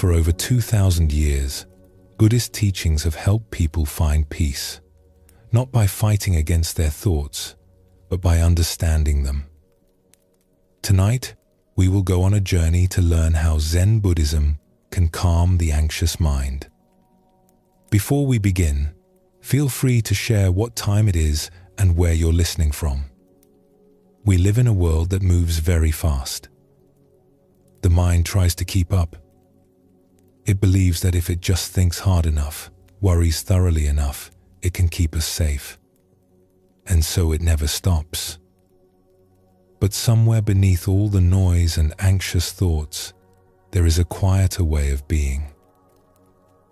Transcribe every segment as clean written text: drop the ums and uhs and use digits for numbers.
For over 2,000 years, Buddhist teachings have helped people find peace, not by fighting against their thoughts, but by understanding them. Tonight, we will go on a journey to learn how Zen Buddhism can calm the anxious mind. Before we begin, feel free to share what time it is and where you're listening from. We live in a world that moves very fast. The mind tries to keep up. It believes that if it just thinks hard enough, worries thoroughly enough, it can keep us safe. And so it never stops. But somewhere beneath all the noise and anxious thoughts, there is a quieter way of being.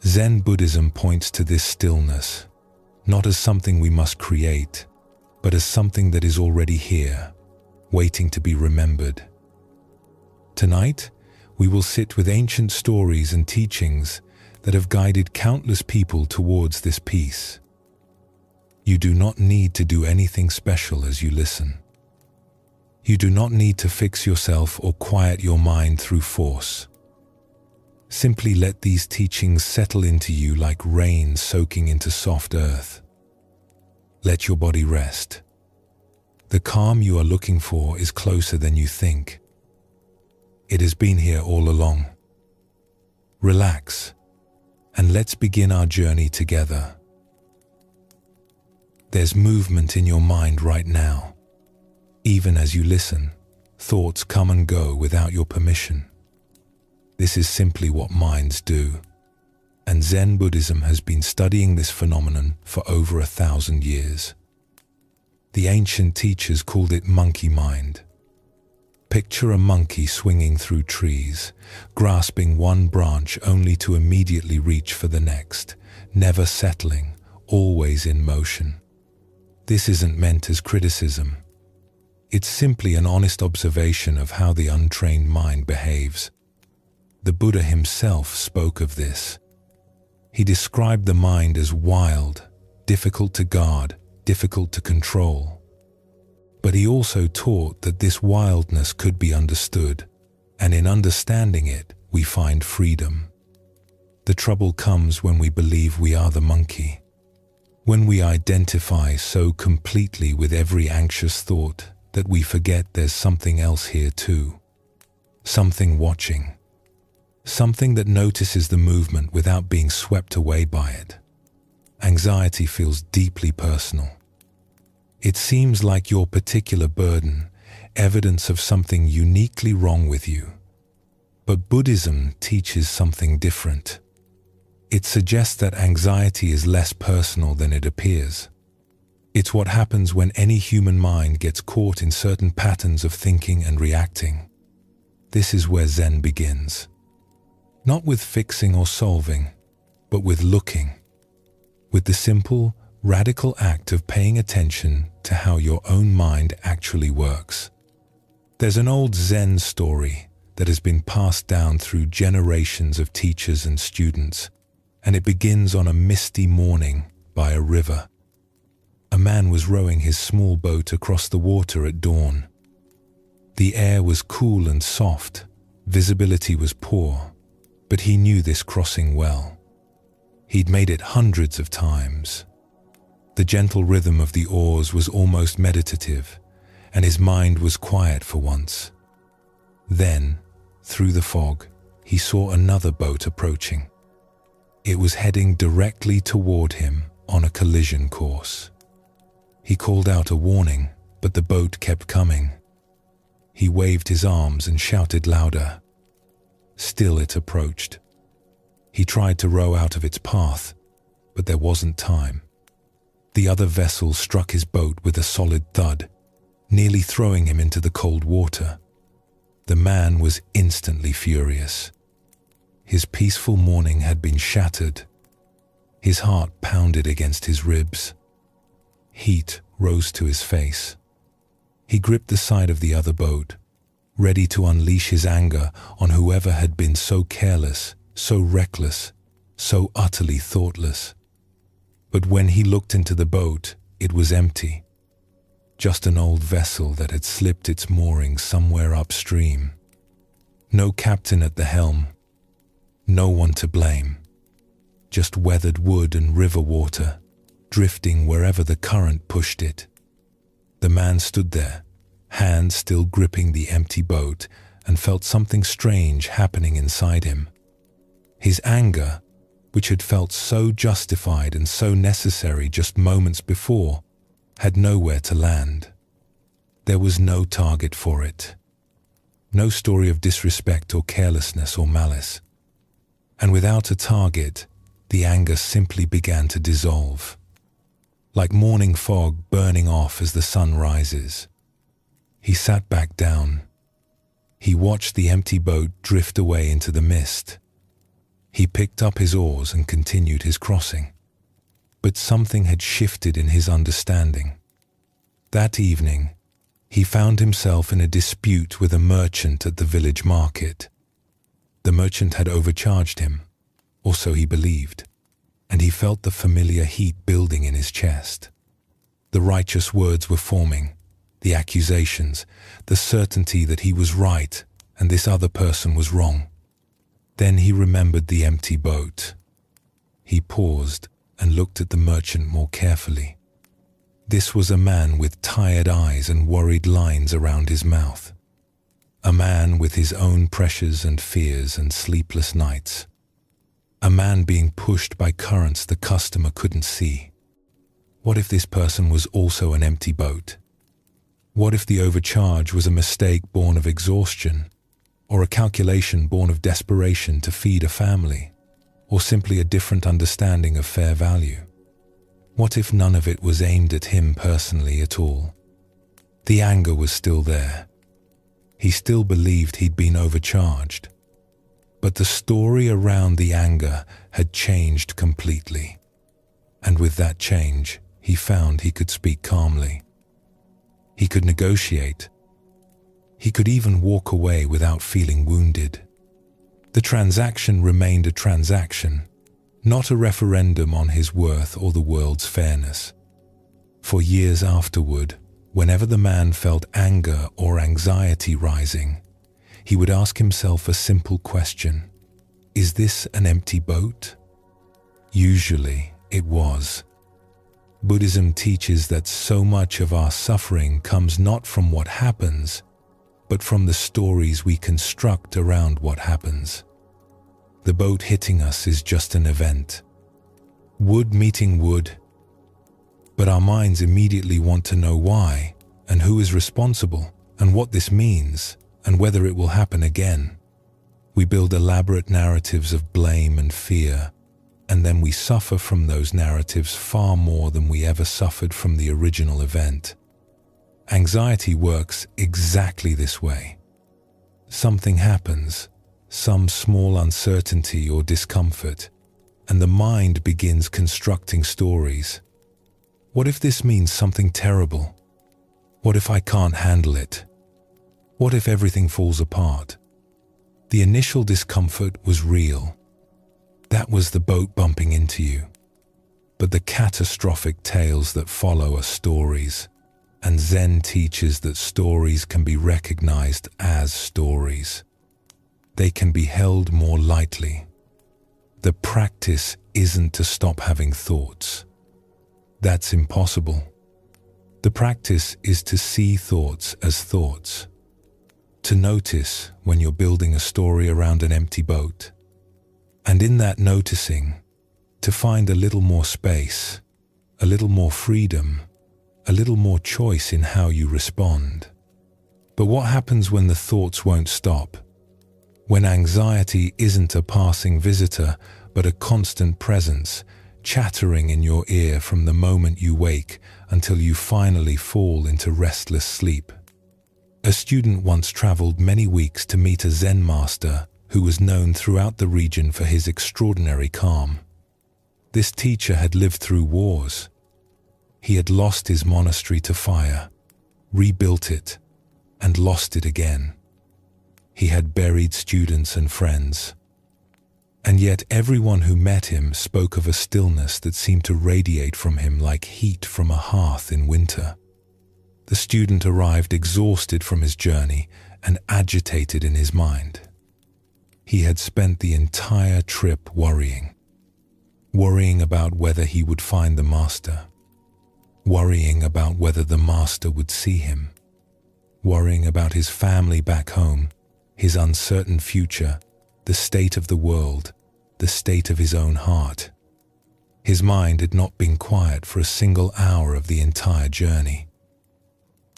Zen Buddhism points to this stillness, not as something we must create, but as something that is already here, waiting to be remembered. Tonight, we will sit with ancient stories and teachings that have guided countless people towards this peace. You do not need to do anything special as you listen. You do not need to fix yourself or quiet your mind through force. Simply let these teachings settle into you like rain soaking into soft earth. Let your body rest. The calm you are looking for is closer than you think. It has been here all along. Relax, and let's begin our journey together. There's movement in your mind right now. Even as you listen, thoughts come and go without your permission. This is simply what minds do, and Zen Buddhism has been studying this phenomenon for over 1,000 years. The ancient teachers called it monkey mind. Picture a monkey swinging through trees, grasping one branch only to immediately reach for the next, never settling, always in motion. This isn't meant as criticism. It's simply an honest observation of how the untrained mind behaves. The Buddha himself spoke of this. He described the mind as wild, difficult to guard, difficult to control. But he also taught that this wildness could be understood, and in understanding it, we find freedom. The trouble comes when we believe we are the monkey. When we identify so completely with every anxious thought that we forget there's something else here too. Something watching. Something that notices the movement without being swept away by it. Anxiety feels deeply personal. It seems like your particular burden, evidence of something uniquely wrong with you. But Buddhism teaches something different. It suggests that anxiety is less personal than it appears. It's what happens when any human mind gets caught in certain patterns of thinking and reacting. This is where Zen begins. Not with fixing or solving, but with looking. With the simple, radical act of paying attention to how your own mind actually works. There's an old Zen story that has been passed down through generations of teachers and students, and it begins on a misty morning by a river. A man was rowing his small boat across the water at dawn. The air was cool and soft, visibility was poor, but he knew this crossing well. He'd made it hundreds of times. The gentle rhythm of the oars was almost meditative, and his mind was quiet for once. Then, through the fog, he saw another boat approaching. It was heading directly toward him on a collision course. He called out a warning, but the boat kept coming. He waved his arms and shouted louder. Still it approached. He tried to row out of its path, but there wasn't time. The other vessel struck his boat with a solid thud, nearly throwing him into the cold water. The man was instantly furious. His peaceful morning had been shattered. His heart pounded against his ribs. Heat rose to his face. He gripped the side of the other boat, ready to unleash his anger on whoever had been so careless, so reckless, so utterly thoughtless. But when he looked into the boat, it was empty. Just an old vessel that had slipped its moorings somewhere upstream. No captain at the helm. No one to blame. Just weathered wood and river water, drifting wherever the current pushed it. The man stood there, hands still gripping the empty boat, and felt something strange happening inside him. His anger, which had felt so justified and so necessary just moments before, had nowhere to land. There was no target for it. No story of disrespect or carelessness or malice. And without a target, the anger simply began to dissolve. Like morning fog burning off as the sun rises. He sat back down. He watched the empty boat drift away into the mist. He picked up his oars and continued his crossing. But something had shifted in his understanding. That evening, he found himself in a dispute with a merchant at the village market. The merchant had overcharged him, or so he believed, and he felt the familiar heat building in his chest. The righteous words were forming, the accusations, the certainty that he was right and this other person was wrong. Then he remembered the empty boat. He paused and looked at the merchant more carefully. This was a man with tired eyes and worried lines around his mouth. A man with his own pressures and fears and sleepless nights. A man being pushed by currents the customer couldn't see. What if this person was also an empty boat? What if the overcharge was a mistake born of exhaustion, or a calculation born of desperation to feed a family, or simply a different understanding of fair value? What if none of it was aimed at him personally at all? The anger was still there. He still believed he'd been overcharged. But the story around the anger had changed completely. And with that change, he found he could speak calmly. He could negotiate. He could even walk away without feeling wounded. The transaction remained a transaction, not a referendum on his worth or the world's fairness. For years afterward, whenever the man felt anger or anxiety rising, he would ask himself a simple question: is this an empty boat? Usually it was. Buddhism teaches that so much of our suffering comes not from what happens, but from the stories we construct around what happens. The boat hitting us is just an event. Wood meeting wood. But our minds immediately want to know why, and who is responsible, and what this means, and whether it will happen again. We build elaborate narratives of blame and fear, and then we suffer from those narratives far more than we ever suffered from the original event. Anxiety works exactly this way. Something happens, some small uncertainty or discomfort, and the mind begins constructing stories. What if this means something terrible? What if I can't handle it? What if everything falls apart? The initial discomfort was real. That was the boat bumping into you. But the catastrophic tales that follow are stories. And Zen teaches that stories can be recognized as stories. They can be held more lightly. The practice isn't to stop having thoughts. That's impossible. The practice is to see thoughts as thoughts. To notice when you're building a story around an empty boat. And in that noticing, to find a little more space, a little more freedom, a little more choice in how you respond. But what happens when the thoughts won't stop? When anxiety isn't a passing visitor, but a constant presence, chattering in your ear from the moment you wake until you finally fall into restless sleep? A student once traveled many weeks to meet a Zen master who was known throughout the region for his extraordinary calm. This teacher had lived through wars. He had lost his monastery to fire, rebuilt it, and lost it again. He had buried students and friends. And yet everyone who met him spoke of a stillness that seemed to radiate from him like heat from a hearth in winter. The student arrived exhausted from his journey and agitated in his mind. He had spent the entire trip worrying about whether he would find the master, worrying about whether the master would see him, worrying about his family back home, his uncertain future, the state of the world, the state of his own heart. His mind had not been quiet for a single hour of the entire journey.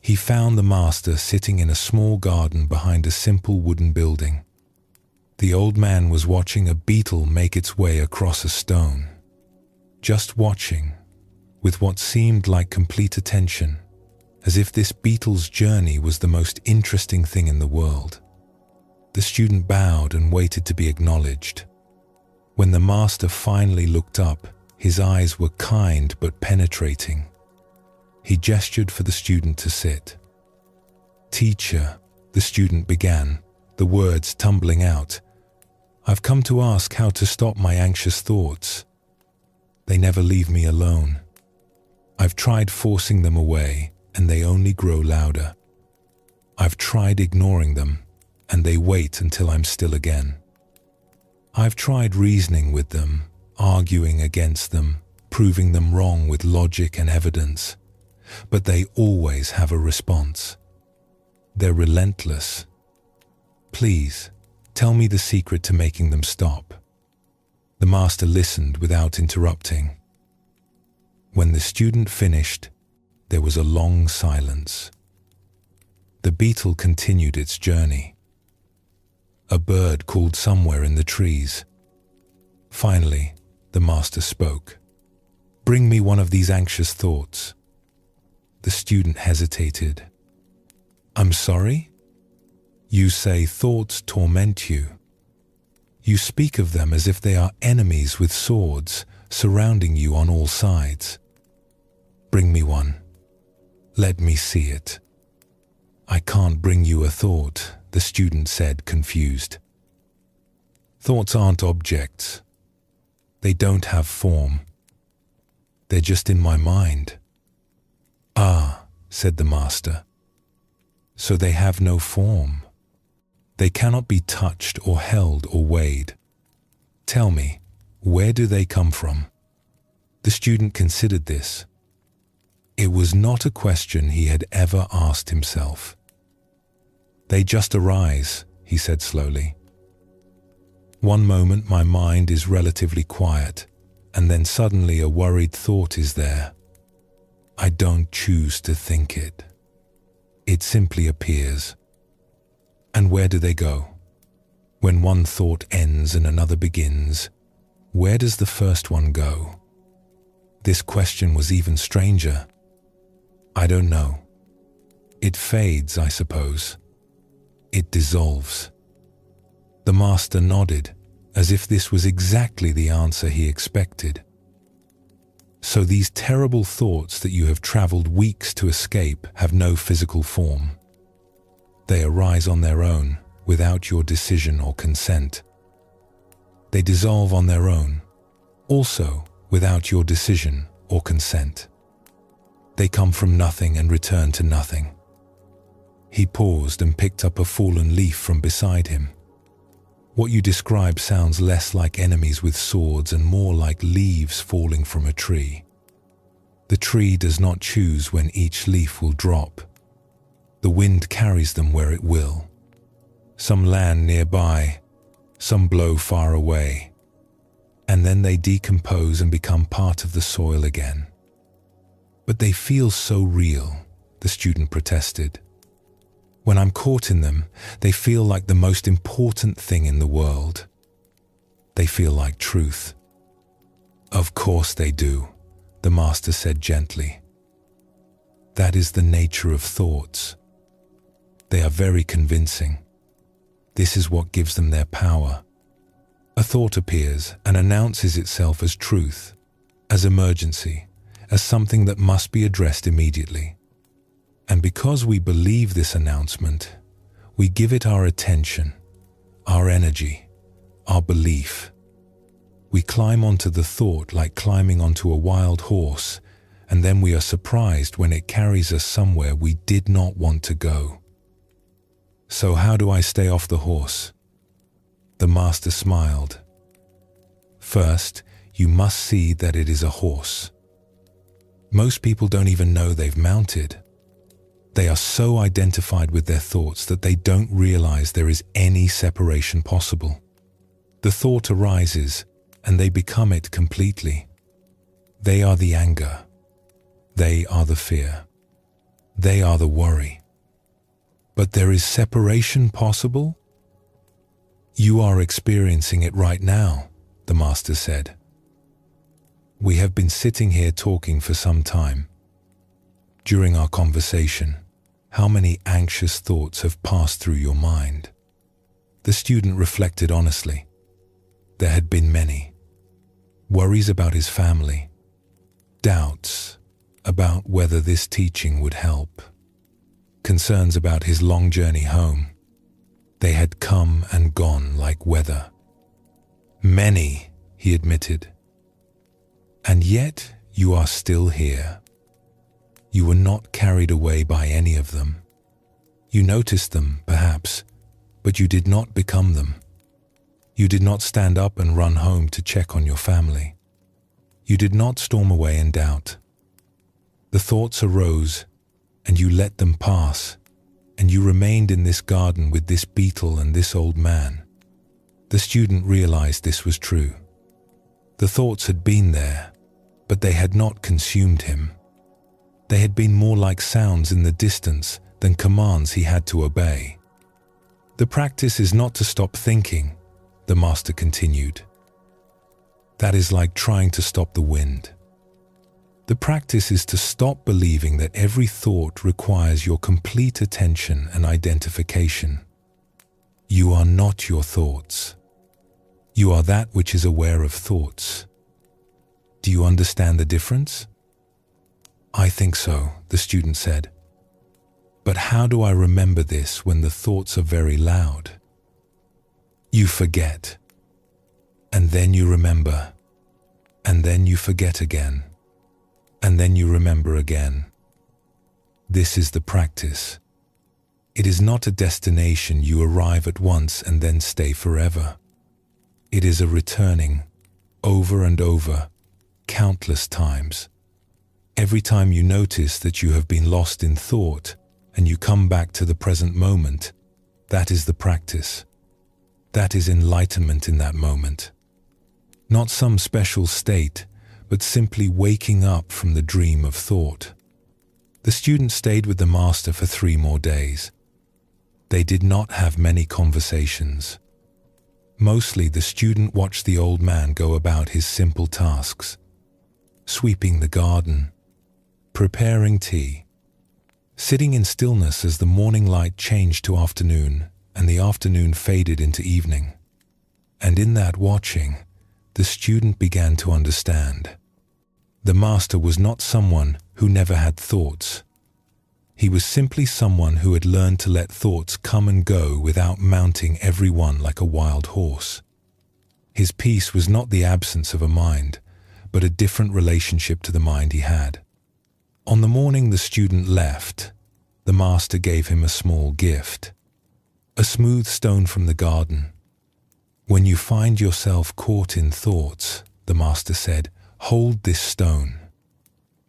He found the master sitting in a small garden behind a simple wooden building. The old man was watching a beetle make its way across a stone. Just watching, with what seemed like complete attention, as if this beetle's journey was the most interesting thing in the world. The student bowed and waited to be acknowledged. When the master finally looked up, his eyes were kind but penetrating. He gestured for the student to sit. "Teacher," the student began, the words tumbling out, "I've come to ask how to stop my anxious thoughts. They never leave me alone. I've tried forcing them away, and they only grow louder. I've tried ignoring them, and they wait until I'm still again. I've tried reasoning with them, arguing against them, proving them wrong with logic and evidence, but they always have a response. They're relentless. Please, tell me the secret to making them stop." The master listened without interrupting. When the student finished, there was a long silence. The beetle continued its journey. A bird called somewhere in the trees. Finally, the master spoke. "Bring me one of these anxious thoughts." The student hesitated. "I'm sorry? You say thoughts torment you. You speak of them as if they are enemies with swords surrounding you on all sides. Bring me one. Let me see it." "I can't bring you a thought," the student said, confused. "Thoughts aren't objects. They don't have form. They're just in my mind." "Ah," said the master. "So they have no form. They cannot be touched or held or weighed. Tell me, where do they come from?" The student considered this. It was not a question he had ever asked himself. "They just arise," he said slowly. "One moment my mind is relatively quiet, and then suddenly a worried thought is there. I don't choose to think it. It simply appears. And where do they go? When one thought ends and another begins, where does the first one go?" This question was even stranger. "I don't know. It fades, I suppose. It dissolves." The master nodded, as if this was exactly the answer he expected. "So these terrible thoughts that you have traveled weeks to escape have no physical form. They arise on their own, without your decision or consent. They dissolve on their own, also without your decision or consent. They come from nothing and return to nothing." He paused and picked up a fallen leaf from beside him. "What you describe sounds less like enemies with swords and more like leaves falling from a tree. The tree does not choose when each leaf will drop. The wind carries them where it will. Some land nearby, some blow far away, and then they decompose and become part of the soil again." "But they feel so real," the student protested. "When I'm caught in them, they feel like the most important thing in the world. They feel like truth." "Of course they do," the master said gently. "That is the nature of thoughts. They are very convincing. This is what gives them their power. A thought appears and announces itself as truth, as emergency, as something that must be addressed immediately. And because we believe this announcement, we give it our attention, our energy, our belief. We climb onto the thought like climbing onto a wild horse, and then we are surprised when it carries us somewhere we did not want to go. So how do I stay off the horse? The master smiled. First, you must see that it is a horse. Most people don't even know they've mounted. They are so identified with their thoughts that they don't realize there is any separation possible. The thought arises, and they become it completely. They are the anger. They are the fear. They are the worry. But there is separation possible? You are experiencing it right now, the master said. We have been sitting here talking for some time. During our conversation, how many anxious thoughts have passed through your mind? The student reflected honestly. There had been many. Worries about his family. Doubts about whether this teaching would help. Concerns about his long journey home. They had come and gone like weather. Many, he admitted. And yet you are still here. You were not carried away by any of them. You noticed them, perhaps, but you did not become them. You did not stand up and run home to check on your family. You did not storm away in doubt. The thoughts arose, and you let them pass, and you remained in this garden with this beetle and this old man. The student realized this was true. The thoughts had been there, but they had not consumed him. They had been more like sounds in the distance than commands he had to obey. The practice is not to stop thinking, the master continued. That is like trying to stop the wind. The practice is to stop believing that every thought requires your complete attention and identification. You are not your thoughts. You are that which is aware of thoughts. Do you understand the difference? I think so, the student said. But how do I remember this when the thoughts are very loud? You forget. And then you remember. And then you forget again. And then you remember again. This is the practice. It is not a destination you arrive at once and then stay forever. It is a returning, over and over, countless times. Every time you notice that you have been lost in thought and you come back to the present moment, that is the practice. That is enlightenment in that moment. Not some special state, but simply waking up from the dream of thought. The student stayed with the master for 3 more days. They did not have many conversations. Mostly the student watched the old man go about his simple tasks. Sweeping the garden, preparing tea, sitting in stillness as the morning light changed to afternoon and the afternoon faded into evening. And in that watching, the student began to understand. The master was not someone who never had thoughts. He was simply someone who had learned to let thoughts come and go without mounting every one like a wild horse. His peace was not the absence of a mind, but a different relationship to the mind he had. On the morning the student left, the master gave him a small gift, a smooth stone from the garden. When you find yourself caught in thoughts, the master said, hold this stone.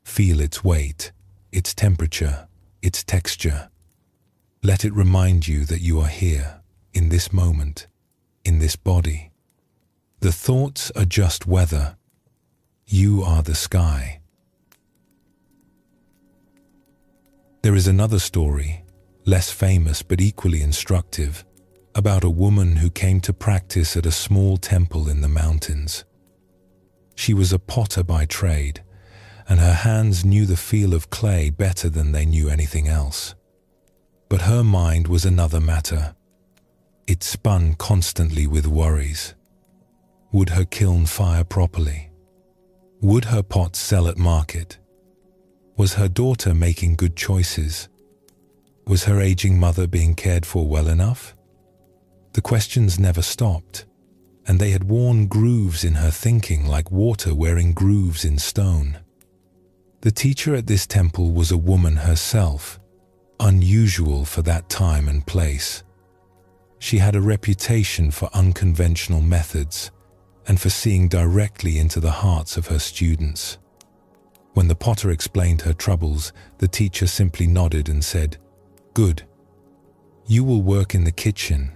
Feel its weight, its temperature, its texture. Let it remind you that you are here, in this moment, in this body. The thoughts are just weather. You are the sky. There is another story, less famous but equally instructive, about a woman who came to practice at a small temple in the mountains. She was a potter by trade, and her hands knew the feel of clay better than they knew anything else. But her mind was another matter. It spun constantly with worries. Would her kiln fire properly? Would her pot sell at market? Was her daughter making good choices? Was her aging mother being cared for well enough? The questions never stopped, and they had worn grooves in her thinking like water wearing grooves in stone. The teacher at this temple was a woman herself, unusual for that time and place. She had a reputation for unconventional methods and for seeing directly into the hearts of her students. When the potter explained her troubles, the teacher simply nodded and said, "Good. You will work in the kitchen."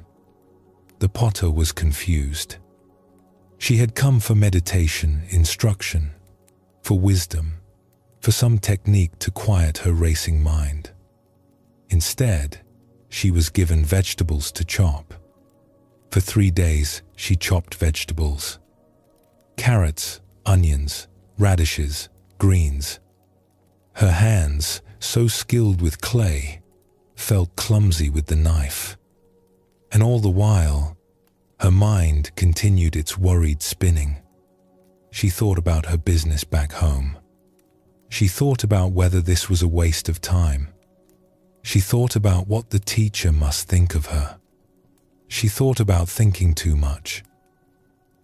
The potter was confused. She had come for meditation, instruction, for wisdom, for some technique to quiet her racing mind. Instead, she was given vegetables to chop. For 3 days, she chopped vegetables. Carrots, onions, radishes, greens. Her hands, so skilled with clay, felt clumsy with the knife. And all the while, her mind continued its worried spinning. She thought about her business back home. She thought about whether this was a waste of time. She thought about what the teacher must think of her. She thought about thinking too much.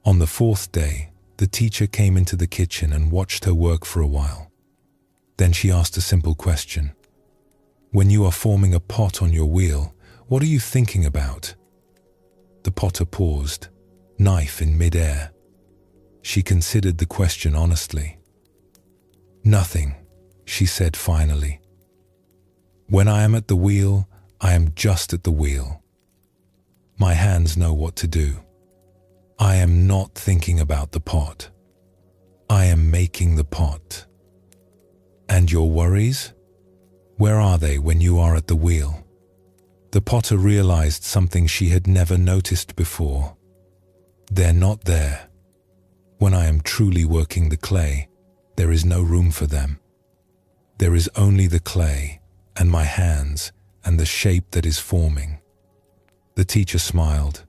On the 4th day, the teacher came into the kitchen and watched her work for a while. Then she asked a simple question. "When you are forming a pot on your wheel, what are you thinking about?" The potter paused, knife in mid-air. She considered the question honestly. "Nothing," she said finally. "When I am at the wheel, I am just at the wheel. My hands know what to do. I am not thinking about the pot. I am making the pot." "And your worries? Where are they when you are at the wheel?" The potter realized something she had never noticed before. "They're not there. When I am truly working the clay, there is no room for them. There is only the clay and my hands and the shape that is forming." The teacher smiled.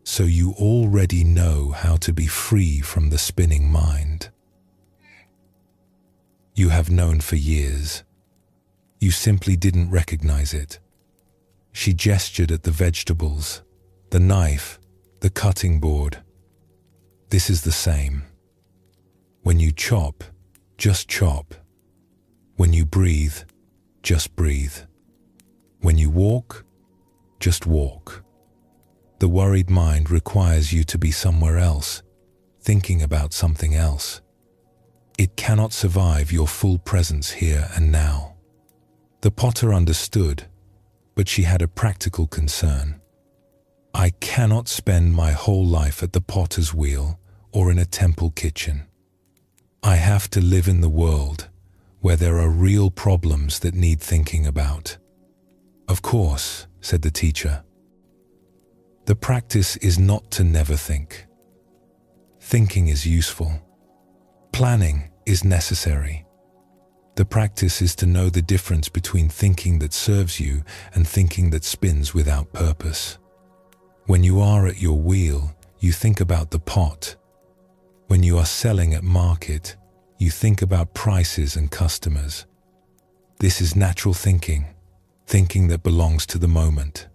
"So you already know how to be free from the spinning mind. You have known for years. You simply didn't recognize it." She gestured at the vegetables, the knife, the cutting board. "This is the same. When you chop, just chop. When you breathe, just breathe. When you walk, just walk. The worried mind requires you to be somewhere else, thinking about something else. It cannot survive your full presence here and now." The potter understood, but she had a practical concern. "I cannot spend my whole life at the potter's wheel or in a temple kitchen. I have to live in the world where there are real problems that need thinking about." "Of course," said the teacher. "The practice is not to never think. Thinking is useful. Planning is necessary. The practice is to know the difference between thinking that serves you and thinking that spins without purpose. When you are at your wheel, you think about the pot. When you are selling at market, you think about prices and customers. This is natural thinking, thinking that belongs to the moment.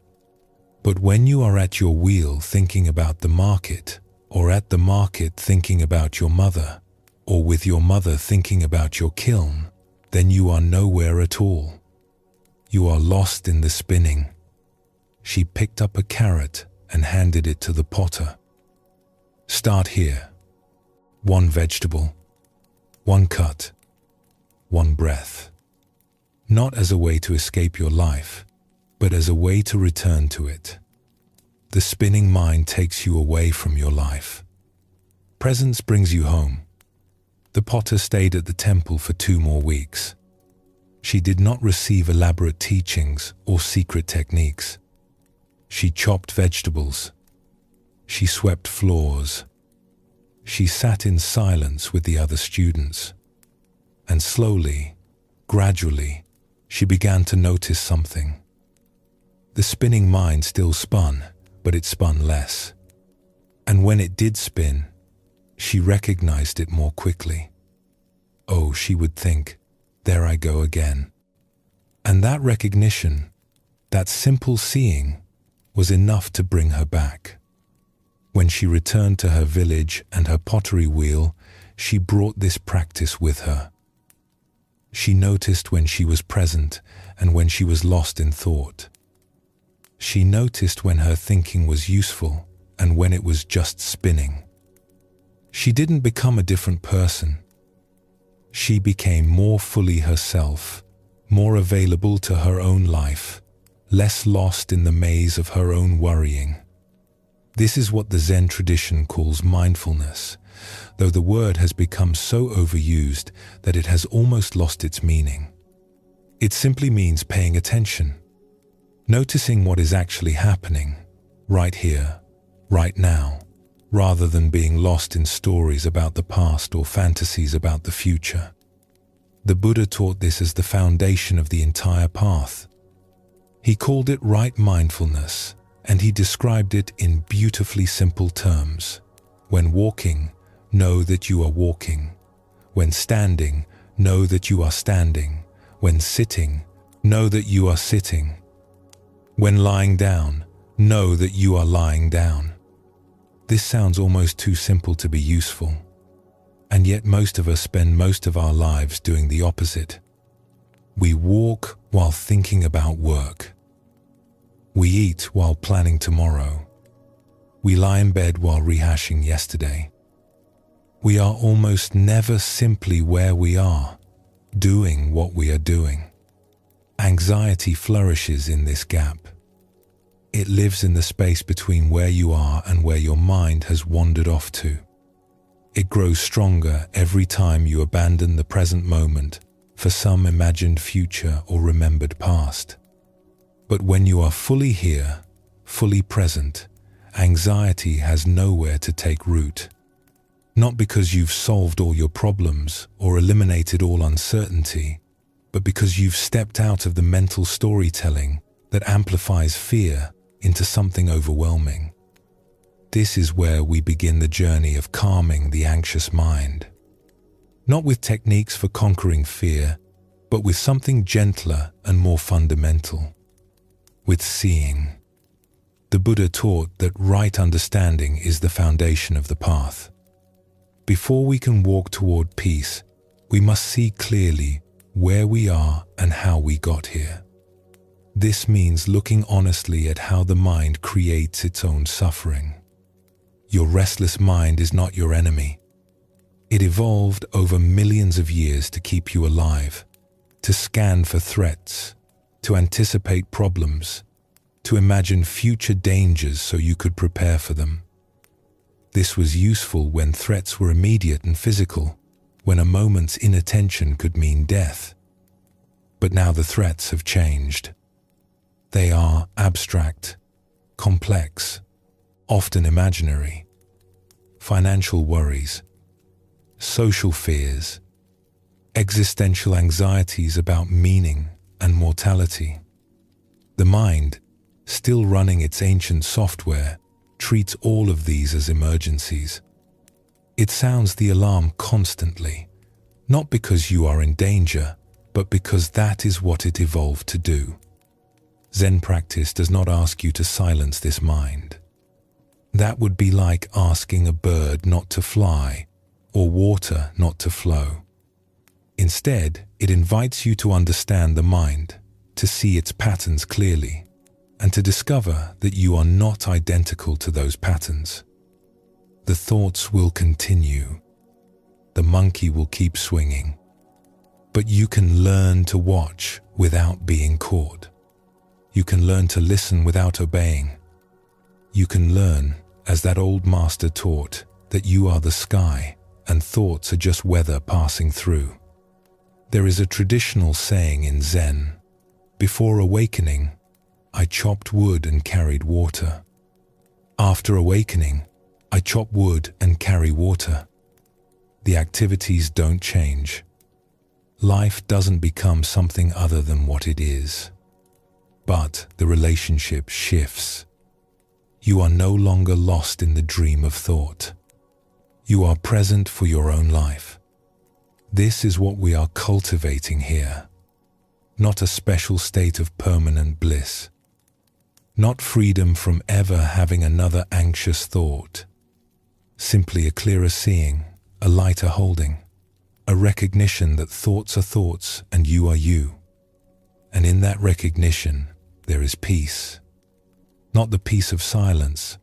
But when you are at your wheel thinking about the market, or at the market thinking about your mother, or with your mother thinking about your kiln, then you are nowhere at all. You are lost in the spinning." She picked up a carrot and handed it to the potter. "Start here. 1 vegetable, 1 cut, 1 breath. Not as a way to escape your life, but as a way to return to it. The spinning mind takes you away from your life. Presence brings you home." The potter stayed at the temple for 2 more weeks. She did not receive elaborate teachings or secret techniques. She chopped vegetables. She swept floors. She sat in silence with the other students. And slowly, gradually, she began to notice something. The spinning mind still spun, but it spun less. And when it did spin, she recognized it more quickly. "Oh," she would think, "there I go again." And that recognition, that simple seeing, was enough to bring her back. When she returned to her village and her pottery wheel, she brought this practice with her. She noticed when she was present and when she was lost in thought. She noticed when her thinking was useful and when it was just spinning. She didn't become a different person. She became more fully herself, more available to her own life, less lost in the maze of her own worrying. This is what the Zen tradition calls mindfulness, though the word has become so overused that it has almost lost its meaning. It simply means paying attention, noticing what is actually happening, right here, right now, rather than being lost in stories about the past or fantasies about the future. The Buddha taught this as the foundation of the entire path. He called it right mindfulness, and he described it in beautifully simple terms. When walking, know that you are walking. When standing, know that you are standing. When sitting, know that you are sitting. When lying down, know that you are lying down. This sounds almost too simple to be useful, and yet most of us spend most of our lives doing the opposite. We walk while thinking about work. We eat while planning tomorrow. We lie in bed while rehashing yesterday. We are almost never simply where we are, doing what we are doing. Anxiety flourishes in this gap. It lives in the space between where you are and where your mind has wandered off to. It grows stronger every time you abandon the present moment for some imagined future or remembered past. But when you are fully here, fully present, anxiety has nowhere to take root. Not because you've solved all your problems or eliminated all uncertainty, but because you've stepped out of the mental storytelling that amplifies fear into something overwhelming. This is where we begin the journey of calming the anxious mind. Not with techniques for conquering fear, but with something gentler and more fundamental. With seeing. The Buddha taught that right understanding is the foundation of the path. Before we can walk toward peace, we must see clearly where we are and how we got here. This means looking honestly at how the mind creates its own suffering. Your restless mind is not your enemy. It evolved over millions of years to keep you alive, to scan for threats, to anticipate problems, to imagine future dangers so you could prepare for them. This was useful when threats were immediate and physical, when a moment's inattention could mean death. But now the threats have changed. They are abstract, complex, often imaginary. Financial worries, social fears, existential anxieties about meaning and mortality. The mind, still running its ancient software, treats all of these as emergencies. It sounds the alarm constantly, not because you are in danger, but because that is what it evolved to do. Zen practice does not ask you to silence this mind. That would be like asking a bird not to fly or water not to flow. Instead, it invites you to understand the mind, to see its patterns clearly, and to discover that you are not identical to those patterns. The thoughts will continue. The monkey will keep swinging. But you can learn to watch without being caught. You can learn to listen without obeying. You can learn, as that old master taught, that you are the sky and thoughts are just weather passing through. There is a traditional saying in Zen, "Before awakening, I chopped wood and carried water. After awakening, I chop wood and carry water." The activities don't change. Life doesn't become something other than what it is. But the relationship shifts. You are no longer lost in the dream of thought. You are present for your own life. This is what we are cultivating here. Not a special state of permanent bliss. Not freedom from ever having another anxious thought. Simply a clearer seeing, a lighter holding, a recognition that thoughts are thoughts and you are you. And in that recognition, there is peace. Not the peace of silence,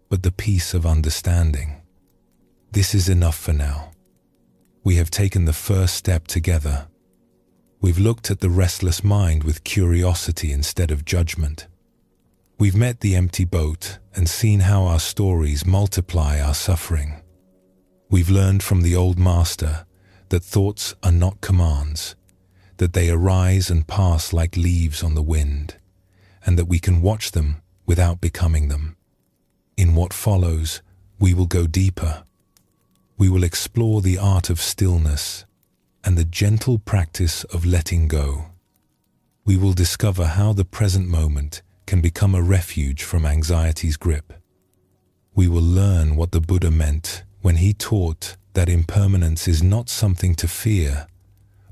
but the peace of understanding. This is enough for now. We have taken the first step together. We've looked at the restless mind with curiosity instead of judgment. We've met the empty boat and seen how our stories multiply our suffering. We've learned from the old master that thoughts are not commands, that they arise and pass like leaves on the wind, and that we can watch them without becoming them. In what follows, we will go deeper. We will explore the art of stillness and the gentle practice of letting go. We will discover how the present moment can become a refuge from anxiety's grip. We will learn what the Buddha meant when he taught that impermanence is not something to fear,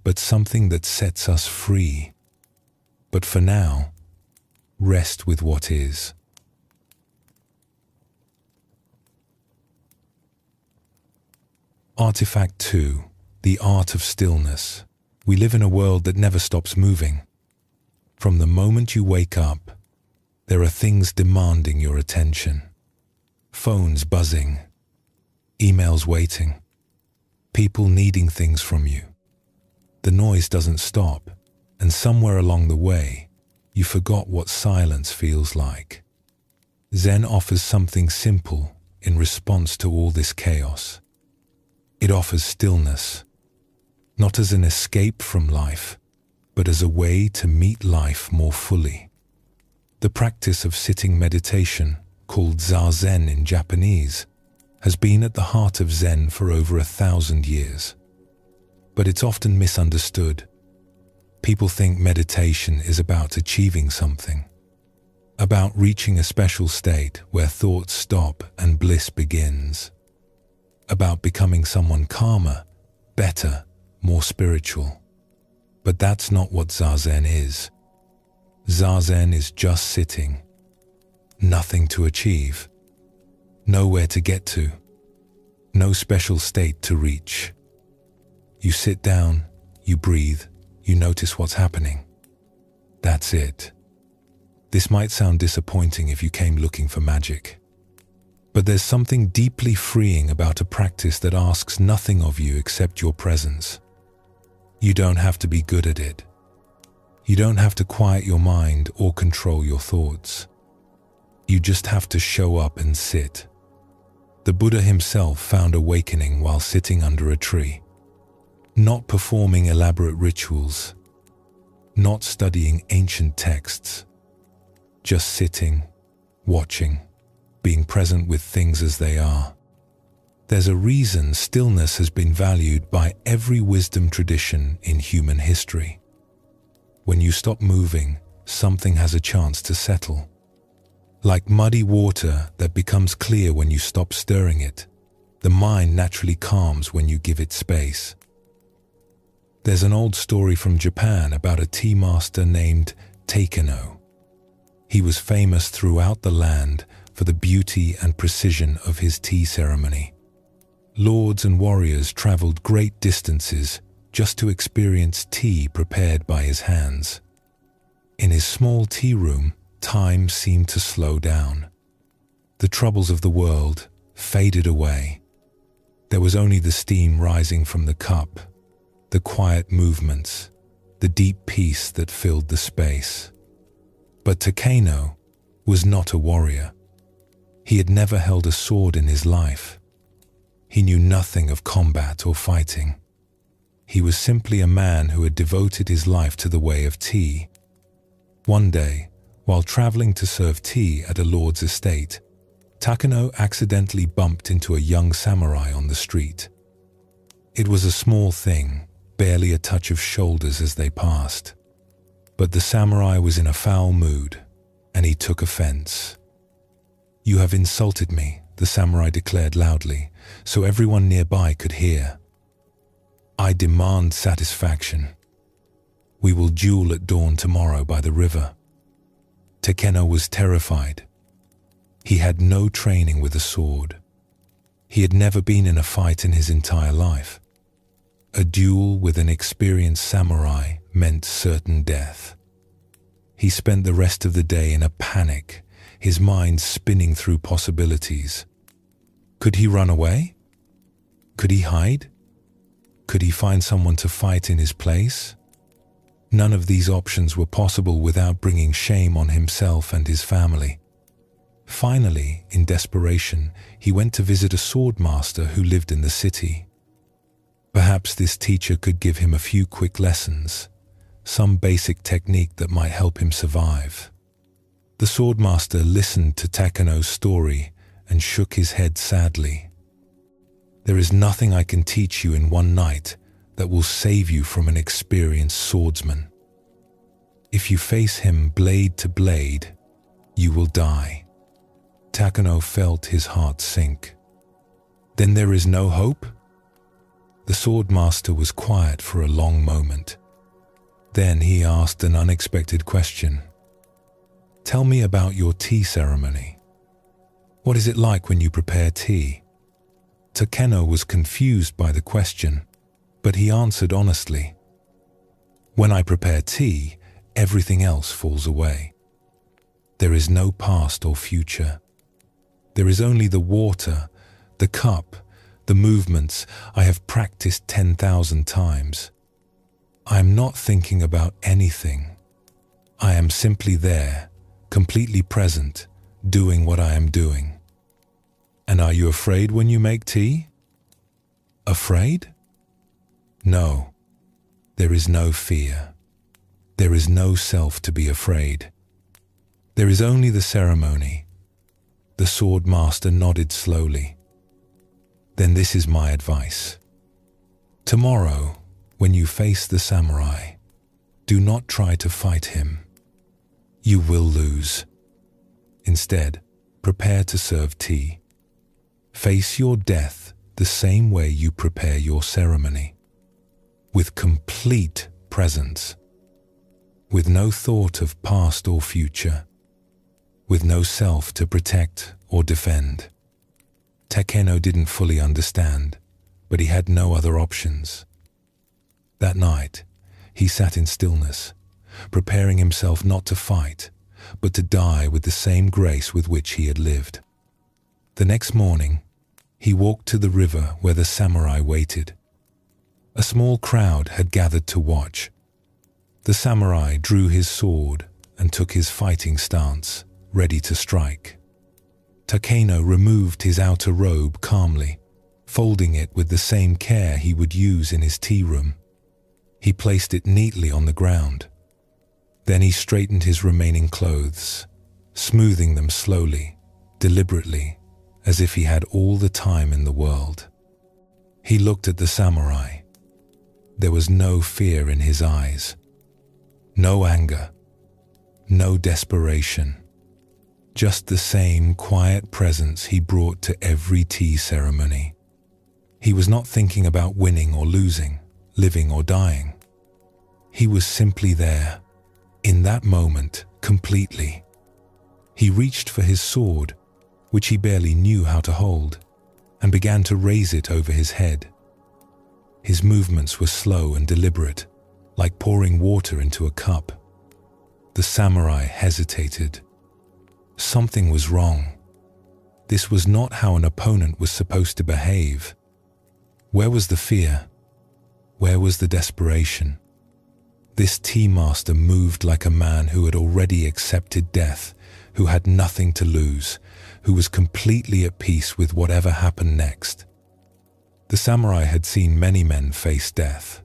but something that sets us free. But for now, rest with what is. Artifact 2. The art of stillness. We live in a world that never stops moving. From the moment you wake up, there are things demanding your attention. Phones buzzing, emails waiting, people needing things from you. The noise doesn't stop, and somewhere along the way, you forgot what silence feels like. Zen offers something simple in response to all this chaos. It offers stillness, not as an escape from life, but as a way to meet life more fully. The practice of sitting meditation, called Zazen in Japanese, has been at the heart of Zen for over 1,000 years. But it's often misunderstood. People think meditation is about achieving something, about reaching a special state where thoughts stop and bliss begins, about becoming someone calmer, better, more spiritual. But that's not what Zazen is. Zazen is just sitting, nothing to achieve, nowhere to get to, no special state to reach. You sit down, you breathe, you notice what's happening. That's it. This might sound disappointing if you came looking for magic. But there's something deeply freeing about a practice that asks nothing of you except your presence. You don't have to be good at it. You don't have to quiet your mind or control your thoughts. You just have to show up and sit. The Buddha himself found awakening while sitting under a tree. Not performing elaborate rituals, not studying ancient texts, just sitting, watching, being present with things as they are. There's a reason stillness has been valued by every wisdom tradition in human history. When you stop moving, something has a chance to settle. Like muddy water that becomes clear when you stop stirring it, the mind naturally calms when you give it space. There's an old story from Japan about a tea master named Takeno. He was famous throughout the land for the beauty and precision of his tea ceremony. Lords and warriors traveled great distances just to experience tea prepared by his hands. In his small tea room, time seemed to slow down. The troubles of the world faded away. There was only the steam rising from the cup, the quiet movements, the deep peace that filled the space. But Takeno was not a warrior. He had never held a sword in his life. He knew nothing of combat or fighting. He was simply a man who had devoted his life to the way of tea. One day, while traveling to serve tea at a lord's estate, Takeno accidentally bumped into a young samurai on the street. It was a small thing, barely a touch of shoulders as they passed. But the samurai was in a foul mood, and he took offense. "You have insulted me," the samurai declared loudly, so everyone nearby could hear. "I demand satisfaction. We will duel at dawn tomorrow by the river." Takeno was terrified. He had no training with a sword. He had never been in a fight in his entire life. A duel with an experienced samurai meant certain death. He spent the rest of the day in a panic, his mind spinning through possibilities. Could he run away? Could he hide? Could he find someone to fight in his place? None of these options were possible without bringing shame on himself and his family. Finally, in desperation, he went to visit a sword master who lived in the city. Perhaps this teacher could give him a few quick lessons, some basic technique that might help him survive. The sword master listened to Takeno's story and shook his head sadly. There is nothing I can teach you in one night that will save you from an experienced swordsman. If you face him blade to blade, you will die. Takeno felt his heart sink. Then there is no hope? The sword master was quiet for a long moment. Then he asked an unexpected question. Tell me about your tea ceremony. What is it like when you prepare tea? Takeno was confused by the question, but he answered honestly. When I prepare tea, everything else falls away. There is no past or future. There is only the water, the cup, the movements I have practiced 10,000 times. I am not thinking about anything. I am simply there, completely present, doing what I am doing. And are you afraid when you make tea? Afraid? No, there is no fear. There is no self to be afraid. There is only the ceremony. The sword master nodded slowly. Then this is my advice. Tomorrow, when you face the samurai, do not try to fight him. You will lose. Instead, prepare to serve tea. Face your death the same way you prepare your ceremony, with complete presence, with no thought of past or future, with no self to protect or defend. Takeno didn't fully understand, but he had no other options. That night, he sat in stillness, preparing himself not to fight, but to die with the same grace with which he had lived. The next morning, he walked to the river where the samurai waited. A small crowd had gathered to watch. The samurai drew his sword and took his fighting stance, ready to strike. Takeno removed his outer robe calmly, folding it with the same care he would use in his tea room. He placed it neatly on the ground. Then he straightened his remaining clothes, smoothing them slowly, deliberately, as if he had all the time in the world. He looked at the samurai. There was no fear in his eyes, no anger, no desperation. Just the same quiet presence he brought to every tea ceremony. He was not thinking about winning or losing, living or dying. He was simply there, in that moment, completely. He reached for his sword, which he barely knew how to hold, and began to raise it over his head. His movements were slow and deliberate, like pouring water into a cup. The samurai hesitated. Something was wrong. This was not how an opponent was supposed to behave. Where was the fear? Where was the desperation? This tea master moved like a man who had already accepted death, who had nothing to lose, who was completely at peace with whatever happened next. The samurai had seen many men face death.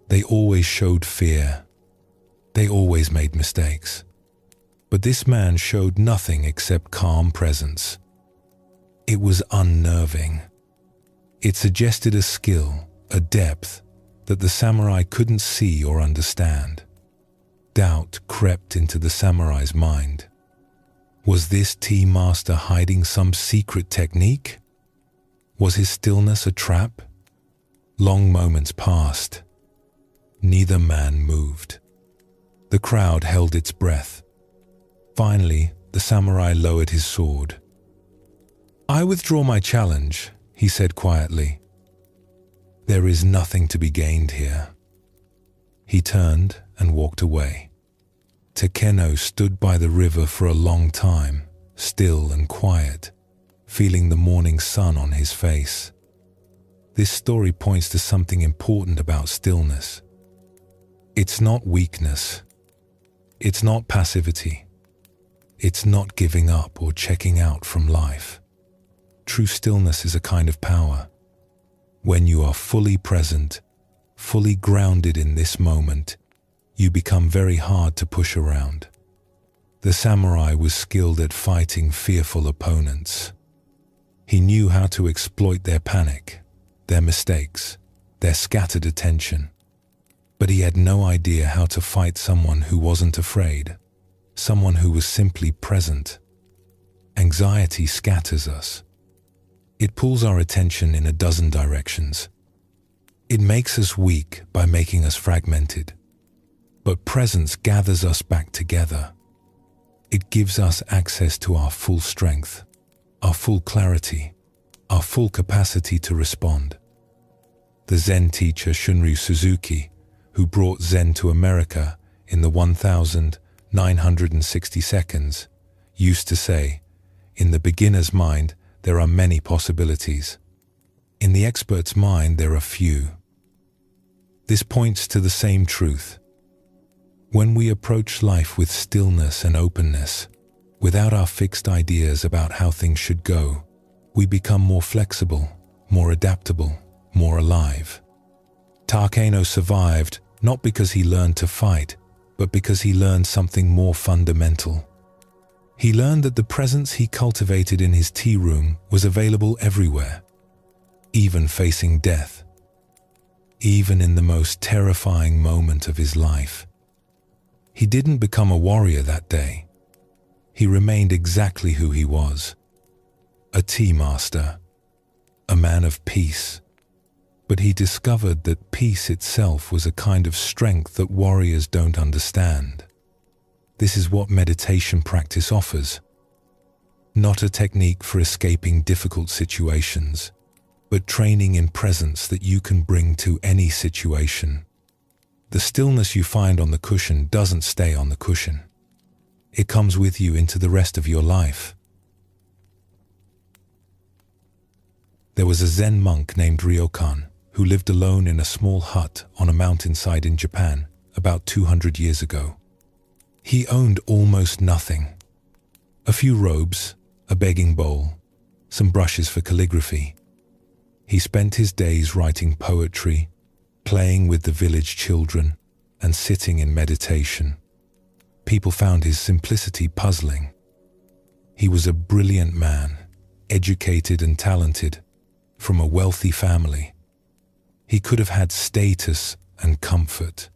They always showed fear. They always made mistakes. But this man showed nothing except calm presence. It was unnerving. It suggested a skill, a depth, that the samurai couldn't see or understand. Doubt crept into the samurai's mind. Was this tea master hiding some secret technique? Was his stillness a trap? Long moments passed. Neither man moved. The crowd held its breath. Finally, the samurai lowered his sword. "I withdraw my challenge," he said quietly. "There is nothing to be gained here." He turned and walked away. Takeno stood by the river for a long time, still and quiet, feeling the morning sun on his face. This story points to something important about stillness. It's not weakness. It's not passivity. It's not giving up or checking out from life. True stillness is a kind of power. When you are fully present, fully grounded in this moment, you become very hard to push around. The samurai was skilled at fighting fearful opponents. He knew how to exploit their panic, their mistakes, their scattered attention. But he had no idea how to fight someone who wasn't afraid, someone who was simply present. Anxiety scatters us. It pulls our attention in a dozen directions. It makes us weak by making us fragmented. But presence gathers us back together. It gives us access to our full strength, our full clarity, our full capacity to respond. The Zen teacher Shunryu Suzuki, who brought Zen to America in the 1960 seconds, used to say, "In the beginner's mind, there are many possibilities. In the expert's mind, there are few." This points to the same truth. When we approach life with stillness and openness, without our fixed ideas about how things should go, we become more flexible, more adaptable, more alive. Takeno survived not because he learned to fight, but because he learned something more fundamental. He learned that the presence he cultivated in his tea room was available everywhere, even facing death, even in the most terrifying moment of his life. He didn't become a warrior that day. He remained exactly who he was, a tea master, a man of peace. But he discovered that peace itself was a kind of strength that warriors don't understand. This is what meditation practice offers. Not a technique for escaping difficult situations, but training in presence that you can bring to any situation. The stillness you find on the cushion doesn't stay on the cushion. It comes with you into the rest of your life. There was a Zen monk named Ryokan who lived alone in a small hut on a mountainside in Japan about 200 years ago. He owned almost nothing. A few robes, a begging bowl, some brushes for calligraphy. He spent his days writing poetry, playing with the village children, and sitting in meditation. People found his simplicity puzzling. He was a brilliant man, educated and talented, from a wealthy family. He could have had status and comfort.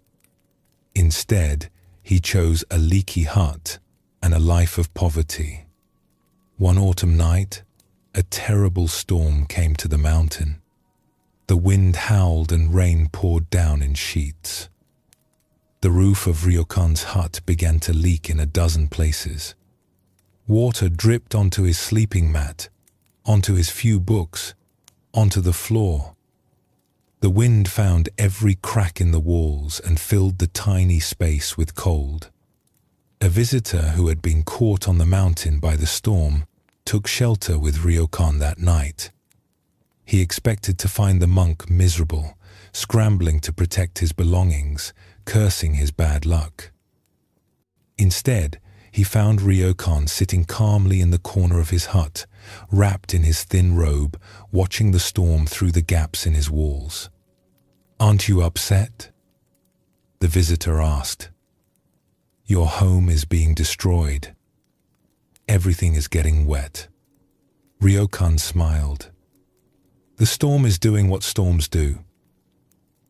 Instead, he chose a leaky hut and a life of poverty. One autumn night, a terrible storm came to the mountain. The wind howled and rain poured down in sheets. The roof of Ryokan's hut began to leak in a dozen places. Water dripped onto his sleeping mat, onto his few books, onto the floor. The wind found every crack in the walls and filled the tiny space with cold. A visitor who had been caught on the mountain by the storm took shelter with Ryokan that night. He expected to find the monk miserable, scrambling to protect his belongings, cursing his bad luck. Instead, he found Ryokan sitting calmly in the corner of his hut, wrapped in his thin robe, watching the storm through the gaps in his walls. "Aren't you upset?" the visitor asked. "Your home is being destroyed. Everything is getting wet." Ryokan smiled. "The storm is doing what storms do.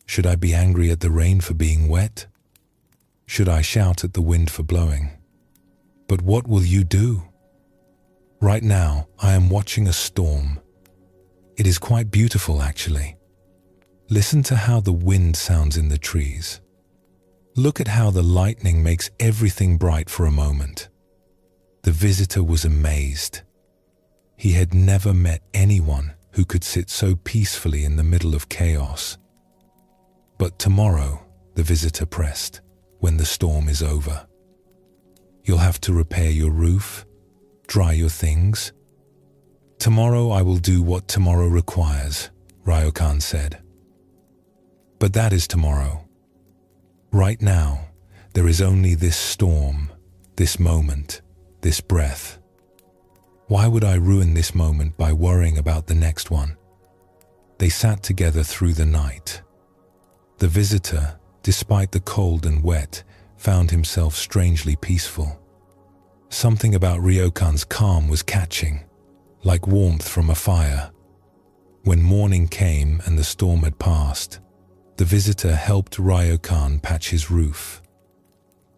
Should I be angry at the rain for being wet? Should I shout at the wind for blowing? But what will you do? Right now, I am watching a storm. It is quite beautiful, actually. Listen to how the wind sounds in the trees. Look at how the lightning makes everything bright for a moment." The visitor was amazed. He had never met anyone who could sit so peacefully in the middle of chaos. "But tomorrow," the visitor pressed, "when the storm is over, you'll have to repair your roof, Dry your things. Tomorrow I will do what tomorrow requires, Ryokan said. But that is tomorrow. Right now, there is only this storm, this moment, this breath. Why would I ruin this moment by worrying about the next one? They sat together through the night. The visitor, despite the cold and wet, found himself strangely peaceful. Something about Ryokan's calm was catching, like warmth from a fire. When morning came and the storm had passed, the visitor helped Ryokan patch his roof.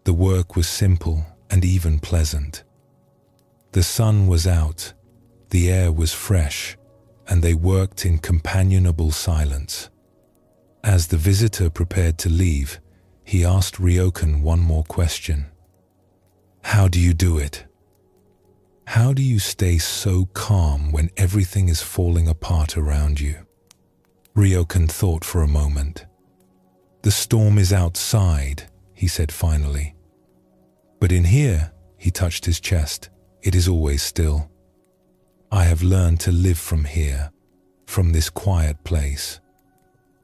The work was simple and even pleasant. The sun was out, the air was fresh, and they worked in companionable silence. As the visitor prepared to leave, he asked Ryokan one more question. How do you do it? How do you stay so calm when everything is falling apart around you? Ryokan thought for a moment. The storm is outside, he said finally. But in here, he touched his chest, it is always still. I have learned to live from here, from this quiet place.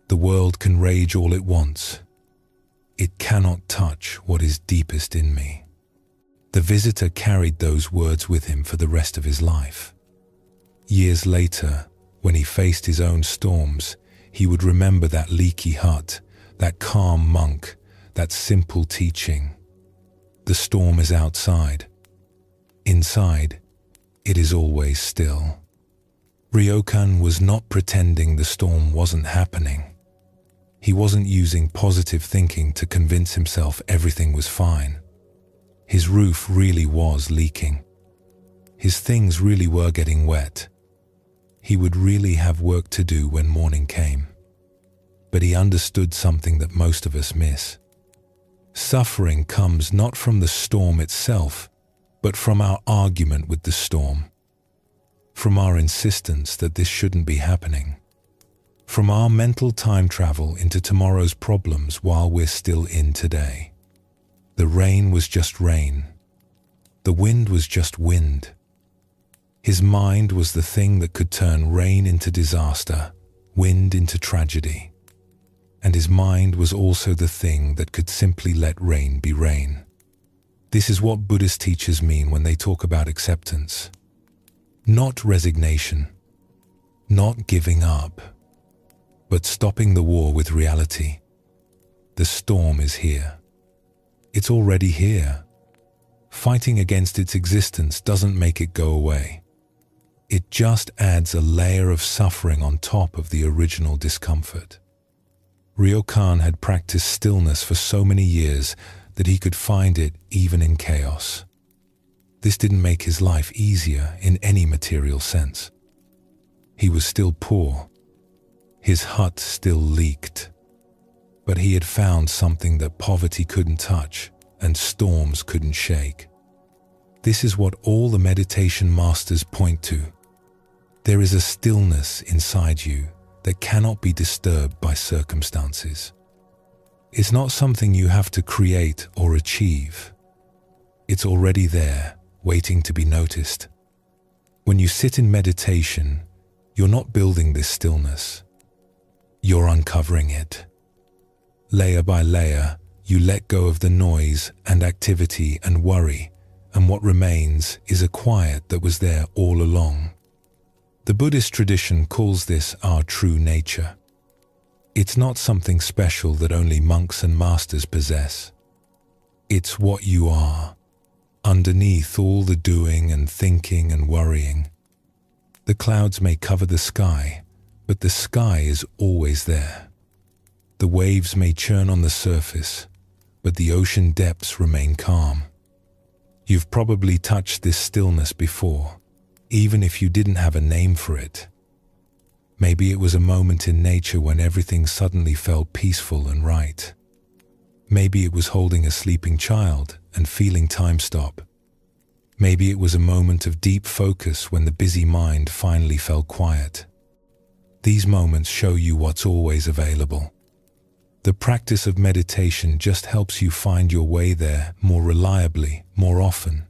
The world can rage all it wants. It cannot touch what is deepest in me. The visitor carried those words with him for the rest of his life. Years later, when he faced his own storms, he would remember that leaky hut, that calm monk, that simple teaching. The storm is outside. Inside, it is always still. Ryokan was not pretending the storm wasn't happening. He wasn't using positive thinking to convince himself everything was fine. His roof really was leaking. His things really were getting wet. He would really have work to do when morning came. But he understood something that most of us miss. Suffering comes not from the storm itself, but from our argument with the storm. From our insistence that this shouldn't be happening. From our mental time travel into tomorrow's problems while we're still in today. The rain was just rain. The wind was just wind. His mind was the thing that could turn rain into disaster, wind into tragedy. And his mind was also the thing that could simply let rain be rain. This is what Buddhist teachers mean when they talk about acceptance. Not resignation, not giving up, but stopping the war with reality. The storm is here. It's already here. Fighting against its existence doesn't make it go away. It just adds a layer of suffering on top of the original discomfort. Ryokan had practiced stillness for so many years that he could find it even in chaos. This didn't make his life easier in any material sense. He was still poor. His hut still leaked. But he had found something that poverty couldn't touch and storms couldn't shake. This is what all the meditation masters point to. There is a stillness inside you that cannot be disturbed by circumstances. It's not something you have to create or achieve. It's already there, waiting to be noticed. When you sit in meditation, you're not building this stillness. You're uncovering it. Layer by layer, you let go of the noise and activity and worry, and what remains is a quiet that was there all along. The Buddhist tradition calls this our true nature. It's not something special that only monks and masters possess. It's what you are, underneath all the doing and thinking and worrying. The clouds may cover the sky, but the sky is always there. The waves may churn on the surface, but the ocean depths remain calm. You've probably touched this stillness before, even if you didn't have a name for it. Maybe it was a moment in nature when everything suddenly felt peaceful and right. Maybe it was holding a sleeping child and feeling time stop. Maybe it was a moment of deep focus when the busy mind finally fell quiet. These moments show you what's always available. The practice of meditation just helps you find your way there more reliably, more often.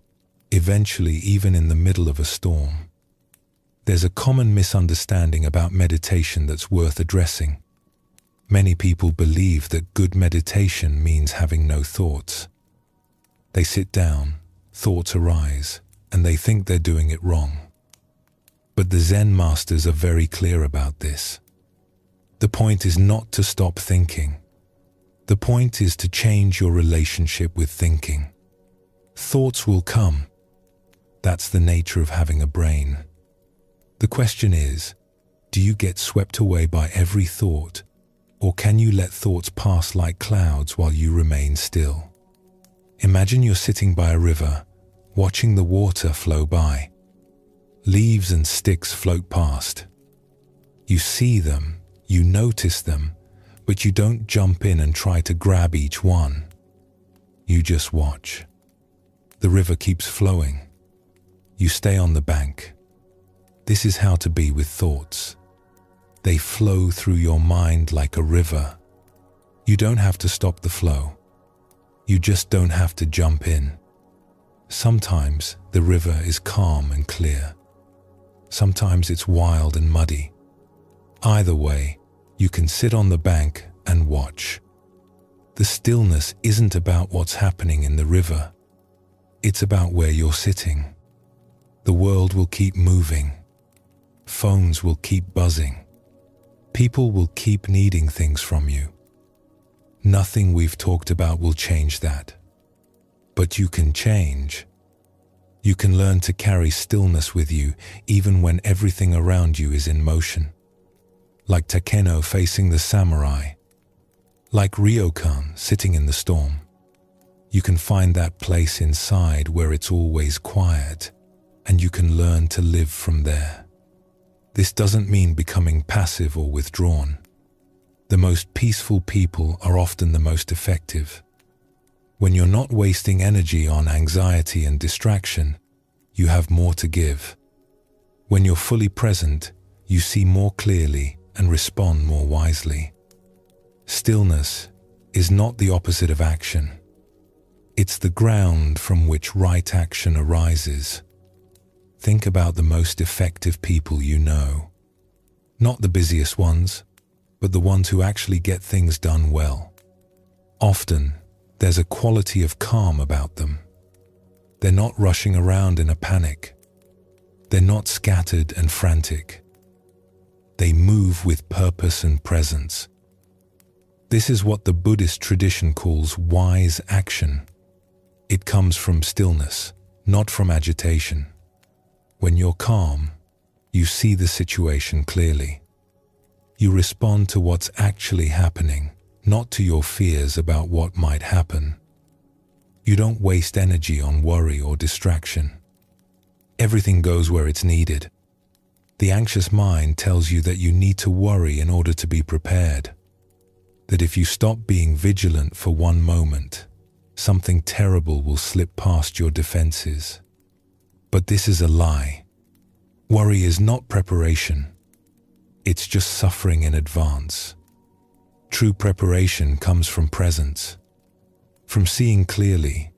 eventually even in the middle of a storm. There's a common misunderstanding about meditation that's worth addressing. Many people believe that good meditation means having no thoughts. They sit down, thoughts arise, and they think they're doing it wrong. But the Zen masters are very clear about this. The point is not to stop thinking. The point is to change your relationship with thinking. Thoughts will come. That's the nature of having a brain. The question is, do you get swept away by every thought, or can you let thoughts pass like clouds while you remain still? Imagine you're sitting by a river, watching the water flow by. Leaves and sticks float past. You see them, you notice them, but you don't jump in and try to grab each one. You just watch. The river keeps flowing. You stay on the bank. This is how to be with thoughts. They flow through your mind like a river. You don't have to stop the flow. You just don't have to jump in. Sometimes the river is calm and clear. Sometimes it's wild and muddy. Either way, you can sit on the bank and watch. The stillness isn't about what's happening in the river. It's about where you're sitting. The world will keep moving. Phones will keep buzzing. People will keep needing things from you. Nothing we've talked about will change that. But you can change. You can learn to carry stillness with you even when everything around you is in motion. Like Takeno facing the samurai. Like Ryokan sitting in the storm. You can find that place inside where it's always quiet, and you can learn to live from there. This doesn't mean becoming passive or withdrawn. The most peaceful people are often the most effective. When you're not wasting energy on anxiety and distraction, you have more to give. When you're fully present, you see more clearly and respond more wisely. Stillness is not the opposite of action. It's the ground from which right action arises. Think about the most effective people you know. Not the busiest ones, but the ones who actually get things done well. Often, there's a quality of calm about them. They're not rushing around in a panic. They're not scattered and frantic. They move with purpose and presence. This is what the Buddhist tradition calls wise action. It comes from stillness, not from agitation. When you're calm, you see the situation clearly. You respond to what's actually happening, not to your fears about what might happen. You don't waste energy on worry or distraction. Everything goes where it's needed. The anxious mind tells you that you need to worry in order to be prepared. That if you stop being vigilant for one moment, something terrible will slip past your defenses. But this is a lie. Worry is not preparation. It's just suffering in advance. True preparation comes from presence, from seeing clearly,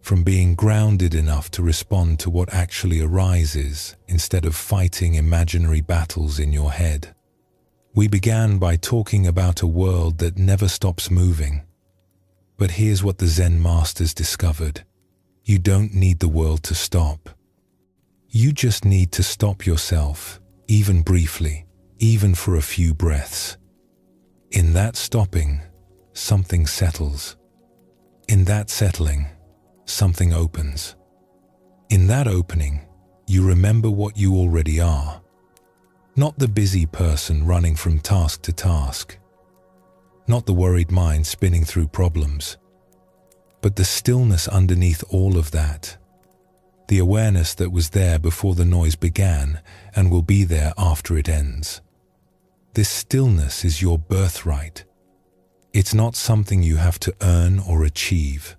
from being grounded enough to respond to what actually arises instead of fighting imaginary battles in your head. We began by talking about a world that never stops moving. But here's what the Zen masters discovered. You don't need the world to stop. You just need to stop yourself, even briefly, even for a few breaths. In that stopping, something settles. In that settling, something opens. In that opening, you remember what you already are. Not the busy person running from task to task. Not the worried mind spinning through problems. But the stillness underneath all of that. The awareness that was there before the noise began and will be there after it ends. This stillness is your birthright. It's not something you have to earn or achieve.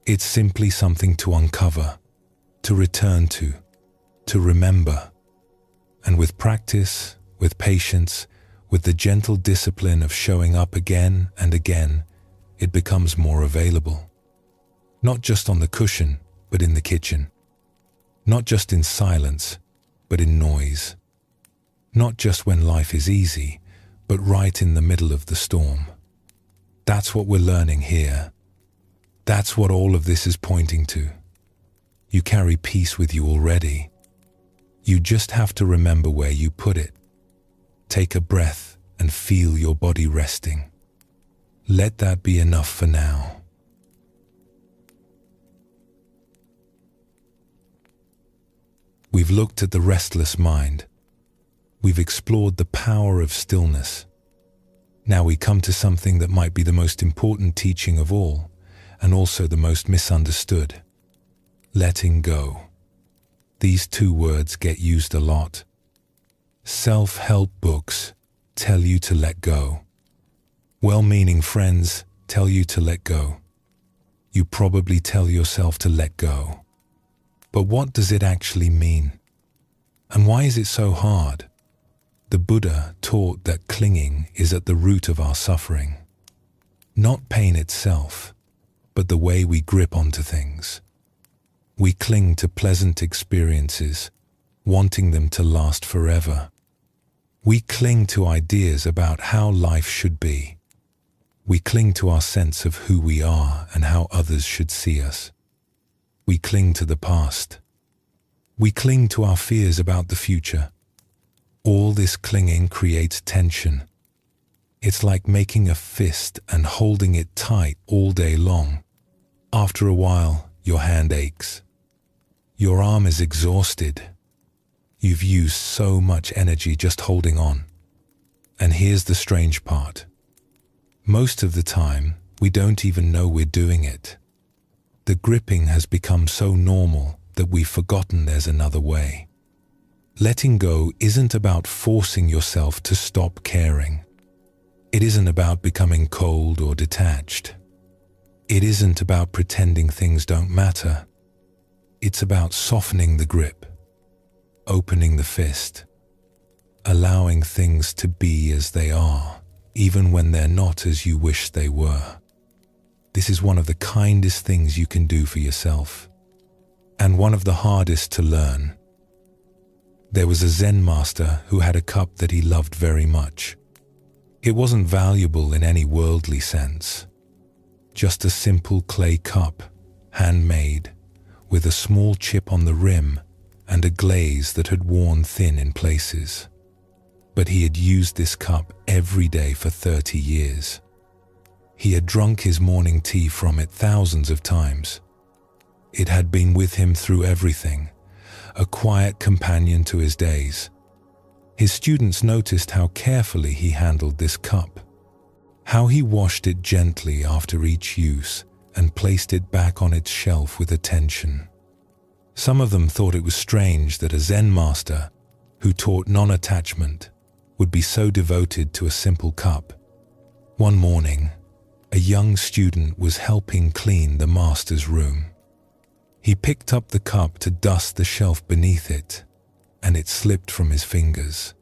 It's simply something to uncover, to return to remember. And with practice, with patience, with the gentle discipline of showing up again and again, it becomes more available. Not just on the cushion, but in the kitchen. Not just in silence, but in noise. Not just when life is easy, but right in the middle of the storm. That's what we're learning here. That's what all of this is pointing to. You carry peace with you already. You just have to remember where you put it. Take a breath and feel your body resting. Let that be enough for now. We've looked at the restless mind. We've explored the power of stillness. Now we come to something that might be the most important teaching of all, and also the most misunderstood. Letting go. These two words get used a lot. Self-help books tell you to let go. Well-meaning friends tell you to let go. You probably tell yourself to let go. But what does it actually mean? And why is it so hard? The Buddha taught that clinging is at the root of our suffering. Not pain itself, but the way we grip onto things. We cling to pleasant experiences, wanting them to last forever. We cling to ideas about how life should be. We cling to our sense of who we are and how others should see us. We cling to the past. We cling to our fears about the future. All this clinging creates tension. It's like making a fist and holding it tight all day long. After a while, your hand aches. Your arm is exhausted. You've used so much energy just holding on. And here's the strange part. Most of the time, we don't even know we're doing it. The gripping has become so normal that we've forgotten there's another way. Letting go isn't about forcing yourself to stop caring. It isn't about becoming cold or detached. It isn't about pretending things don't matter. It's about softening the grip, opening the fist, allowing things to be as they are, even when they're not as you wish they were. This is one of the kindest things you can do for yourself, and one of the hardest to learn. There was a Zen master who had a cup that he loved very much. It wasn't valuable in any worldly sense. Just a simple clay cup, handmade, with a small chip on the rim and a glaze that had worn thin in places. But he had used this cup every day for 30 years. He had drunk his morning tea from it thousands of times. It had been with him through everything, a quiet companion to his days. His students noticed how carefully he handled this cup, how he washed it gently after each use and placed it back on its shelf with attention. Some of them thought it was strange that a Zen master who taught non-attachment would be so devoted to a simple cup. One morning, a young student was helping clean the master's room. He picked up the cup to dust the shelf beneath it, and it slipped from his fingers.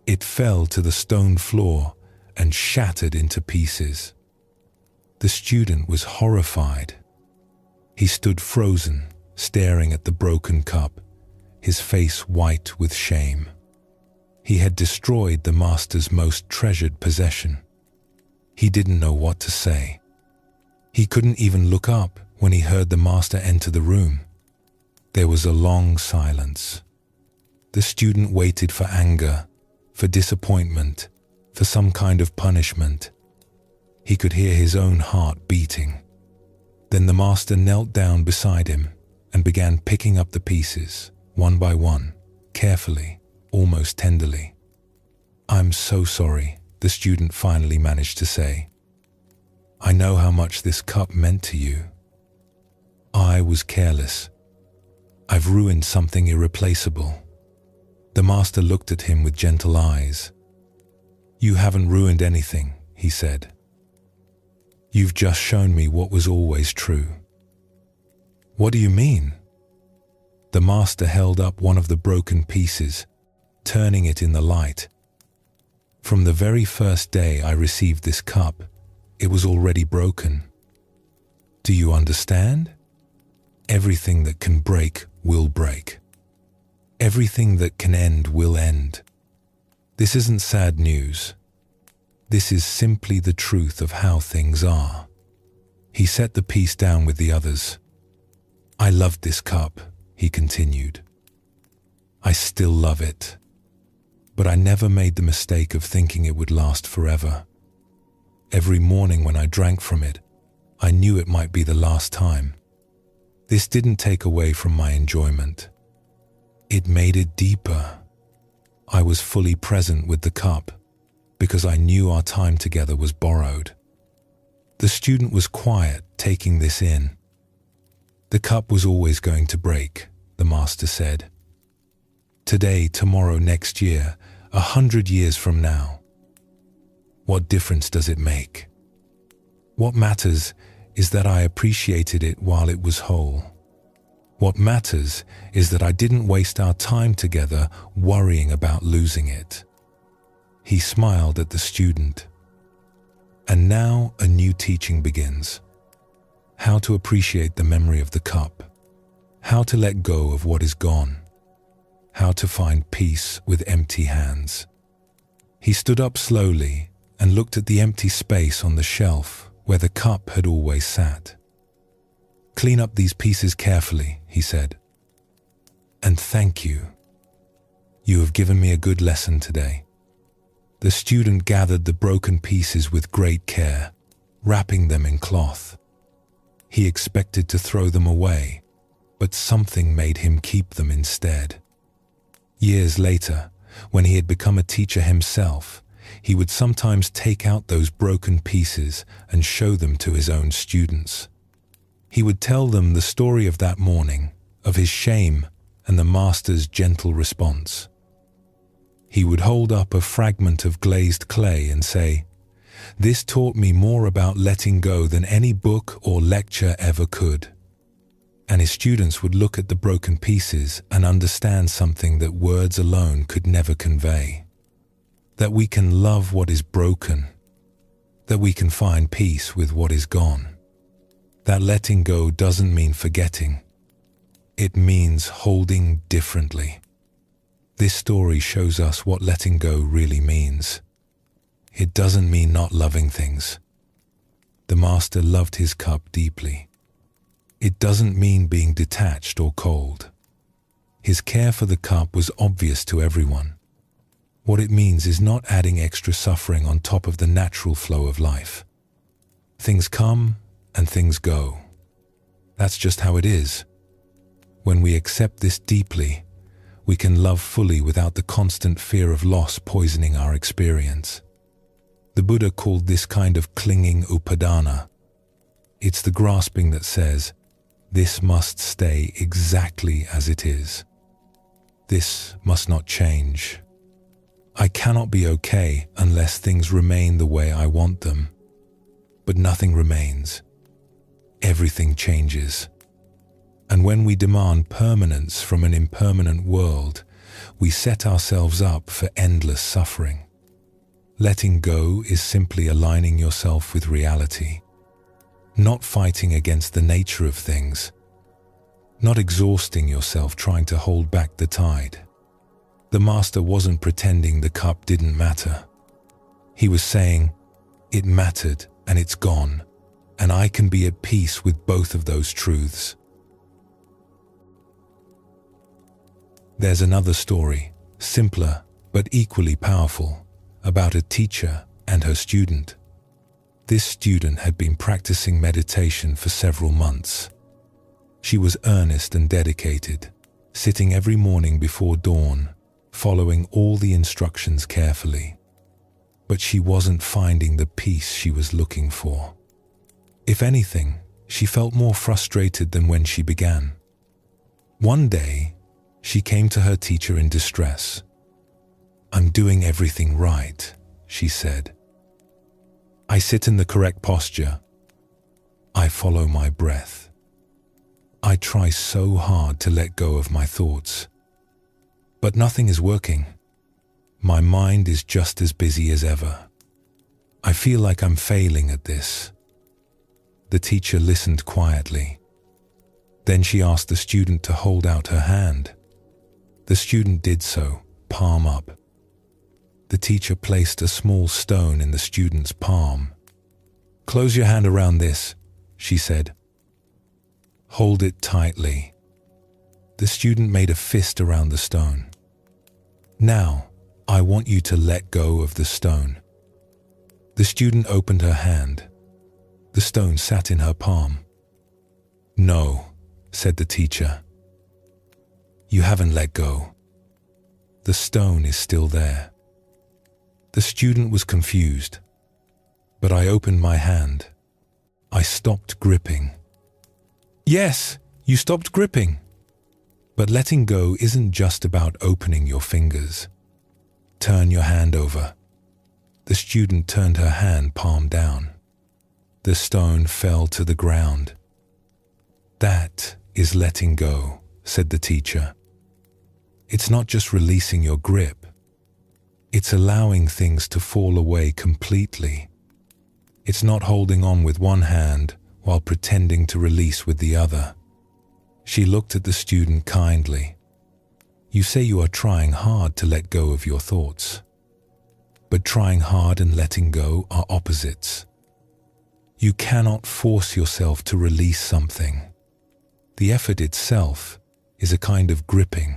It fell to the stone floor and shattered into pieces. The student was horrified. He stood frozen, staring at the broken cup, his face white with shame. He had destroyed the master's most treasured possession. He didn't know what to say. He couldn't even look up when he heard the master enter the room. There was a long silence. The student waited for anger, for disappointment, for some kind of punishment. He could hear his own heart beating. Then the master knelt down beside him and began picking up the pieces, one by one, carefully, almost tenderly. "I'm so sorry," the student finally managed to say. "I know how much this cup meant to you. I was careless. I've ruined something irreplaceable." The master looked at him with gentle eyes. "You haven't ruined anything," he said. "You've just shown me what was always true." "What do you mean?" The master held up one of the broken pieces, turning it in the light. "From the very first day I received this cup, it was already broken. Do you understand? Everything that can break will break. Everything that can end will end. This isn't sad news. This is simply the truth of how things are. He set the piece down with the others. I loved this cup, he continued. I still love it. But I never made the mistake of thinking it would last forever. Every morning when I drank from it, I knew it might be the last time. This didn't take away from my enjoyment. It made it deeper. I was fully present with the cup because I knew our time together was borrowed. The student was quiet, taking this in. The cup was always going to break, the master said. Today, tomorrow, next year, 100 years from now. What difference does it make? What matters is that I appreciated it while it was whole. What matters is that I didn't waste our time together worrying about losing it. He smiled at the student. And now a new teaching begins. How to appreciate the memory of the cup. How to let go of what is gone. How to find peace with empty hands. He stood up slowly and looked at the empty space on the shelf where the cup had always sat. Clean up these pieces carefully, he said. And thank you. You have given me a good lesson today. The student gathered the broken pieces with great care, wrapping them in cloth. He expected to throw them away, but something made him keep them instead. Years later, when he had become a teacher himself, he would sometimes take out those broken pieces and show them to his own students. He would tell them the story of that morning, of his shame and the master's gentle response. He would hold up a fragment of glazed clay and say, "This taught me more about letting go than any book or lecture ever could." And his students would look at the broken pieces and understand something that words alone could never convey. That we can love what is broken. That we can find peace with what is gone. That letting go doesn't mean forgetting. It means holding differently. This story shows us what letting go really means. It doesn't mean not loving things. The master loved his cup deeply. It doesn't mean being detached or cold. His care for the cup was obvious to everyone. What it means is not adding extra suffering on top of the natural flow of life. Things come and things go. That's just how it is. When we accept this deeply, we can love fully without the constant fear of loss poisoning our experience. The Buddha called this kind of clinging upadana. It's the grasping that says, this must stay exactly as it is. This must not change. I cannot be okay unless things remain the way I want them. But nothing remains. Everything changes. And when we demand permanence from an impermanent world, we set ourselves up for endless suffering. Letting go is simply aligning yourself with reality, not fighting against the nature of things, not exhausting yourself trying to hold back the tide. The master wasn't pretending the cup didn't matter. He was saying, it mattered and it's gone, and I can be at peace with both of those truths. There's another story, simpler but equally powerful, about a teacher and her student. This student had been practicing meditation for several months. She was earnest and dedicated, sitting every morning before dawn, following all the instructions carefully. But she wasn't finding the peace she was looking for. If anything, she felt more frustrated than when she began. One day, she came to her teacher in distress. "I'm doing everything right," she said. "I sit in the correct posture. I follow my breath. I try so hard to let go of my thoughts. But nothing is working. My mind is just as busy as ever. I feel like I'm failing at this." The teacher listened quietly. Then she asked the student to hold out her hand. The student did so, palm up. The teacher placed a small stone in the student's palm. "Close your hand around this," she said. "Hold it tightly." The student made a fist around the stone. "Now, I want you to let go of the stone." The student opened her hand. The stone sat in her palm. "No," said the teacher. "You haven't let go. The stone is still there." The student was confused, but I opened my hand. I stopped gripping. "Yes, you stopped gripping." But letting go isn't just about opening your fingers. Turn your hand over. The student turned her hand palm down. The stone fell to the ground. "That is letting go," said the teacher. "It's not just releasing your grip. It's allowing things to fall away completely. It's not holding on with one hand while pretending to release with the other." She looked at the student kindly. "You say you are trying hard to let go of your thoughts. But trying hard and letting go are opposites. You cannot force yourself to release something. The effort itself is a kind of gripping."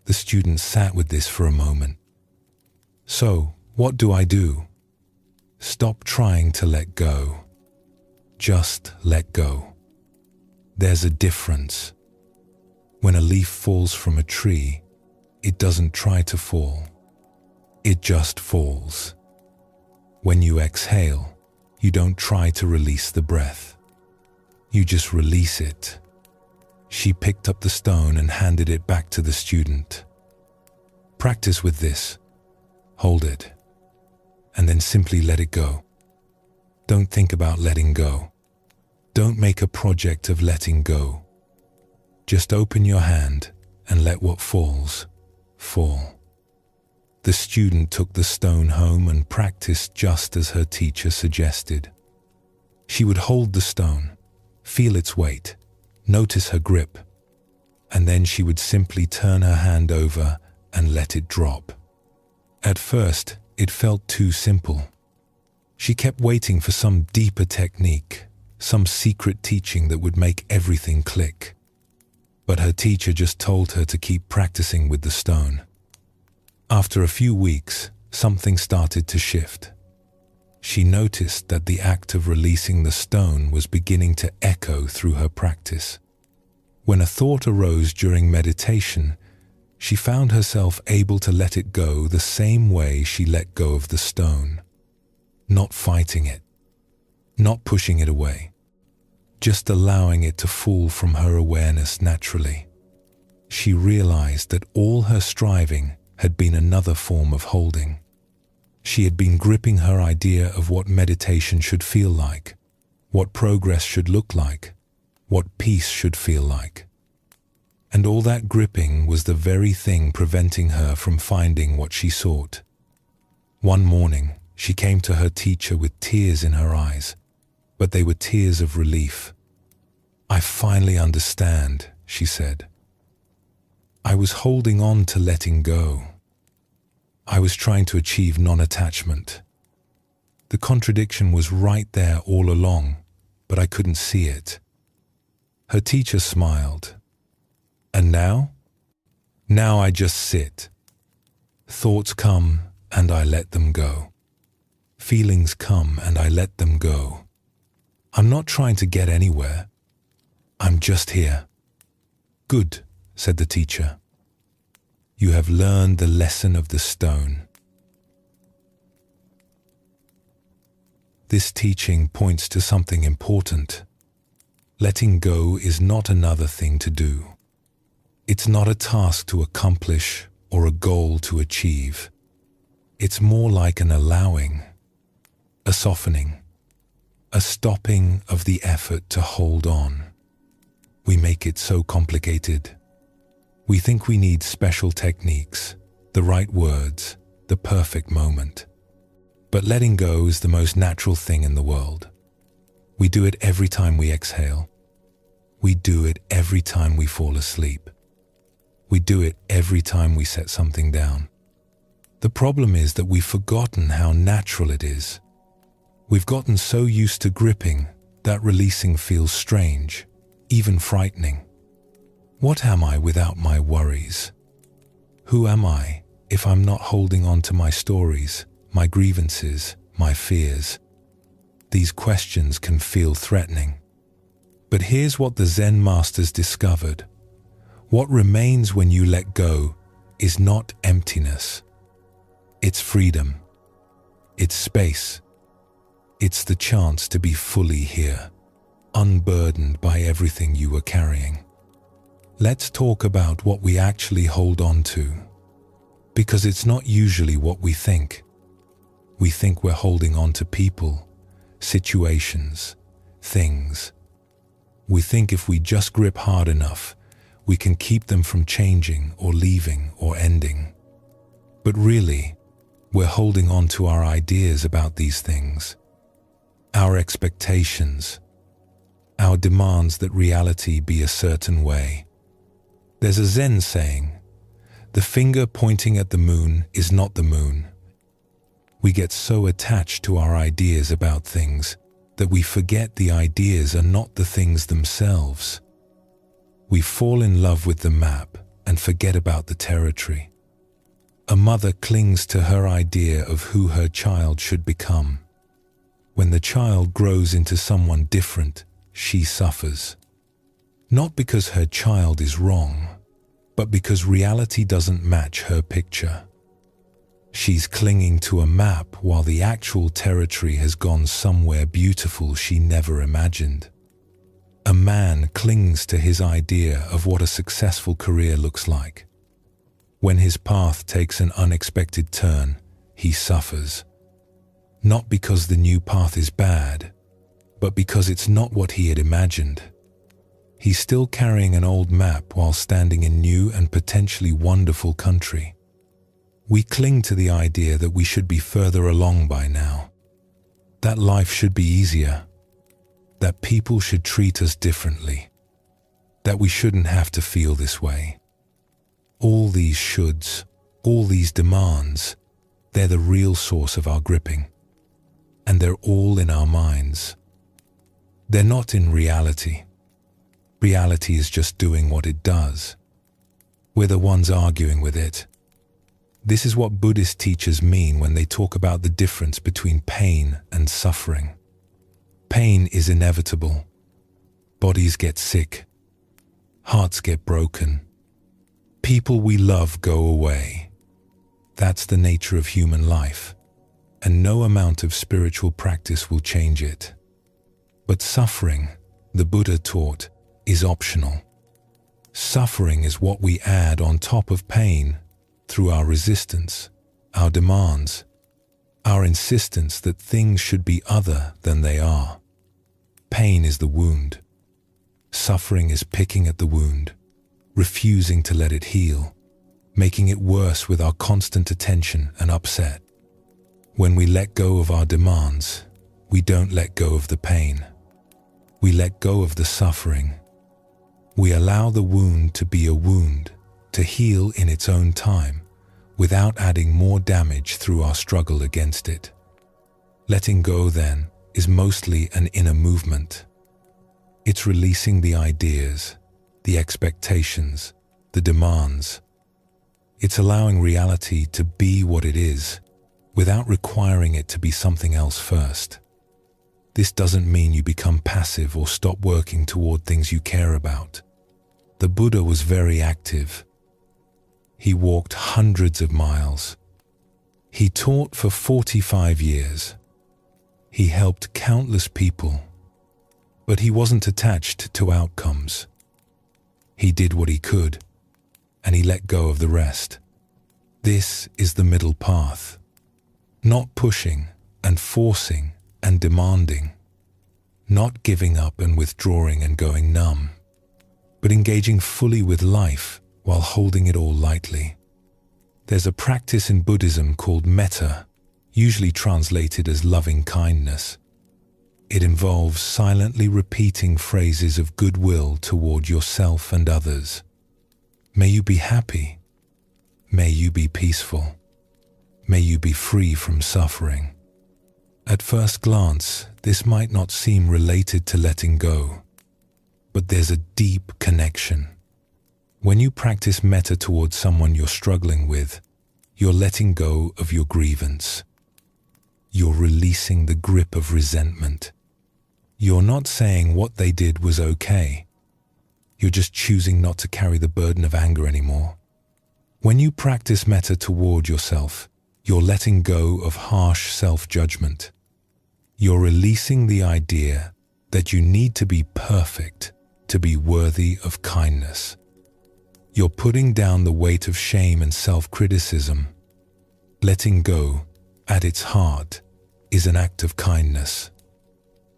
The student sat with this for a moment. "So, what do I do?" "Stop trying to let go. Just let go. There's a difference. When a leaf falls from a tree, it doesn't try to fall. It just falls. When you exhale, you don't try to release the breath. You just release it." She picked up the stone and handed it back to the student. "Practice with this. Hold it. And then simply let it go. Don't think about letting go. Don't make a project of letting go. Just open your hand and let what falls, fall." The student took the stone home and practiced just as her teacher suggested. She would hold the stone, feel its weight, notice her grip, and then she would simply turn her hand over and let it drop. At first, it felt too simple. She kept waiting for some deeper technique, some secret teaching that would make everything click. But her teacher just told her to keep practicing with the stone. After a few weeks, something started to shift. She noticed that the act of releasing the stone was beginning to echo through her practice. When a thought arose during meditation, she found herself able to let it go the same way she let go of the stone. Not fighting it, not pushing it away, just allowing it to fall from her awareness naturally. She realized that all her striving had been another form of holding. She had been gripping her idea of what meditation should feel like, what progress should look like, what peace should feel like. And all that gripping was the very thing preventing her from finding what she sought. One morning, she came to her teacher with tears in her eyes, but they were tears of relief. "I finally understand," she said. "I was holding on to letting go. I was trying to achieve non-attachment. The contradiction was right there all along, but I couldn't see it." Her teacher smiled. "And now? Now I just sit. Thoughts come and I let them go. Feelings come and I let them go. I'm not trying to get anywhere. I'm just here." "Good," said the teacher. "You have learned the lesson of the stone." This teaching points to something important. Letting go is not another thing to do. It's not a task to accomplish or a goal to achieve. It's more like an allowing, a softening, a stopping of the effort to hold on. We make it so complicated. We think we need special techniques, the right words, the perfect moment. But letting go is the most natural thing in the world. We do it every time we exhale. We do it every time we fall asleep. We do it every time we set something down. The problem is that we've forgotten how natural it is. We've gotten so used to gripping that releasing feels strange, even frightening. What am I without my worries? Who am I if I'm not holding on to my stories, my grievances, my fears? These questions can feel threatening. But here's what the Zen masters discovered. What remains when you let go is not emptiness. It's freedom. It's space. It's the chance to be fully here, unburdened by everything you were carrying. Let's talk about what we actually hold on to, because it's not usually what we think. We think we're holding on to people, situations, things. We think if we just grip hard enough, we can keep them from changing or leaving or ending. But really, we're holding on to our ideas about these things, our expectations, our demands that reality be a certain way. There's a Zen saying, the finger pointing at the moon is not the moon. We get so attached to our ideas about things that we forget the ideas are not the things themselves. We fall in love with the map and forget about the territory. A mother clings to her idea of who her child should become. When the child grows into someone different, she suffers. Not because her child is wrong, but because reality doesn't match her picture. She's clinging to a map while the actual territory has gone somewhere beautiful she never imagined. A man clings to his idea of what a successful career looks like. When his path takes an unexpected turn, he suffers. Not because the new path is bad, but because it's not what he had imagined. He's still carrying an old map while standing in new and potentially wonderful country. We cling to the idea that we should be further along by now, that life should be easier, that people should treat us differently, that we shouldn't have to feel this way. All these shoulds, all these demands, they're the real source of our gripping. And they're all in our minds. They're not in reality. Reality is just doing what it does. We're the ones arguing with it. This is what Buddhist teachers mean when they talk about the difference between pain and suffering. Pain is inevitable. Bodies get sick. Hearts get broken. People we love go away. That's the nature of human life, and no amount of spiritual practice will change it. But suffering, the Buddha taught, is optional. Suffering is what we add on top of pain through our resistance, our demands, our insistence that things should be other than they are. Pain is the wound. Suffering is picking at the wound, refusing to let it heal, making it worse with our constant attention and upset. When we let go of our demands, we don't let go of the pain. We let go of the suffering. We allow the wound to be a wound, to heal in its own time, without adding more damage through our struggle against it. Letting go, then, is mostly an inner movement. It's releasing the ideas, the expectations, the demands. It's allowing reality to be what it is, without requiring it to be something else first. This doesn't mean you become passive or stop working toward things you care about. The Buddha was very active. He walked hundreds of miles. He taught for 45 years. He helped countless people. But he wasn't attached to outcomes. He did what he could, and he let go of the rest. This is the middle path. Not pushing and forcing and demanding. Not giving up and withdrawing and going numb, but engaging fully with life while holding it all lightly. There's a practice in Buddhism called metta, usually translated as loving kindness. It involves silently repeating phrases of goodwill toward yourself and others. May you be happy. May you be peaceful. May you be free from suffering. At first glance, this might not seem related to letting go, but there's a deep connection. When you practice metta towards someone you're struggling with, you're letting go of your grievance. You're releasing the grip of resentment. You're not saying what they did was okay. You're just choosing not to carry the burden of anger anymore. When you practice metta toward yourself, you're letting go of harsh self-judgment. You're releasing the idea that you need to be perfect to be worthy of kindness. You're putting down the weight of shame and self-criticism. Letting go, at its heart, is an act of kindness.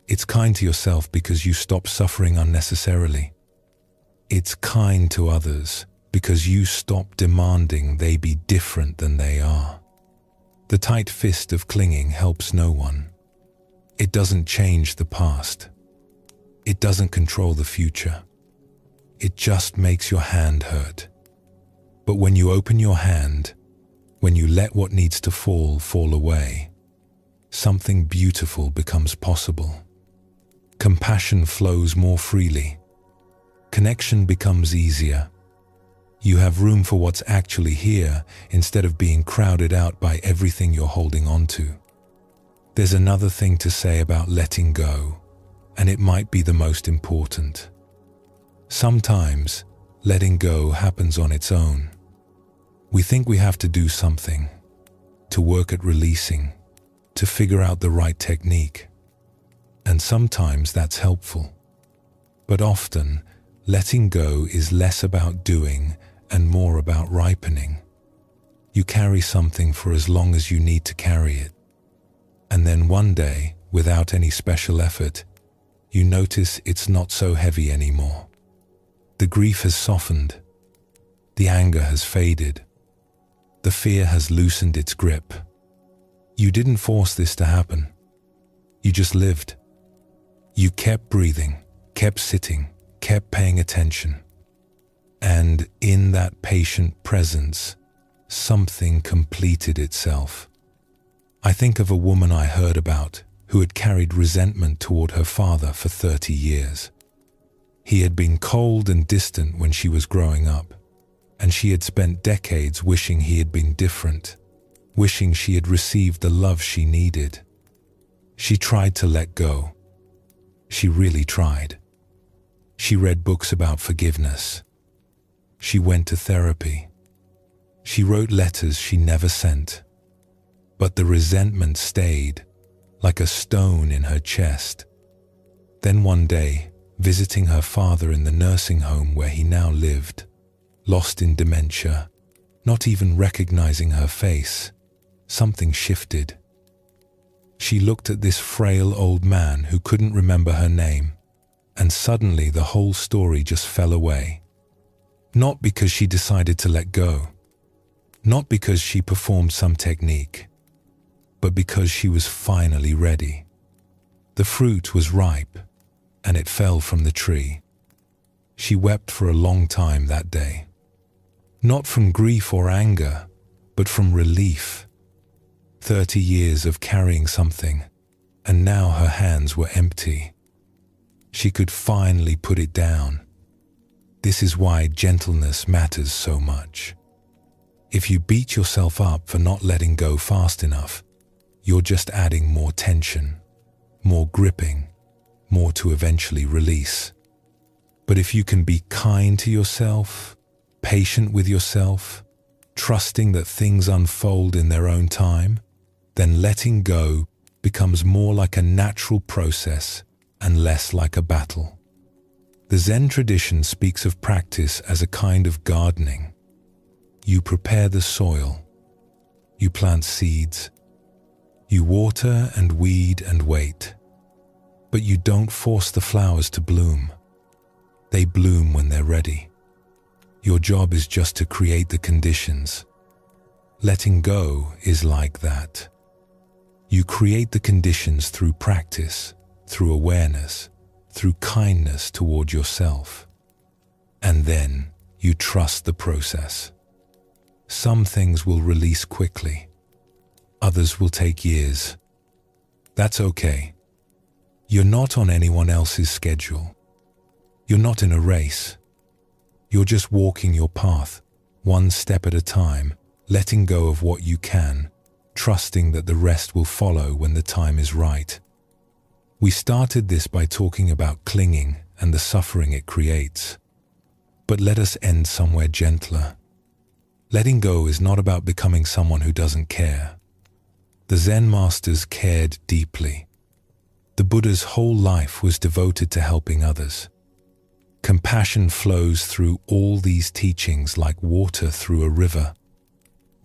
It's kind to yourself because you stop suffering unnecessarily. It's kind to others because you stop demanding they be different than they are. The tight fist of clinging helps no one. It doesn't change the past. It doesn't control the future. It just makes your hand hurt. But when you open your hand, when you let what needs to fall away, something beautiful becomes possible. Compassion flows more freely. Connection becomes easier. You have room for what's actually here instead of being crowded out by everything you're holding on to. There's another thing to say about letting go, and it might be the most important. Sometimes, letting go happens on its own. We think we have to do something, to work at releasing, to figure out the right technique. And sometimes that's helpful. But often, letting go is less about doing and more about ripening. You carry something for as long as you need to carry it. And then one day, without any special effort, you notice it's not so heavy anymore. The grief has softened. The anger has faded. The fear has loosened its grip. You didn't force this to happen. You just lived. You kept breathing, kept sitting, kept paying attention. And in that patient presence, something completed itself. I think of a woman I heard about who had carried resentment toward her father for 30 years. He had been cold and distant when she was growing up, and she had spent decades wishing he had been different, wishing she had received the love she needed. She tried to let go. She really tried. She read books about forgiveness. She went to therapy. She wrote letters she never sent. But the resentment stayed, like a stone in her chest. Then one day, visiting her father in the nursing home where he now lived, lost in dementia, not even recognizing her face, something shifted. She looked at this frail old man who couldn't remember her name, and suddenly the whole story just fell away. Not because she decided to let go, not because she performed some technique, but because she was finally ready. The fruit was ripe, and it fell from the tree. She wept for a long time that day. Not from grief or anger, but from relief. 30 years of carrying something, and now her hands were empty. She could finally put it down. This is why gentleness matters so much. If you beat yourself up for not letting go fast enough, you're just adding more tension, more gripping, more to eventually release. But if you can be kind to yourself, patient with yourself, trusting that things unfold in their own time, then letting go becomes more like a natural process and less like a battle. The Zen tradition speaks of practice as a kind of gardening. You prepare the soil, you plant seeds, you water and weed and wait, but you don't force the flowers to bloom. They bloom when they're ready. Your job is just to create the conditions. Letting go is like that. You create the conditions through practice, through awareness, through kindness toward yourself. And then you trust the process. Some things will release quickly. Others will take years. That's okay. You're not on anyone else's schedule. You're not in a race. You're just walking your path, one step at a time, letting go of what you can, trusting that the rest will follow when the time is right. We started this by talking about clinging and the suffering it creates. But let us end somewhere gentler. Letting go is not about becoming someone who doesn't care. The Zen masters cared deeply. The Buddha's whole life was devoted to helping others. Compassion flows through all these teachings like water through a river.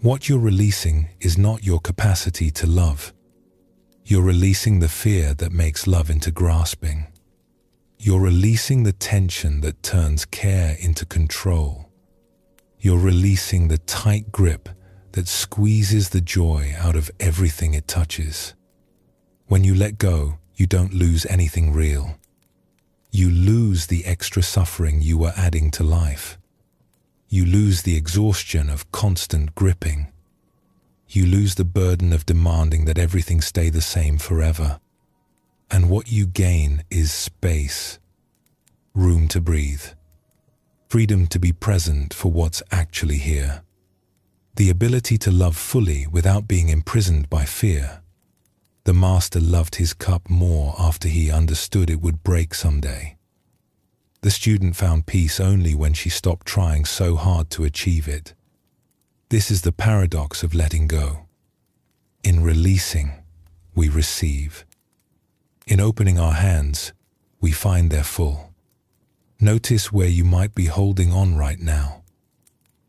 What you're releasing is not your capacity to love. You're releasing the fear that makes love into grasping. You're releasing the tension that turns care into control. You're releasing the tight grip that squeezes the joy out of everything it touches. When you let go, you don't lose anything real. You lose the extra suffering you were adding to life. You lose the exhaustion of constant gripping. You lose the burden of demanding that everything stay the same forever. And what you gain is space, room to breathe, freedom to be present for what's actually here, the ability to love fully without being imprisoned by fear. The master loved his cup more after he understood it would break someday. The student found peace only when she stopped trying so hard to achieve it. This is the paradox of letting go. In releasing, we receive. In opening our hands, we find they're full. Notice where you might be holding on right now.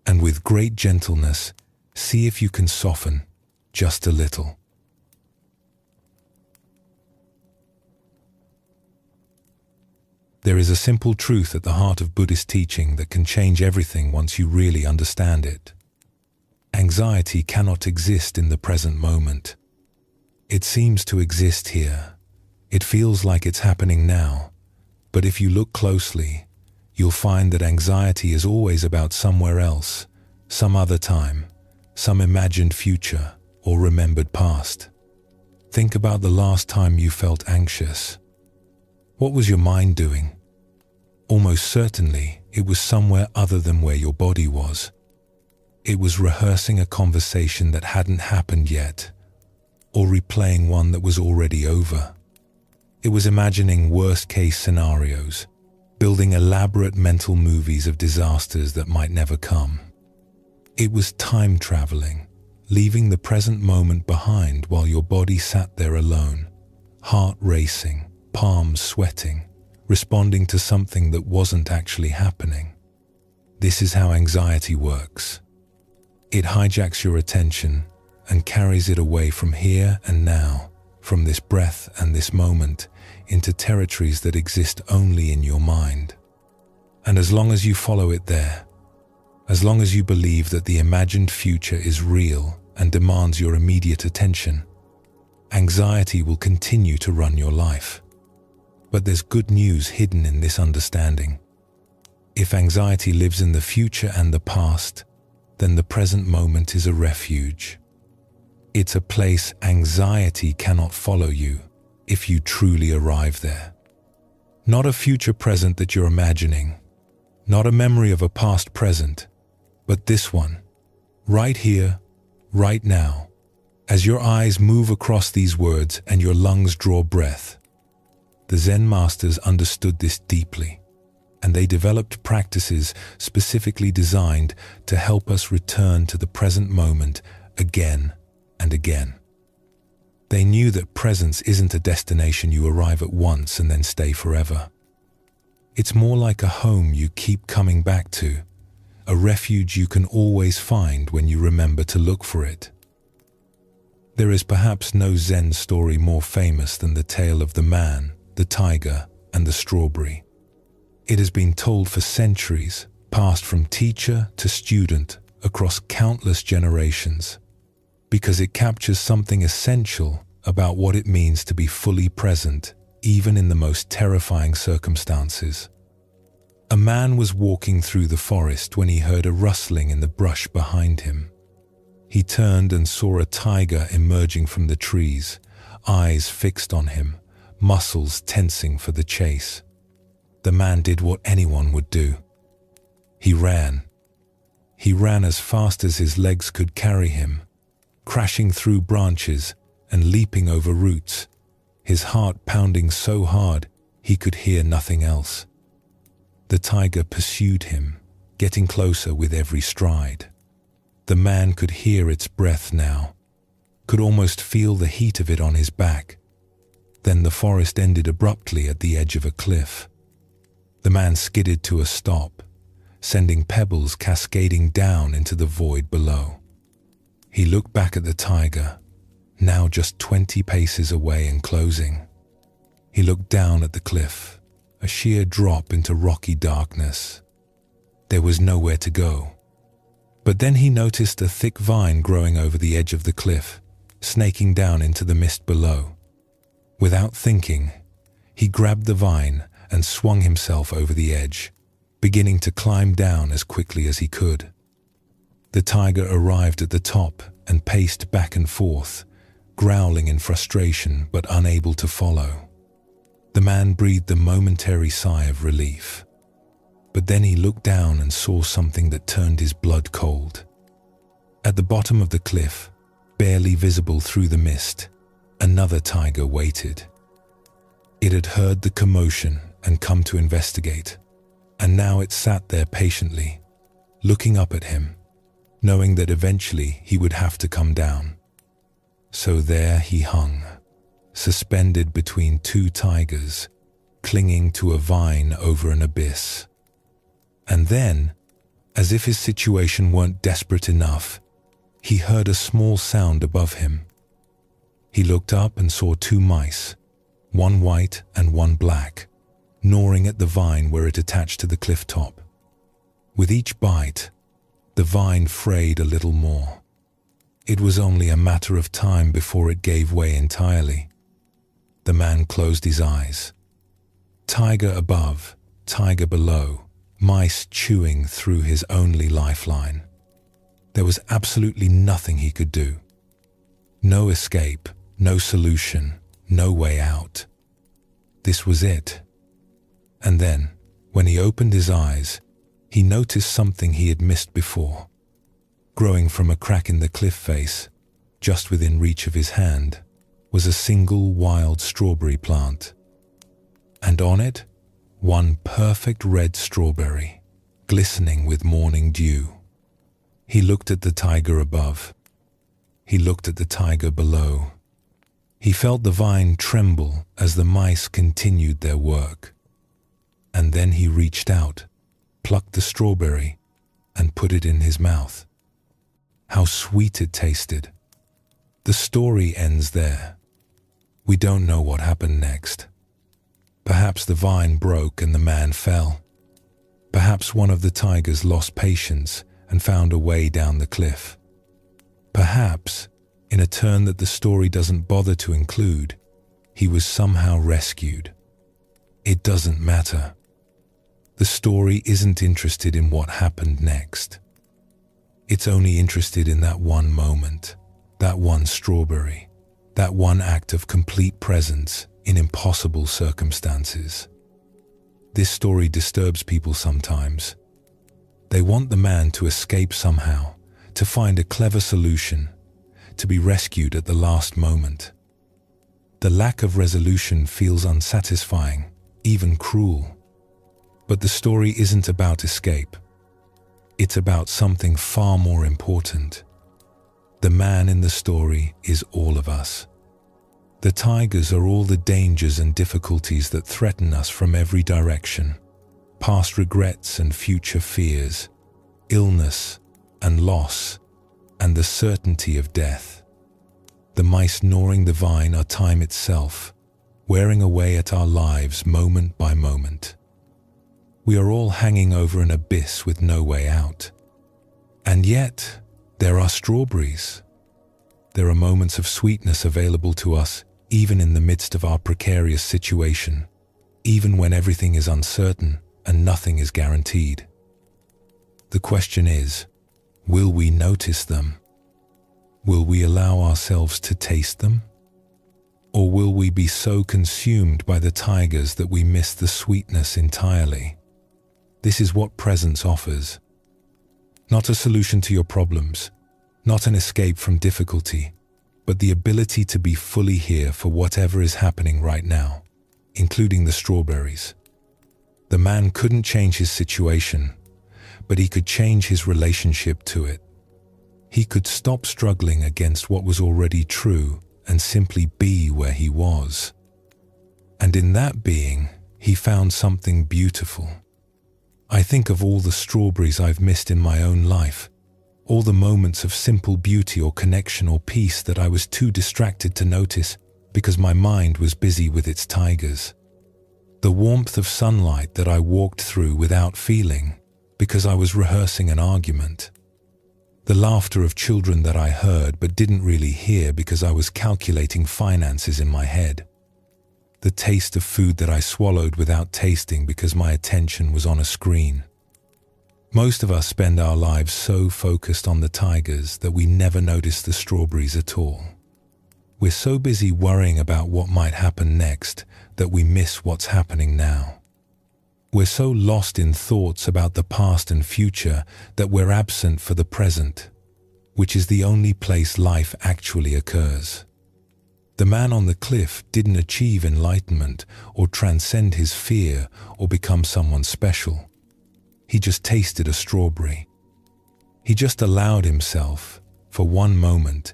And with great gentleness, see if you can soften just a little. There is a simple truth at the heart of Buddhist teaching that can change everything once you really understand it. Anxiety cannot exist in the present moment. It seems to exist here. It feels like it's happening now. But if you look closely, you'll find that anxiety is always about somewhere else, some other time, some imagined future or remembered past. Think about the last time you felt anxious. What was your mind doing? Almost certainly, it was somewhere other than where your body was. It was rehearsing a conversation that hadn't happened yet, or replaying one that was already over. It was imagining worst-case scenarios, building elaborate mental movies of disasters that might never come. It was time traveling, leaving the present moment behind while your body sat there alone, heart racing, palms sweating, responding to something that wasn't actually happening. This is how anxiety works. It hijacks your attention and carries it away from here and now, from this breath and this moment, into territories that exist only in your mind. And as long as you follow it there, as long as you believe that the imagined future is real and demands your immediate attention, anxiety will continue to run your life. But there's good news hidden in this understanding. If anxiety lives in the future and the past, then the present moment is a refuge. It's a place anxiety cannot follow you if you truly arrive there. Not a future present that you're imagining, not a memory of a past present, but this one, right here, right now, as your eyes move across these words and your lungs draw breath. The Zen masters understood this deeply, and they developed practices specifically designed to help us return to the present moment again and again. They knew that presence isn't a destination you arrive at once and then stay forever. It's more like a home you keep coming back to, a refuge you can always find when you remember to look for it. There is perhaps no Zen story more famous than the tale of the man, the tiger, and the strawberry. It has been told for centuries, passed from teacher to student across countless generations, because it captures something essential about what it means to be fully present, even in the most terrifying circumstances. A man was walking through the forest when he heard a rustling in the brush behind him. He turned and saw a tiger emerging from the trees, eyes fixed on him, muscles tensing for the chase. The man did what anyone would do. He ran. He ran as fast as his legs could carry him, crashing through branches and leaping over roots, his heart pounding so hard he could hear nothing else. The tiger pursued him, getting closer with every stride. The man could hear its breath now, could almost feel the heat of it on his back. Then the forest ended abruptly at the edge of a cliff. The man skidded to a stop, sending pebbles cascading down into the void below. He looked back at the tiger, now just 20 paces away and closing. He looked down at the cliff, a sheer drop into rocky darkness. There was nowhere to go. But then he noticed a thick vine growing over the edge of the cliff, snaking down into the mist below. Without thinking, he grabbed the vine and swung himself over the edge, beginning to climb down as quickly as he could. The tiger arrived at the top and paced back and forth, growling in frustration but unable to follow. The man breathed a momentary sigh of relief. But then he looked down and saw something that turned his blood cold. At the bottom of the cliff, barely visible through the mist, another tiger waited. It had heard the commotion and come to investigate, and now it sat there patiently, looking up at him, knowing that eventually he would have to come down. So there he hung, suspended between two tigers, clinging to a vine over an abyss. And then, as if his situation weren't desperate enough, he heard a small sound above him. He looked up and saw two mice, one white and one black, gnawing at the vine where it attached to the cliff top. With each bite, the vine frayed a little more. It was only a matter of time before it gave way entirely. The man closed his eyes. Tiger above, tiger below, mice chewing through his only lifeline. There was absolutely nothing he could do. No escape, no solution, no way out. This was it. And then, when he opened his eyes, he noticed something he had missed before. Growing from a crack in the cliff face, just within reach of his hand, was a single wild strawberry plant. And on it, one perfect red strawberry, glistening with morning dew. He looked at the tiger above. He looked at the tiger below. He felt the vine tremble as the mice continued their work. And then he reached out, plucked the strawberry, and put it in his mouth. How sweet it tasted. The story ends there. We don't know what happened next. Perhaps the vine broke and the man fell. Perhaps one of the tigers lost patience and found a way down the cliff. Perhaps, in a turn that the story doesn't bother to include, he was somehow rescued. It doesn't matter. The story isn't interested in what happened next. It's only interested in that one moment, that one strawberry, that one act of complete presence in impossible circumstances. This story disturbs people sometimes. They want the man to escape somehow, to find a clever solution, to be rescued at the last moment. The lack of resolution feels unsatisfying, even cruel. But the story isn't about escape. It's about something far more important. The man in the story is all of us. The tigers are all the dangers and difficulties that threaten us from every direction. Past regrets and future fears, illness and loss, and the certainty of death. The mice gnawing the vine are time itself, wearing away at our lives moment by moment. We are all hanging over an abyss with no way out. And yet, there are strawberries. There are moments of sweetness available to us even in the midst of our precarious situation, even when everything is uncertain and nothing is guaranteed. The question is, will we notice them? Will we allow ourselves to taste them? Or will we be so consumed by the tigers that we miss the sweetness entirely? This is what presence offers. Not a solution to your problems, not an escape from difficulty, but the ability to be fully here for whatever is happening right now, including the strawberries. The man couldn't change his situation, but he could change his relationship to it. He could stop struggling against what was already true and simply be where he was. And in that being, he found something beautiful. I think of all the strawberries I've missed in my own life, all the moments of simple beauty or connection or peace that I was too distracted to notice because my mind was busy with its tigers. The warmth of sunlight that I walked through without feeling because I was rehearsing an argument. The laughter of children that I heard but didn't really hear because I was calculating finances in my head. The taste of food that I swallowed without tasting because my attention was on a screen. Most of us spend our lives so focused on the tigers that we never notice the strawberries at all. We're so busy worrying about what might happen next that we miss what's happening now. We're so lost in thoughts about the past and future that we're absent for the present, which is the only place life actually occurs. The man on the cliff didn't achieve enlightenment or transcend his fear or become someone special. He just tasted a strawberry. He just allowed himself, for one moment,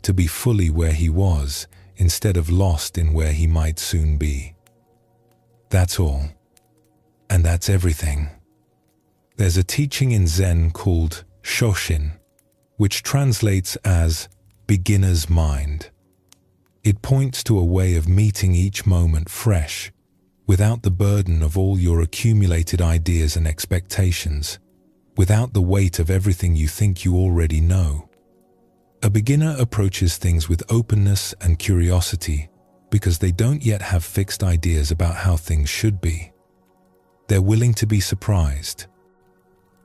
to be fully where he was instead of lost in where he might soon be. That's all. And that's everything. There's a teaching in Zen called Shoshin, which translates as beginner's mind. It points to a way of meeting each moment fresh, without the burden of all your accumulated ideas and expectations, without the weight of everything you think you already know. A beginner approaches things with openness and curiosity because they don't yet have fixed ideas about how things should be. They're willing to be surprised.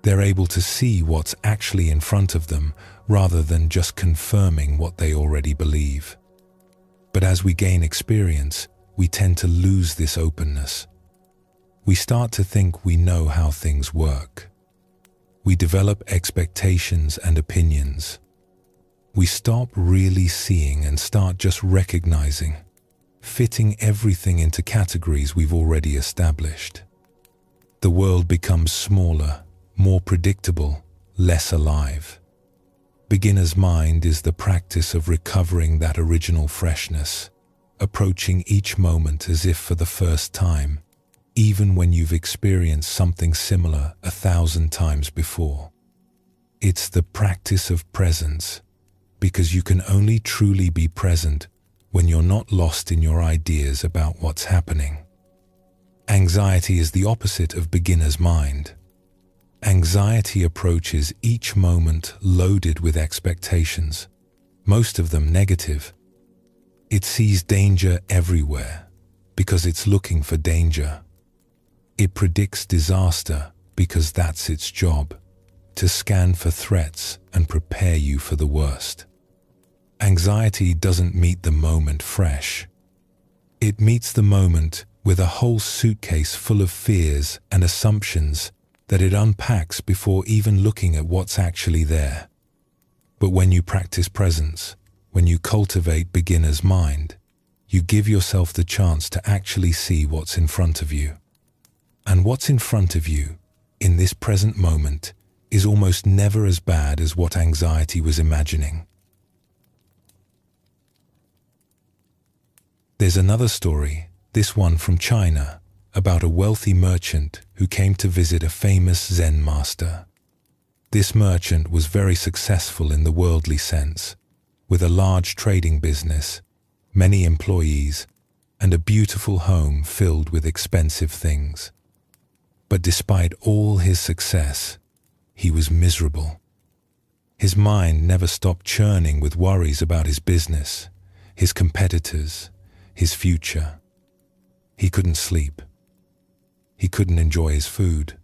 They're able to see what's actually in front of them rather than just confirming what they already believe. But as we gain experience, we tend to lose this openness. We start to think we know how things work. We develop expectations and opinions. We stop really seeing and start just recognizing, fitting everything into categories we've already established. The world becomes smaller, more predictable, less alive. Beginner's mind is the practice of recovering that original freshness, approaching each moment as if for the first time, even when you've experienced something similar 1,000 times before. It's the practice of presence, because you can only truly be present when you're not lost in your ideas about what's happening. Anxiety is the opposite of beginner's mind. Anxiety approaches each moment loaded with expectations, most of them negative. It sees danger everywhere because it's looking for danger. It predicts disaster because that's its job, to scan for threats and prepare you for the worst. Anxiety doesn't meet the moment fresh. It meets the moment with a whole suitcase full of fears and assumptions that it unpacks before even looking at what's actually there. But when you practice presence, when you cultivate beginner's mind, you give yourself the chance to actually see what's in front of you. And what's in front of you, in this present moment, is almost never as bad as what anxiety was imagining. There's another story, this one from China, about a wealthy merchant who came to visit a famous Zen master. This merchant was very successful in the worldly sense, with a large trading business, many employees, and a beautiful home filled with expensive things. But despite all his success, he was miserable. His mind never stopped churning with worries about his business, his competitors, his future. He couldn't sleep. He couldn't enjoy his food.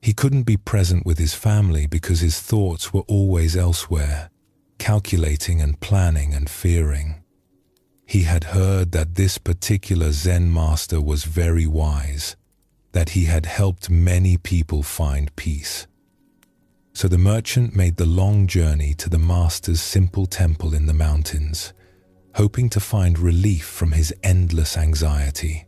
He couldn't be present with his family because his thoughts were always elsewhere, calculating and planning and fearing. He had heard that this particular Zen master was very wise, that he had helped many people find peace. So the merchant made the long journey to the master's simple temple in the mountains, hoping to find relief from his endless anxiety.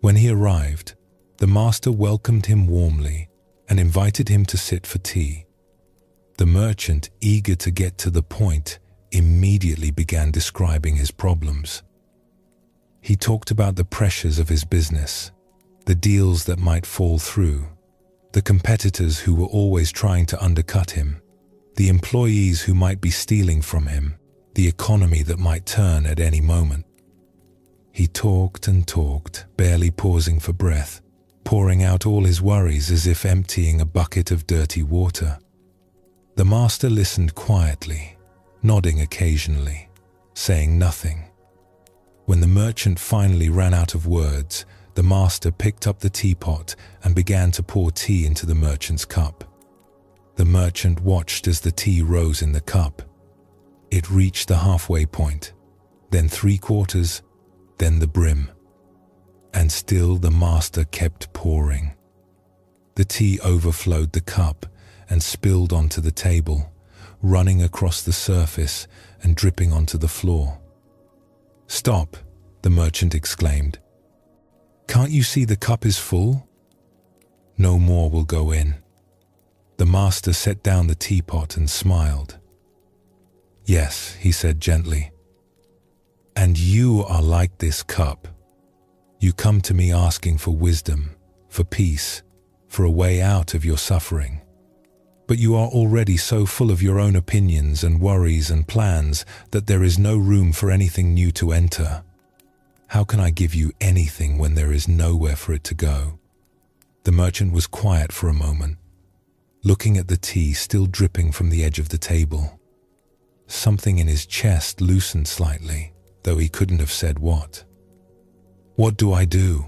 When he arrived, the master welcomed him warmly and invited him to sit for tea. The merchant, eager to get to the point, immediately began describing his problems. He talked about the pressures of his business, the deals that might fall through, the competitors who were always trying to undercut him, the employees who might be stealing from him, the economy that might turn at any moment. He talked and talked, barely pausing for breath, pouring out all his worries as if emptying a bucket of dirty water. The master listened quietly, nodding occasionally, saying nothing. When the merchant finally ran out of words, the master picked up the teapot and began to pour tea into the merchant's cup. The merchant watched as the tea rose in the cup. It reached the halfway point, then 3/4, then the brim. And still the master kept pouring. The tea overflowed the cup and spilled onto the table, running across the surface and dripping onto the floor. "Stop," the merchant exclaimed. "Can't you see the cup is full? No more will go in." The master set down the teapot and smiled. "Yes," he said gently. "And you are like this cup. You come to me asking for wisdom, for peace, for a way out of your suffering. But you are already so full of your own opinions and worries and plans that there is no room for anything new to enter. How can I give you anything when there is nowhere for it to go?" The merchant was quiet for a moment, looking at the tea still dripping from the edge of the table. Something in his chest loosened slightly, though he couldn't have said what. "What do I do?"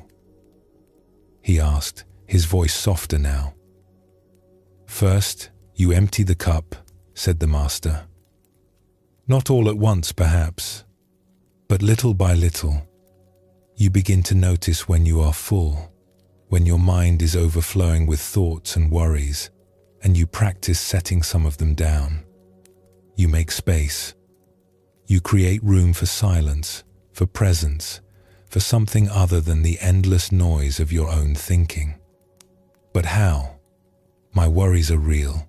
he asked, his voice softer now. "First, you empty the cup," said the master. "Not all at once, perhaps, but little by little. You begin to notice when you are full, when your mind is overflowing with thoughts and worries, and you practice setting some of them down. You make space. You create room for silence, for presence, for something other than the endless noise of your own thinking. But how? My worries are real.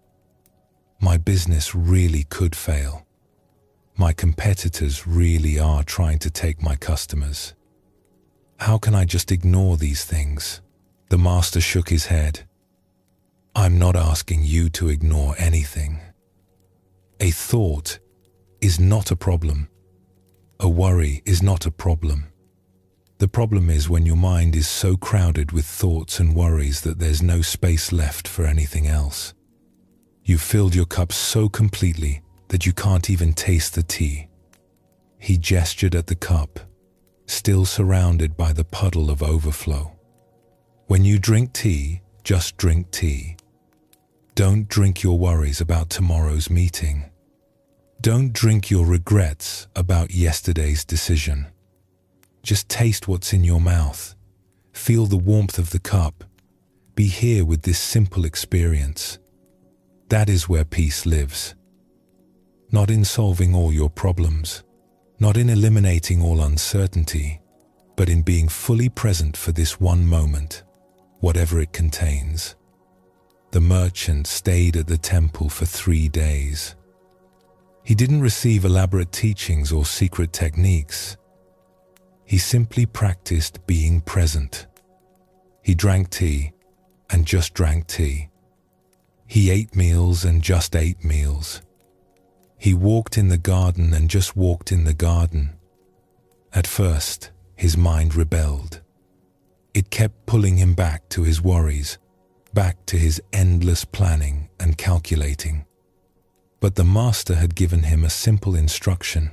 My business really could fail. My competitors really are trying to take my customers. How can I just ignore these things?" The master shook his head. "I'm not asking you to ignore anything. A thought is not a problem. A worry is not a problem. The problem is when your mind is so crowded with thoughts and worries that there's no space left for anything else. You've filled your cup so completely that you can't even taste the tea." He gestured at the cup, still surrounded by the puddle of overflow. "When you drink tea, just drink tea. Don't drink your worries about tomorrow's meeting. Don't drink your regrets about yesterday's decision. Just taste what's in your mouth. Feel the warmth of the cup. Be here with this simple experience. That is where peace lives. Not in solving all your problems, not in eliminating all uncertainty, but in being fully present for this one moment, whatever it contains." The merchant stayed at the temple for 3 days. He didn't receive elaborate teachings or secret techniques. He simply practiced being present. He drank tea and just drank tea. He ate meals and just ate meals. He walked in the garden and just walked in the garden. At first, his mind rebelled. It kept pulling him back to his worries, back to his endless planning and calculating. But the master had given him a simple instruction.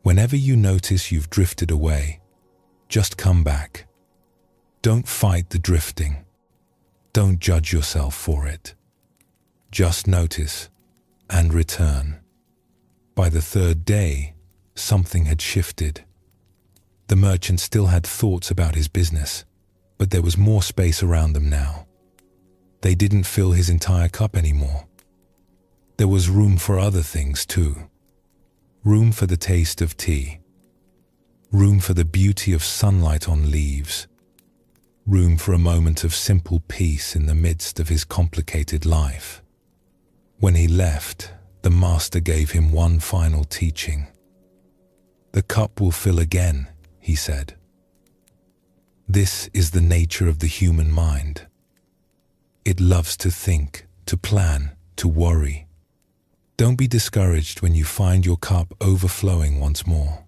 Whenever you notice you've drifted away, just come back. Don't fight the drifting. Don't judge yourself for it. Just notice and return. By the third day, something had shifted. The merchant still had thoughts about his business, but there was more space around them now. They didn't fill his entire cup anymore. There was room for other things too. Room for the taste of tea. Room for the beauty of sunlight on leaves. Room for a moment of simple peace in the midst of his complicated life. When he left, the master gave him one final teaching. "The cup will fill again," he said. This is the nature of the human mind. It loves to think, to plan, to worry. Don't be discouraged when you find your cup overflowing once more.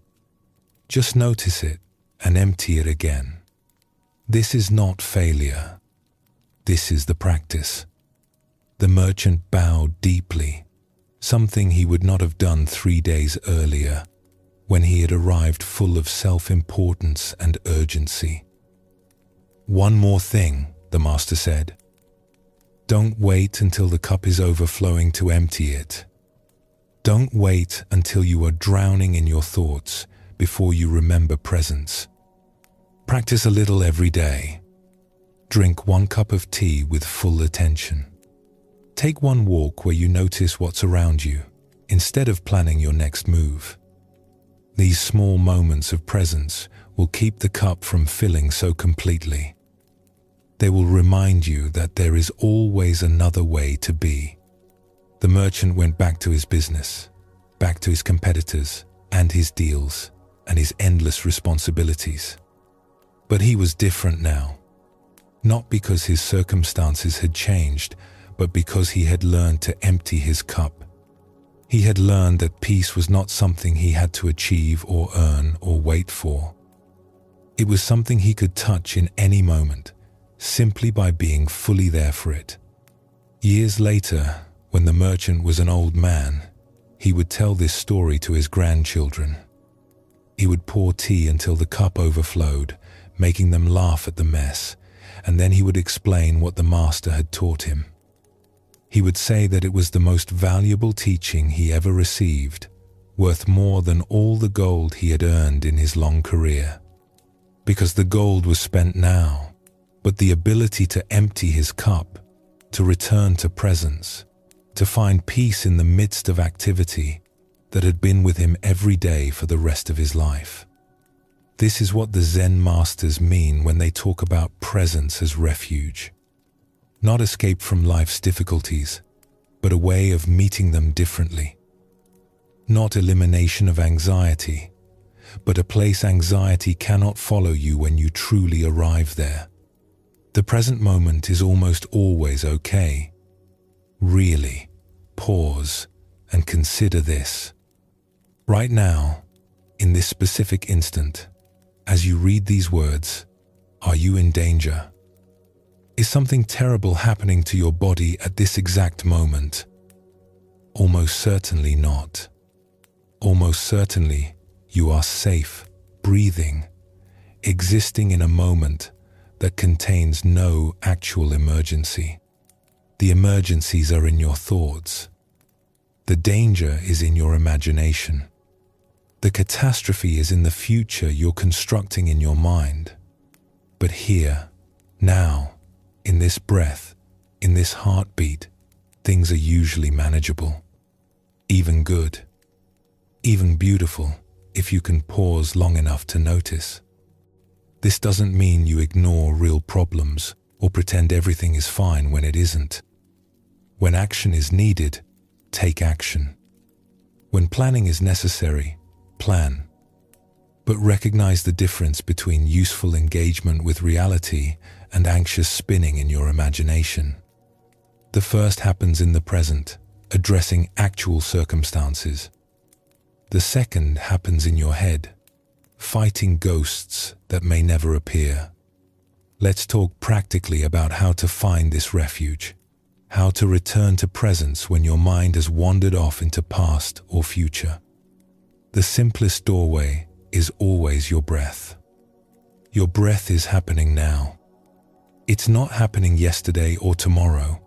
Just notice it and empty it again. This is not failure. This is the practice. The merchant bowed deeply, something he would not have done 3 days earlier, when he had arrived full of self-importance and urgency. "One more thing," the master said. "Don't wait until the cup is overflowing to empty it. Don't wait until you are drowning in your thoughts before you remember presence. Practice a little every day. Drink 1 cup of tea with full attention. Take 1 walk where you notice what's around you, instead of planning your next move. These small moments of presence will keep the cup from filling so completely. They will remind you that there is always another way to be." The merchant went back to his business, back to his competitors and his deals and his endless responsibilities. But he was different now, not because his circumstances had changed, but because he had learned to empty his cup. He had learned that peace was not something he had to achieve or earn or wait for. It was something he could touch in any moment, simply by being fully there for it. Years later, when the merchant was an old man, he would tell this story to his grandchildren. He would pour tea until the cup overflowed, making them laugh at the mess, and then he would explain what the master had taught him. He would say that it was the most valuable teaching he ever received, worth more than all the gold he had earned in his long career. Because the gold was spent now, but the ability to empty his cup, to return to presence, to find peace in the midst of activity that had been with him every day for the rest of his life. This is what the Zen masters mean when they talk about presence as refuge. Not escape from life's difficulties, but a way of meeting them differently. Not elimination of anxiety, but a place anxiety cannot follow you when you truly arrive there. The present moment is almost always okay. Really, pause and consider this. Right now, in this specific instant, as you read these words, are you in danger? Is something terrible happening to your body at this exact moment? Almost certainly not. Almost certainly, you are safe, breathing, existing in a moment that contains no actual emergency. The emergencies are in your thoughts. The danger is in your imagination. The catastrophe is in the future you're constructing in your mind. But here, now, in this breath, in this heartbeat, things are usually manageable. Even good. Even beautiful, if you can pause long enough to notice. This doesn't mean you ignore real problems or pretend everything is fine when it isn't. When action is needed, take action. When planning is necessary, plan. But recognize the difference between useful engagement with reality and anxious spinning in your imagination. The first happens in the present, addressing actual circumstances. The second happens in your head, fighting ghosts that may never appear. Let's talk practically about how to find this refuge, how to return to presence when your mind has wandered off into past or future. The simplest doorway is always your breath. Your breath is happening now. It's not happening yesterday or tomorrow.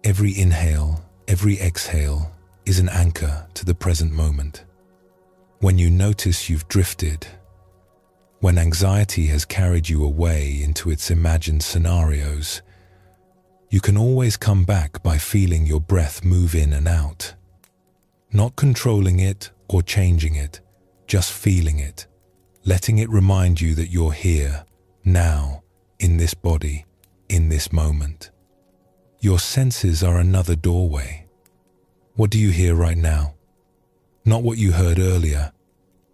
Every inhale, every exhale is an anchor to the present moment. When you notice you've drifted, when anxiety has carried you away into its imagined scenarios, you can always come back by feeling your breath move in and out. Not controlling it or changing it, just feeling it, letting it remind you that you're here, now, in this body, in this moment. Your senses are another doorway. What do you hear right now? Not what you heard earlier,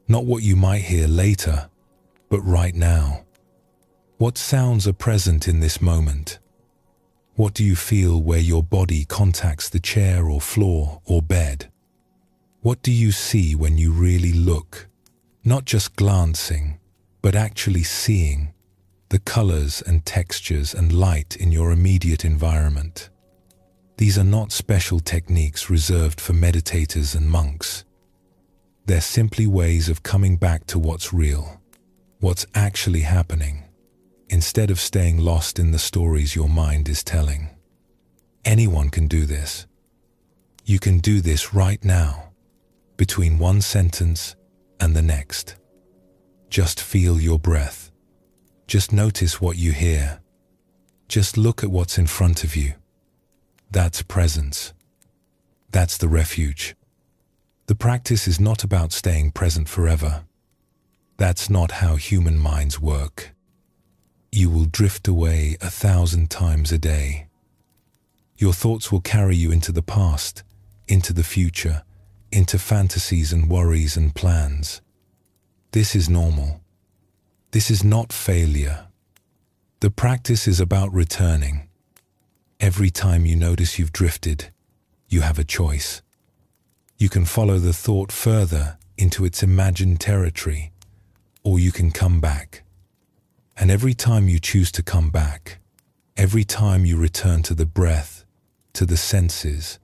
not what you might hear later, but right now. What sounds are present in this moment? What do you feel where your body contacts the chair or floor or bed? What do you see when you really look? Not just glancing, but actually seeing the colors and textures and light in your immediate environment. These are not special techniques reserved for meditators and monks. They're simply ways of coming back to what's real, what's actually happening, instead of staying lost in the stories your mind is telling. Anyone can do this. You can do this right now, between one sentence and the next. Just feel your breath. Just notice what you hear. Just look at what's in front of you. That's presence. That's the refuge. The practice is not about staying present forever. That's not how human minds work. You will drift away 1,000 times a day. Your thoughts will carry you into the past, into the future, into fantasies and worries and plans. This is normal. This is not failure. The practice is about returning. Every time you notice you've drifted, you have a choice. You can follow the thought further into its imagined territory, or you can come back. And every time you choose to come back, every time you return to the breath, to the senses,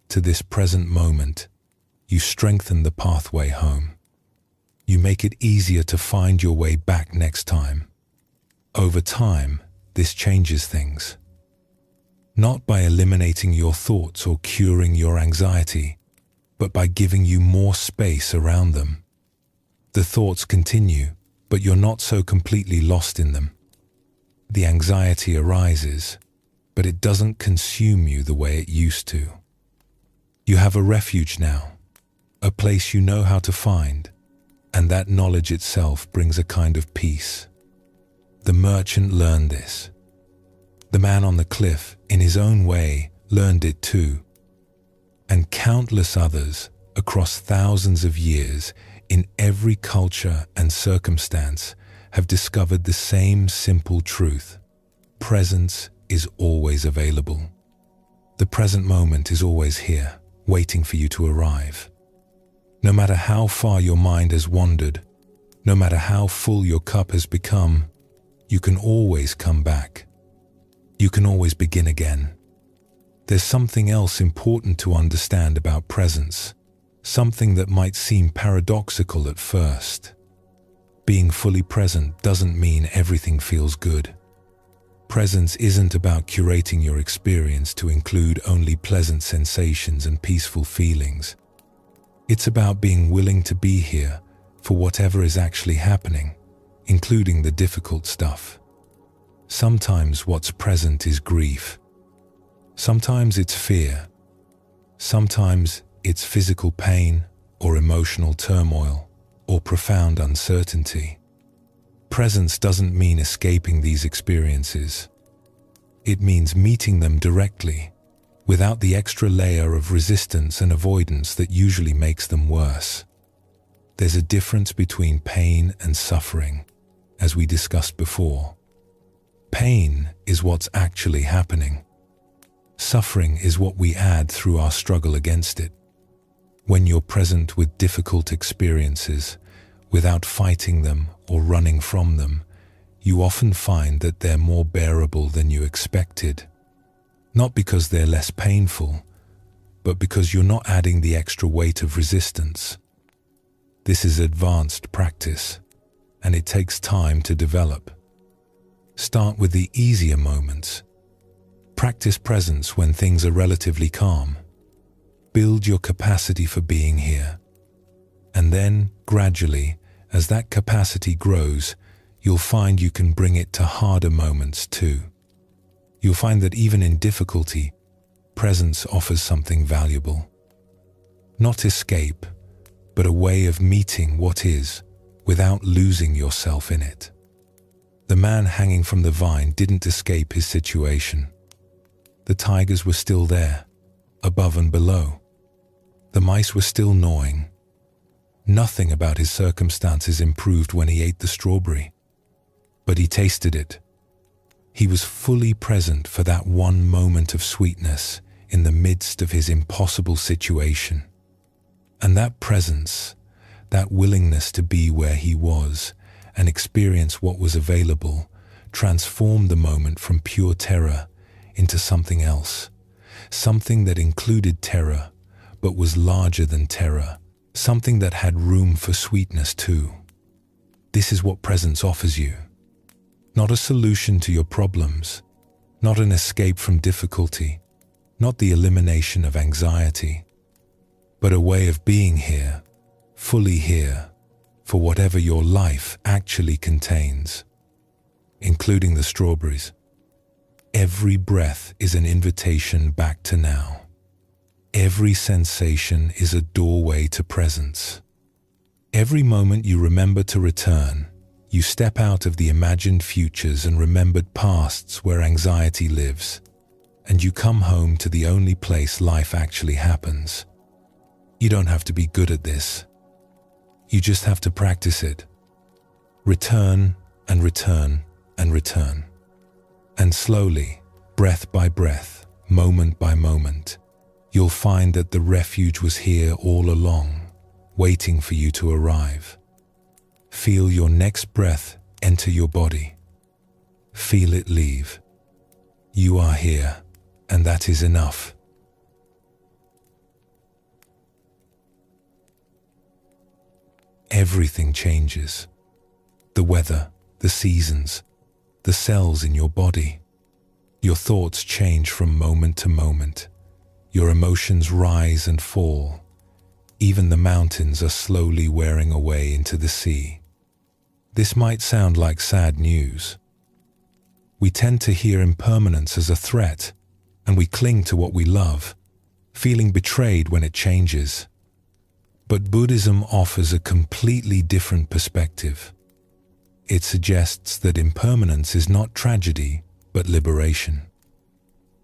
to this present moment, you strengthen the pathway home. You make it easier to find your way back next time. Over time, this changes things. Not by eliminating your thoughts or curing your anxiety, but by giving you more space around them. The thoughts continue, but you're not so completely lost in them. The anxiety arises, but it doesn't consume you the way it used to. You have a refuge now, a place you know how to find, and that knowledge itself brings a kind of peace. The merchant learned this. The man on the cliff, in his own way, learned it too. And countless others, across thousands of years, in every culture and circumstance, have discovered the same simple truth. Presence is always available. The present moment is always here, waiting for you to arrive. No matter how far your mind has wandered, no matter how full your cup has become, you can always come back. You can always begin again. There's something else important to understand about presence, something that might seem paradoxical at first. Being fully present doesn't mean everything feels good. Presence isn't about curating your experience to include only pleasant sensations and peaceful feelings. It's about being willing to be here for whatever is actually happening, including the difficult stuff. Sometimes what's present is grief. Sometimes it's fear. Sometimes it's physical pain or emotional turmoil or profound uncertainty. Presence doesn't mean escaping these experiences. It means meeting them directly, without the extra layer of resistance and avoidance that usually makes them worse. There's a difference between pain and suffering, as we discussed before. Pain is what's actually happening. Suffering is what we add through our struggle against it. When you're present with difficult experiences, without fighting them or running from them, you often find that they're more bearable than you expected. Not because they're less painful, but because you're not adding the extra weight of resistance. This is advanced practice, and it takes time to develop. Start with the easier moments. Practice presence when things are relatively calm. Build your capacity for being here. And then, gradually, as that capacity grows, you'll find you can bring it to harder moments too. You'll find that even in difficulty, presence offers something valuable. Not escape, but a way of meeting what is without losing yourself in it. The man hanging from the vine didn't escape his situation. The tigers were still there, above and below. The mice were still gnawing. Nothing about his circumstances improved when he ate the strawberry. But he tasted it. He was fully present for that one moment of sweetness in the midst of his impossible situation. And that presence, that willingness to be where he was and experience what was available, transformed the moment from pure terror into something else, something that included terror but was larger than terror, something that had room for sweetness too. This is what presence offers you. Not a solution to your problems, not an escape from difficulty, not the elimination of anxiety, but a way of being here, fully here, for whatever your life actually contains, including the strawberries. Every breath is an invitation back to now. Every sensation is a doorway to presence. Every moment you remember to return, you step out of the imagined futures and remembered pasts where anxiety lives, and you come home to the only place life actually happens. You don't have to be good at this. You just have to practice it. Return and return and return. And slowly, breath by breath, moment by moment, you'll find that the refuge was here all along, waiting for you to arrive. Feel your next breath enter your body. Feel it leave. You are here, and that is enough. Everything changes. The weather, the seasons, the cells in your body. Your thoughts change from moment to moment. Your emotions rise and fall. Even the mountains are slowly wearing away into the sea. This might sound like sad news. We tend to hear impermanence as a threat, and we cling to what we love, feeling betrayed when it changes. But Buddhism offers a completely different perspective. It suggests that impermanence is not tragedy, but liberation.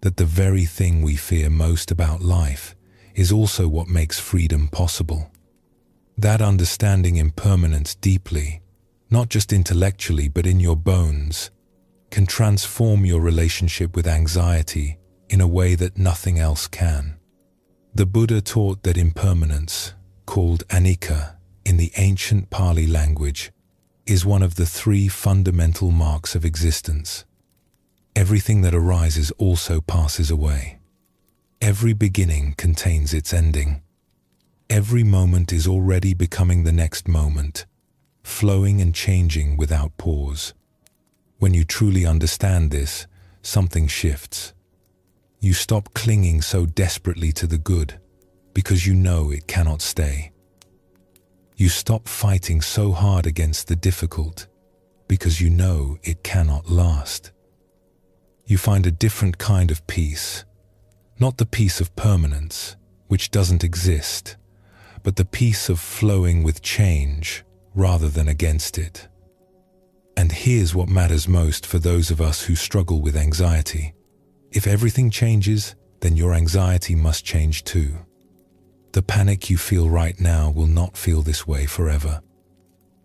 That the very thing we fear most about life is also what makes freedom possible. That understanding impermanence deeply, not just intellectually but in your bones, can transform your relationship with anxiety in a way that nothing else can. The Buddha taught that impermanence, called anicca in the ancient Pali language, is one of the three fundamental marks of existence. Everything that arises also passes away. Every beginning contains its ending. Every moment is already becoming the next moment, flowing and changing without pause. When you truly understand this, something shifts. You stop clinging so desperately to the good, because you know it cannot stay. You stop fighting so hard against the difficult, because you know it cannot last. You find a different kind of peace, not the peace of permanence, which doesn't exist, but the peace of flowing with change rather than against it. And here's what matters most for those of us who struggle with anxiety. If everything changes, then your anxiety must change too. The panic you feel right now will not feel this way forever.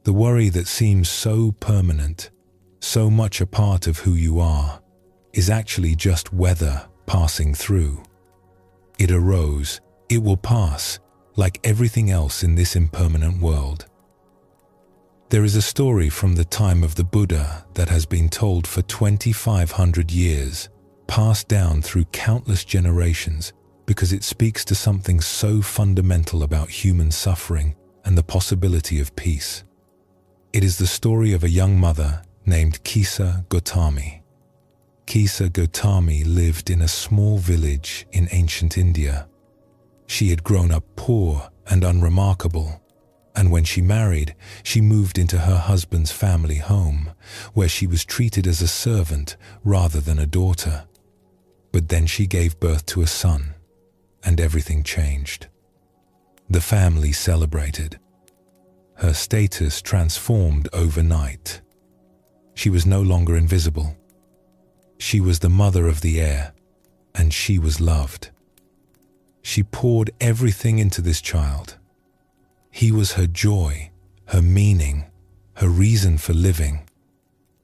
The worry that seems so permanent, so much a part of who you are, is actually just weather passing through. It arose, it will pass, like everything else in this impermanent world. There is a story from the time of the Buddha that has been told for 2,500 years, passed down through countless generations, because it speaks to something so fundamental about human suffering and the possibility of peace. It is the story of a young mother named Kisa Gotami. Kisa Gotami lived in a small village in ancient India. She had grown up poor and unremarkable, and when she married, she moved into her husband's family home, where she was treated as a servant rather than a daughter. But then she gave birth to a son, and everything changed. The family celebrated. Her status transformed overnight. She was no longer invisible. She was the mother of the heir, and she was loved. She poured everything into this child. He was her joy, her meaning, her reason for living.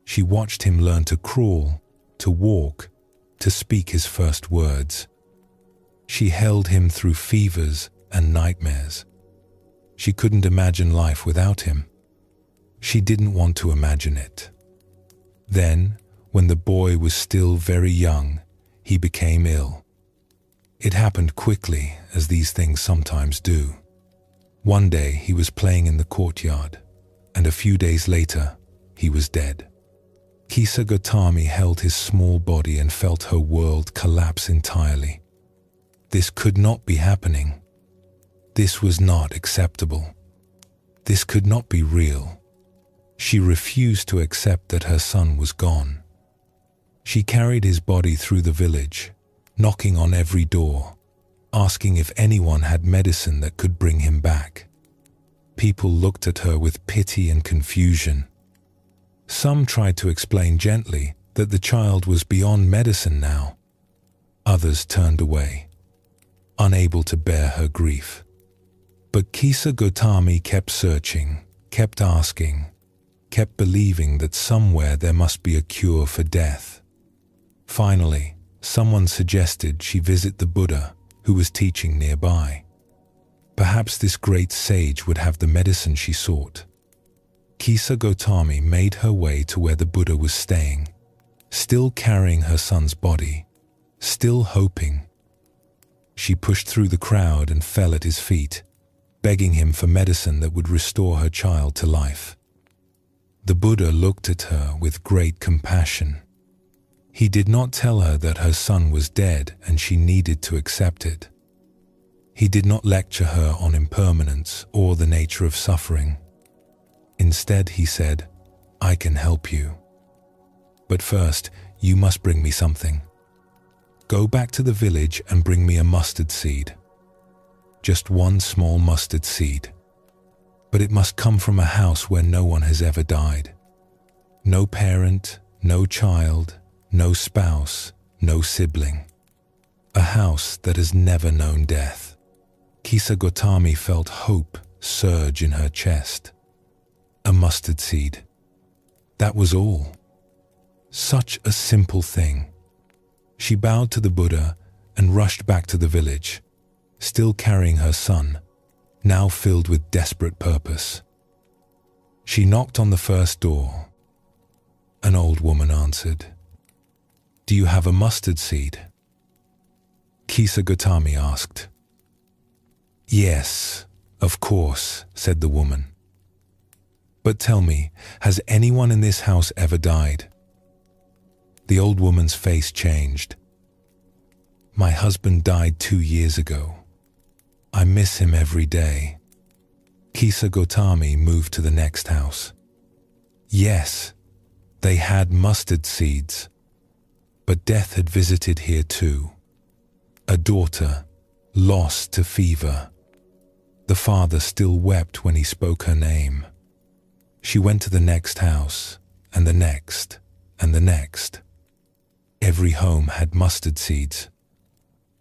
She watched him learn to crawl, to walk, to speak his first words. She held him through fevers and nightmares. She couldn't imagine life without him. She didn't want to imagine it. Then, when the boy was still very young, he became ill. It happened quickly, as these things sometimes do. One day he was playing in the courtyard, and a few days later, he was dead. Kisa Gotami held his small body and felt her world collapse entirely. This could not be happening. This was not acceptable. This could not be real. She refused to accept that her son was gone. She carried his body through the village, knocking on every door, asking if anyone had medicine that could bring him back. People looked at her with pity and confusion. Some tried to explain gently that the child was beyond medicine now. Others turned away, unable to bear her grief. But Kisa Gotami kept searching, kept asking, kept believing that somewhere there must be a cure for death. Finally, someone suggested she visit the Buddha, who was teaching nearby. Perhaps this great sage would have the medicine she sought. Kisa Gotami made her way to where the Buddha was staying, still carrying her son's body, still hoping. She pushed through the crowd and fell at his feet, begging him for medicine that would restore her child to life. The Buddha looked at her with great compassion. He did not tell her that her son was dead and she needed to accept it. He did not lecture her on impermanence or the nature of suffering. Instead, he said, "I can help you. But first, you must bring me something. Go back to the village and bring me a mustard seed. Just one small mustard seed. But it must come from a house where no one has ever died. No parent, no child, no spouse, no sibling. A house that has never known death." Kisa Gotami felt hope surge in her chest. A mustard seed. That was all. Such a simple thing. She bowed to the Buddha and rushed back to the village, still carrying her son, now filled with desperate purpose. She knocked on the first door. An old woman answered. "Do you have a mustard seed?" Kisa Gotami asked. "Yes, of course," said the woman. "But tell me, has anyone in this house ever died?" The old woman's face changed. "My husband died 2 years ago. I miss him every day." Kisa Gotami moved to the next house. Yes, they had mustard seeds. But death had visited here too. A daughter, lost to fever. The father still wept when he spoke her name. She went to the next house, and the next, and the next. Every home had mustard seeds.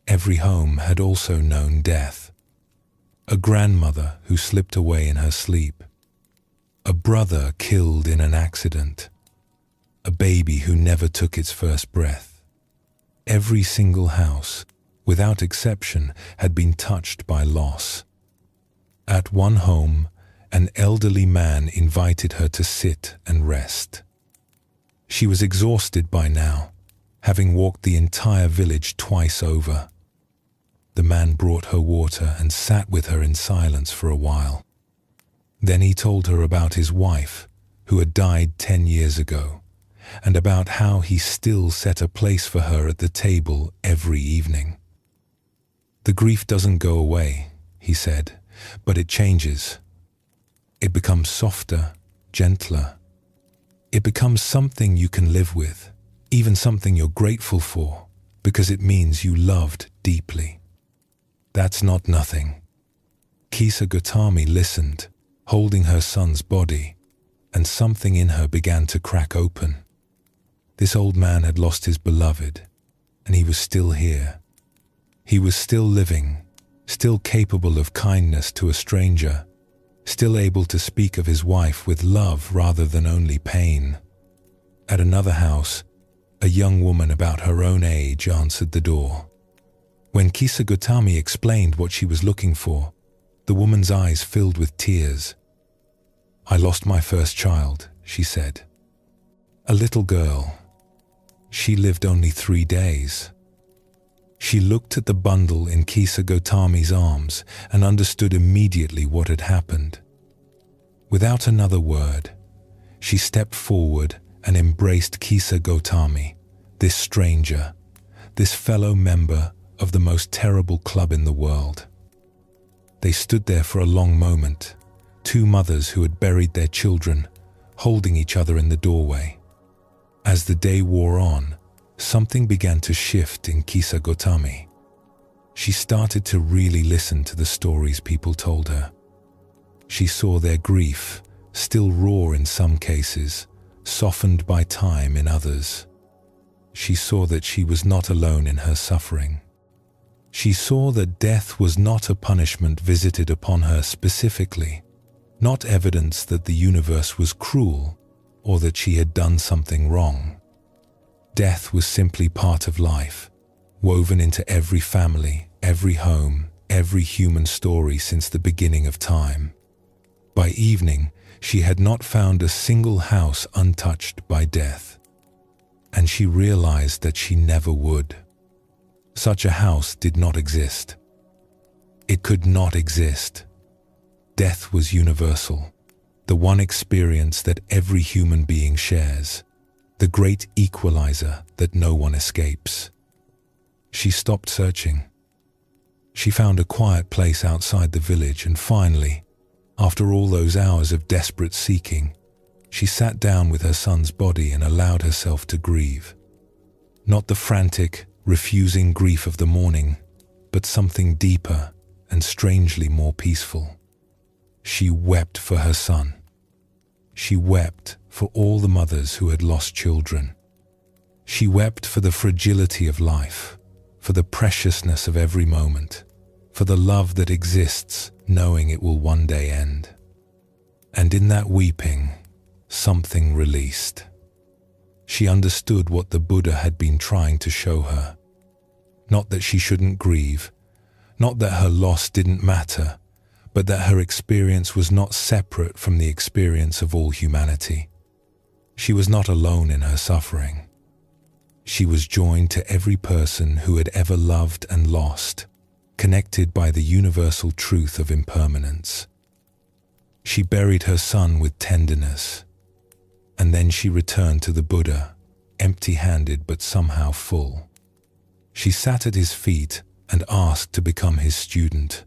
Every home had also known death. A grandmother who slipped away in her sleep. A brother killed in an accident. A baby who never took its first breath. Every single house, without exception, had been touched by loss. At one home, an elderly man invited her to sit and rest. She was exhausted by now, having walked the entire village twice over. The man brought her water and sat with her in silence for a while. Then he told her about his wife, who had died 10 years ago, and about how he still set a place for her at the table every evening. "The grief doesn't go away," he said, "but it changes. It becomes softer, gentler. It becomes something you can live with, even something you're grateful for, because it means you loved deeply." That's not nothing. Kisa Gautami listened, holding her son's body, and something in her began to crack open. This old man had lost his beloved, and he was still here. He was still living, still capable of kindness to a stranger, still able to speak of his wife with love rather than only pain. At another house, a young woman about her own age answered the door. When Kisa Gautami explained what she was looking for, the woman's eyes filled with tears. "I lost my first child," she said. "A little girl. She lived only 3 days." She looked at the bundle in Kisa Gautami's arms and understood immediately what had happened. Without another word, she stepped forward and embraced Kisa Gautami, this stranger, this fellow member of the most terrible club in the world. They stood there for a long moment, two mothers who had buried their children, holding each other in the doorway. As the day wore on, something began to shift in Kisa Gautami. She started to really listen to the stories people told her. She saw their grief, still raw in some cases, softened by time in others. She saw that she was not alone in her suffering. She saw that death was not a punishment visited upon her specifically, not evidence that the universe was cruel or that she had done something wrong. Death was simply part of life, woven into every family, every home, every human story since the beginning of time. By evening, she had not found a single house untouched by death, and she realized that she never would. Such a house did not exist. It could not exist. Death was universal, the one experience that every human being shares, the great equalizer that no one escapes. She stopped searching. She found a quiet place outside the village, and finally, after all those hours of desperate seeking, she sat down with her son's body and allowed herself to grieve. Not the frantic, refusing grief of the morning, but something deeper and strangely more peaceful. She wept for her son. She wept for all the mothers who had lost children. She wept for the fragility of life, for the preciousness of every moment, for the love that exists knowing it will one day end. And in that weeping, something released. She understood what the Buddha had been trying to show her. Not that she shouldn't grieve, not that her loss didn't matter, but that her experience was not separate from the experience of all humanity. She was not alone in her suffering. She was joined to every person who had ever loved and lost, connected by the universal truth of impermanence. She buried her son with tenderness, and then she returned to the Buddha, empty-handed but somehow full. She sat at his feet and asked to become his student.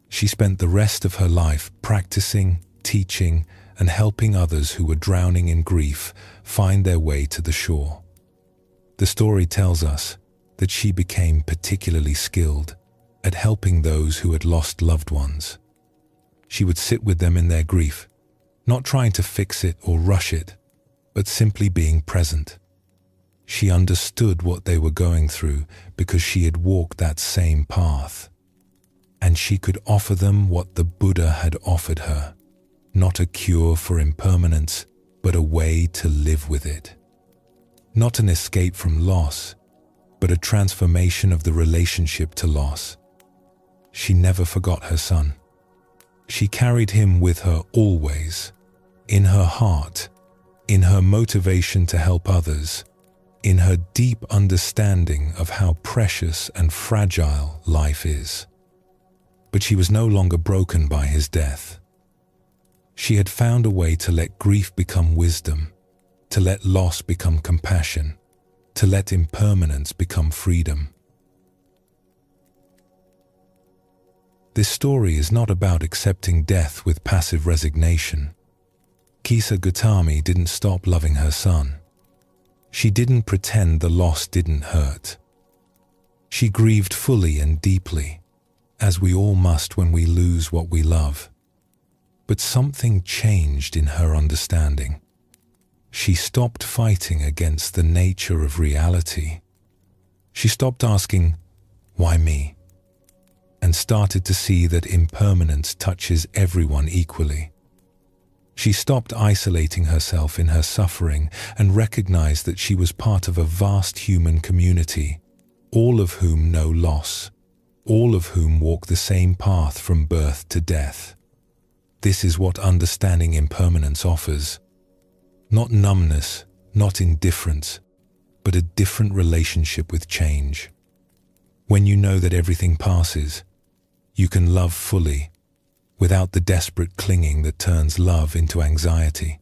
She spent the rest of her life practicing, teaching, and helping others who were drowning in grief find their way to the shore. The story tells us that she became particularly skilled at helping those who had lost loved ones. She would sit with them in their grief, not trying to fix it or rush it, but simply being present. She understood what they were going through because she had walked that same path. And she could offer them what the Buddha had offered her, not a cure for impermanence, but a way to live with it. Not an escape from loss, but a transformation of the relationship to loss. She never forgot her son. She carried him with her always, in her heart, in her motivation to help others, in her deep understanding of how precious and fragile life is. But she was no longer broken by his death. She had found a way to let grief become wisdom, to let loss become compassion, to let impermanence become freedom. This story is not about accepting death with passive resignation. Kisa Gautami didn't stop loving her son. She didn't pretend the loss didn't hurt. She grieved fully and deeply, as we all must when we lose what we love. But something changed in her understanding. She stopped fighting against the nature of reality. She stopped asking, "Why me?" and started to see that impermanence touches everyone equally. She stopped isolating herself in her suffering and recognized that she was part of a vast human community, all of whom know loss, all of whom walk the same path from birth to death. This is what understanding impermanence offers. Not numbness, not indifference, but a different relationship with change. When you know that everything passes, you can love fully, without the desperate clinging that turns love into anxiety.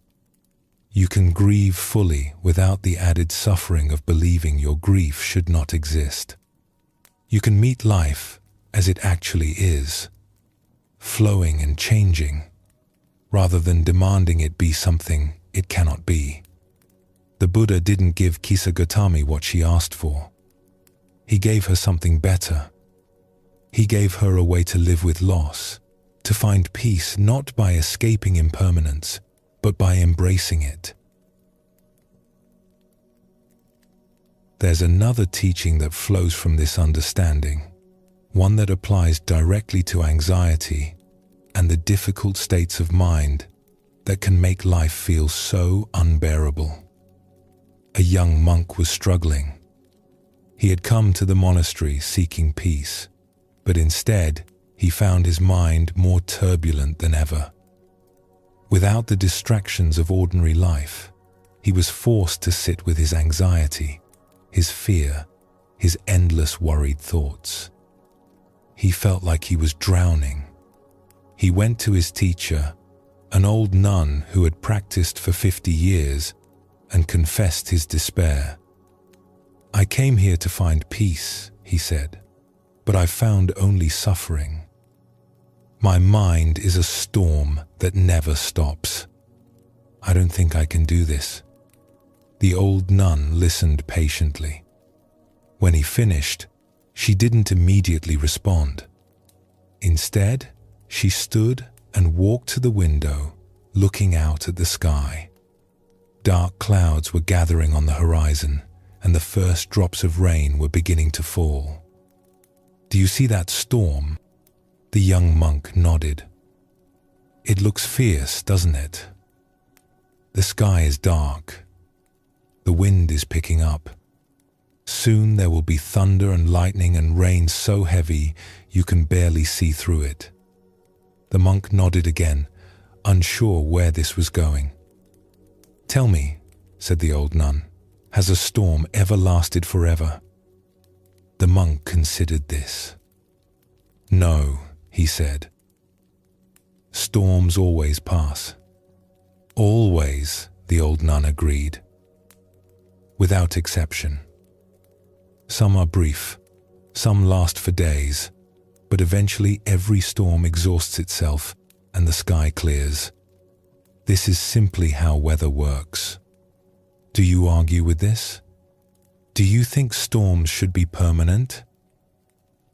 You can grieve fully without the added suffering of believing your grief should not exist. You can meet life as it actually is, flowing and changing, rather than demanding it be something it cannot be. The Buddha didn't give Kisa Gautami what she asked for. He gave her something better. He gave her a way to live with loss, to find peace not by escaping impermanence, but by embracing it. There's another teaching that flows from this understanding, one that applies directly to anxiety and the difficult states of mind that can make life feel so unbearable. A young monk was struggling. He had come to the monastery seeking peace, but instead he found his mind more turbulent than ever. Without the distractions of ordinary life, he was forced to sit with his anxiety, his fear, his endless worried thoughts. He felt like he was drowning. He went to his teacher, an old nun who had practiced for 50 years, and confessed his despair. "I came here to find peace," he said, "but I found only suffering. My mind is a storm that never stops. I don't think I can do this." The old nun listened patiently. When he finished, she didn't immediately respond. Instead, she stood and walked to the window, looking out at the sky. Dark clouds were gathering on the horizon, and the first drops of rain were beginning to fall. "Do you see that storm?" The young monk nodded. "It looks fierce, doesn't it? The sky is dark. The wind is picking up. Soon there will be thunder and lightning and rain so heavy you can barely see through it." The monk nodded again, unsure where this was going. "Tell me," said the old nun, "has a storm ever lasted forever?" The monk considered this. "No," he said. "Storms always pass." "Always," the old nun agreed. "Without exception. Some are brief, some last for days, but eventually every storm exhausts itself and the sky clears. This is simply how weather works. Do you argue with this? Do you think storms should be permanent?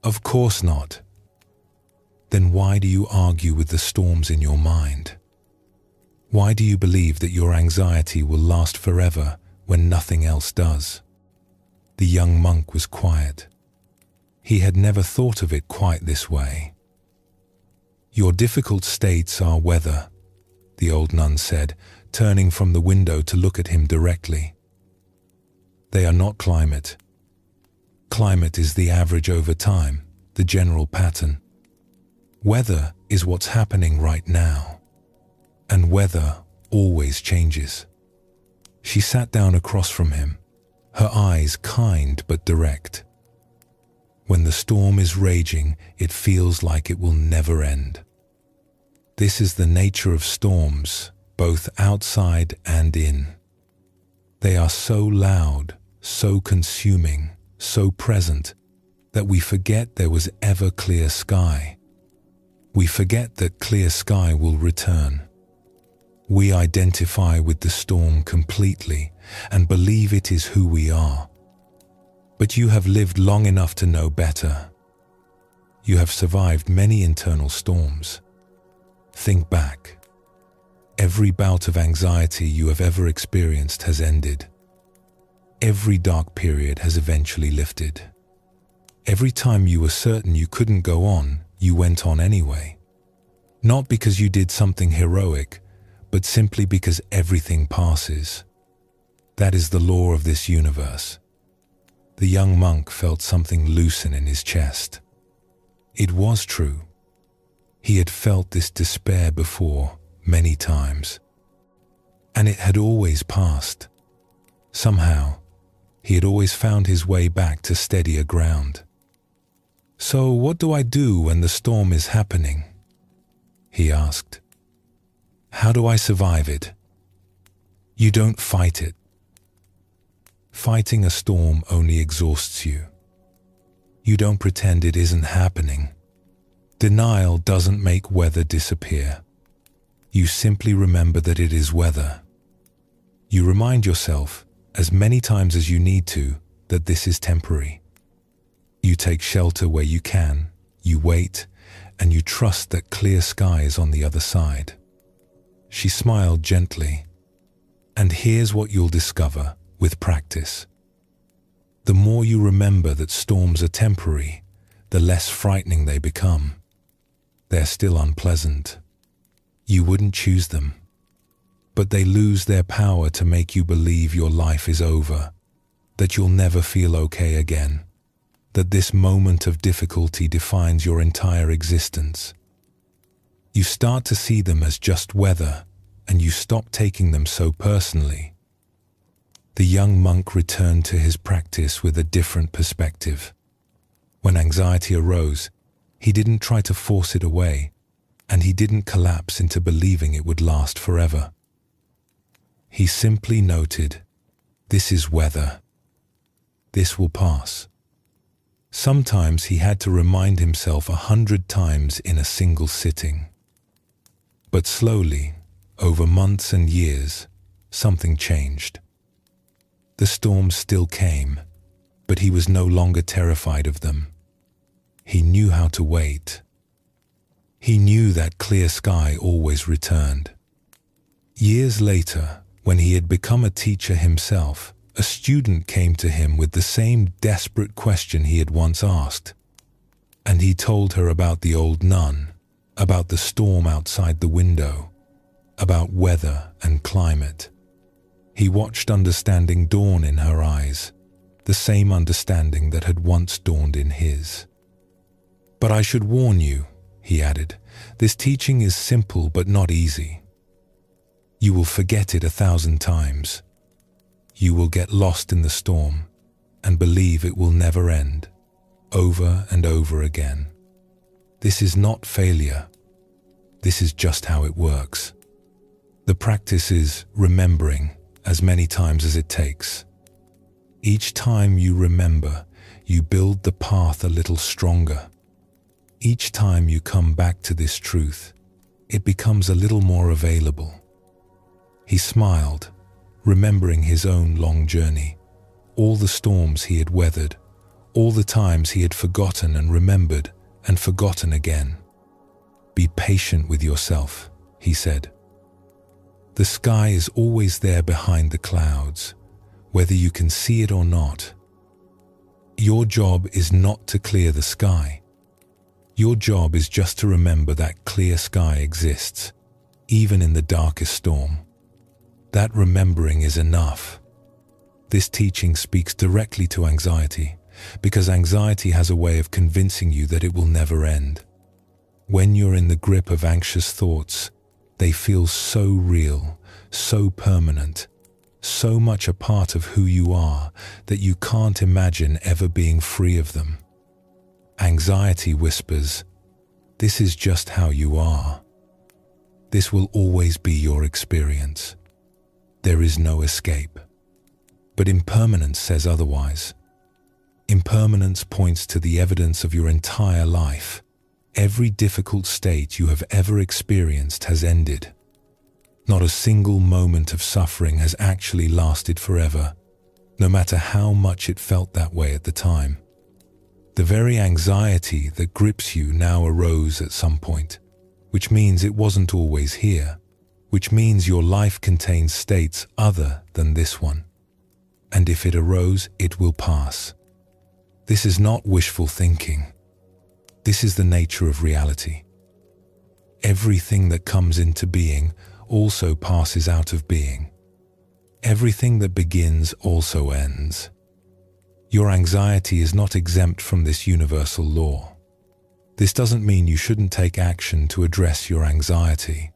Of course not. Then why do you argue with the storms in your mind? Why do you believe that your anxiety will last forever when nothing else does?" The young monk was quiet. He had never thought of it quite this way. "Your difficult states are weather," the old nun said, turning from the window to look at him directly. "They are not climate. Climate is the average over time, the general pattern. Weather is what's happening right now, and weather always changes." She sat down across from him, her eyes kind but direct. "When the storm is raging, it feels like it will never end. This is the nature of storms, both outside and in. They are so loud, so consuming, so present, that we forget there was ever clear sky. We forget that clear sky will return. We identify with the storm completely and believe it is who we are. But you have lived long enough to know better. You have survived many internal storms. Think back. Every bout of anxiety you have ever experienced has ended. Every dark period has eventually lifted. Every time you were certain you couldn't go on, you went on anyway. Not because you did something heroic, but simply because everything passes. That is the law of this universe. The young monk felt something loosen in his chest. It was true. He had felt this despair before, many times. And it had always passed. Somehow, he had always found his way back to steadier ground. "So what do I do when the storm is happening?" he asked. "How do I survive it?" You don't fight it. Fighting a storm only exhausts you. You don't pretend it isn't happening. Denial doesn't make weather disappear. You simply remember that it is weather. You remind yourself, as many times as you need to, that this is temporary. You take shelter where you can, you wait, and you trust that clear sky is on the other side. She smiled gently. And here's what you'll discover with practice. The more you remember that storms are temporary, the less frightening they become. They're still unpleasant. You wouldn't choose them. But they lose their power to make you believe your life is over, that you'll never feel okay again, that this moment of difficulty defines your entire existence. You start to see them as just weather, and you stop taking them so personally. The young monk returned to his practice with a different perspective. When anxiety arose, he didn't try to force it away, and he didn't collapse into believing it would last forever. He simply noted, "This is weather. This will pass." Sometimes he had to remind himself 100 times in a single sitting. But slowly, over months and years, something changed. The storms still came, but he was no longer terrified of them. He knew how to wait. He knew that clear sky always returned. Years later, when he had become a teacher himself, a student came to him with the same desperate question he had once asked. And he told her about the old nun, about the storm outside the window, about weather and climate. He watched understanding dawn in her eyes, the same understanding that had once dawned in his. "But I should warn you," he added, "this teaching is simple but not easy. You will forget it 1,000 times. You will get lost in the storm and believe it will never end, over and over again. This is not failure. This is just how it works. The practice is remembering as many times as it takes. Each time you remember, you build the path a little stronger. Each time you come back to this truth, it becomes a little more available." He smiled, remembering his own long journey, all the storms he had weathered, all the times he had forgotten and remembered and forgotten again. "Be patient with yourself," he said. "The sky is always there behind the clouds, whether you can see it or not. Your job is not to clear the sky. Your job is just to remember that clear sky exists, even in the darkest storm. That remembering is enough." This teaching speaks directly to anxiety, because anxiety has a way of convincing you that it will never end. When you're in the grip of anxious thoughts, they feel so real, so permanent, so much a part of who you are that you can't imagine ever being free of them. Anxiety whispers, "This is just how you are. This will always be your experience. There is no escape. But impermanence says otherwise. Impermanence points to the evidence of your entire life. Every difficult state you have ever experienced has ended. Not a single moment of suffering has actually lasted forever, no matter how much it felt that way at the time. The very anxiety that grips you now arose at some point, which means it wasn't always here, which means your life contains states other than this one. And if it arose, it will pass. This is not wishful thinking. This is the nature of reality. Everything that comes into being also passes out of being. Everything that begins also ends. Your anxiety is not exempt from this universal law. This doesn't mean you shouldn't take action to address your anxiety.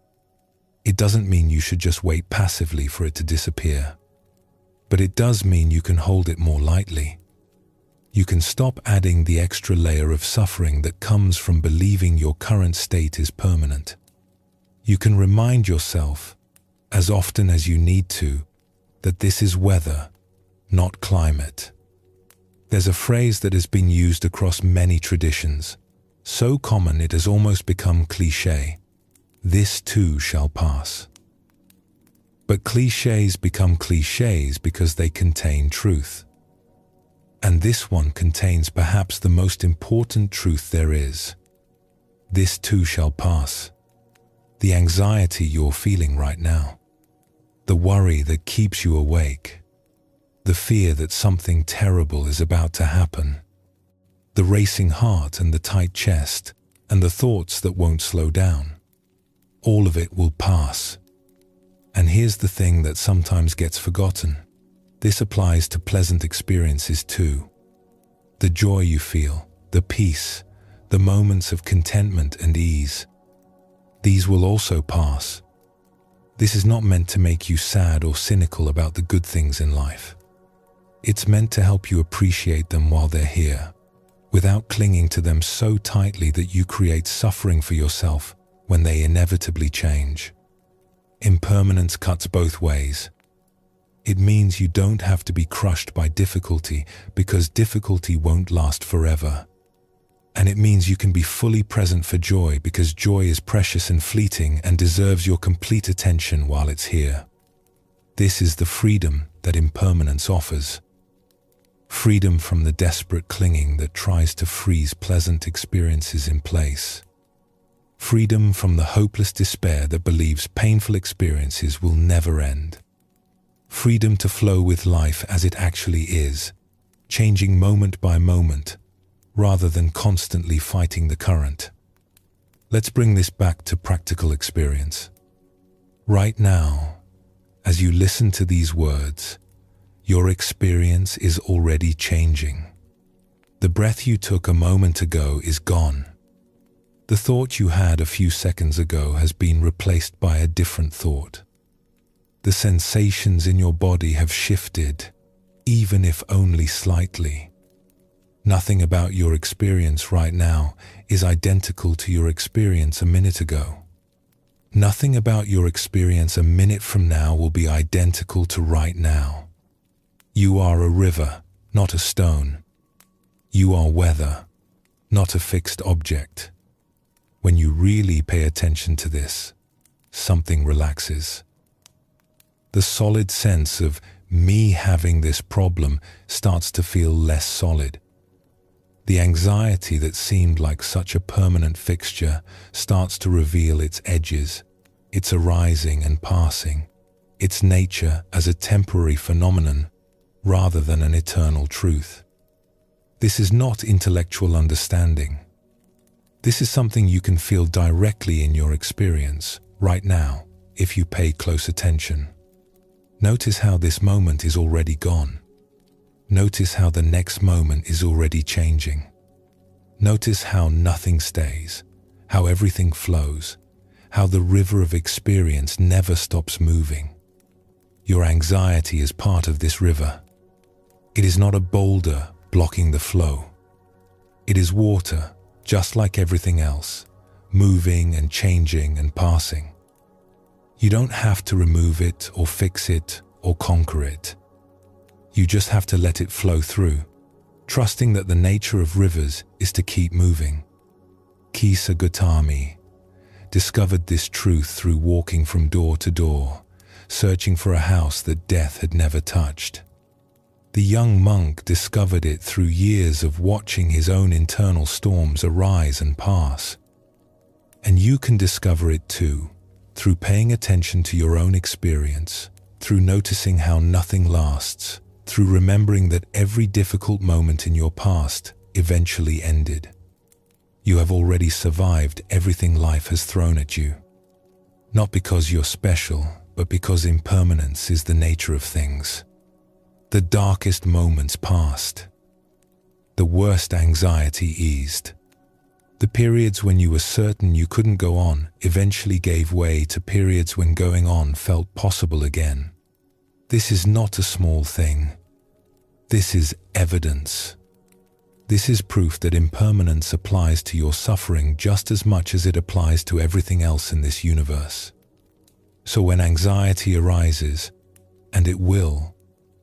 It doesn't mean you should just wait passively for it to disappear. But it does mean you can hold it more lightly. You can stop adding the extra layer of suffering that comes from believing your current state is permanent. You can remind yourself, as often as you need to, that this is weather, not climate. There's a phrase that has been used across many traditions, so common it has almost become cliché. This too shall pass. But clichés become clichés because they contain truth. And this one contains perhaps the most important truth there is. This too shall pass. The anxiety you're feeling right now. The worry that keeps you awake. The fear that something terrible is about to happen. The racing heart and the tight chest, and the thoughts that won't slow down. All of it will pass. And here's the thing that sometimes gets forgotten. This applies to pleasant experiences too. The joy you feel, the peace, the moments of contentment and ease. These will also pass. This is not meant to make you sad or cynical about the good things in life. It's meant to help you appreciate them while they're here, without clinging to them so tightly that you create suffering for yourself when they inevitably change. Impermanence cuts both ways. It means you don't have to be crushed by difficulty because difficulty won't last forever. And it means you can be fully present for joy because joy is precious and fleeting and deserves your complete attention while it's here. This is the freedom that impermanence offers. Freedom from the desperate clinging that tries to freeze pleasant experiences in place. Freedom from the hopeless despair that believes painful experiences will never end. Freedom to flow with life as it actually is, changing moment by moment, rather than constantly fighting the current. Let's bring this back to practical experience. Right now, as you listen to these words, your experience is already changing. The breath you took a moment ago is gone. The thought you had a few seconds ago has been replaced by a different thought. The sensations in your body have shifted, even if only slightly. Nothing about your experience right now is identical to your experience a minute ago. Nothing about your experience a minute from now will be identical to right now. You are a river, not a stone. You are weather, not a fixed object. When you really pay attention to this, something relaxes. The solid sense of me having this problem starts to feel less solid. The anxiety that seemed like such a permanent fixture starts to reveal its edges, its arising and passing, its nature as a temporary phenomenon rather than an eternal truth. This is not intellectual understanding. This is something you can feel directly in your experience, right now, if you pay close attention. Notice how this moment is already gone. Notice how the next moment is already changing. Notice how nothing stays, how everything flows, how the river of experience never stops moving. Your anxiety is part of this river. It is not a boulder blocking the flow. It is water, just like everything else, moving and changing and passing. You don't have to remove it or fix it or conquer it. You just have to let it flow through, trusting that the nature of rivers is to keep moving. Kisa Gautami discovered this truth through walking from door to door, searching for a house that death had never touched. The young monk discovered it through years of watching his own internal storms arise and pass. And you can discover it too, through paying attention to your own experience, through noticing how nothing lasts, through remembering that every difficult moment in your past eventually ended. You have already survived everything life has thrown at you. Not because you're special, but because impermanence is the nature of things. The darkest moments passed. The worst anxiety eased. The periods when you were certain you couldn't go on eventually gave way to periods when going on felt possible again. This is not a small thing. This is evidence. This is proof that impermanence applies to your suffering just as much as it applies to everything else in this universe. So when anxiety arises, and it will,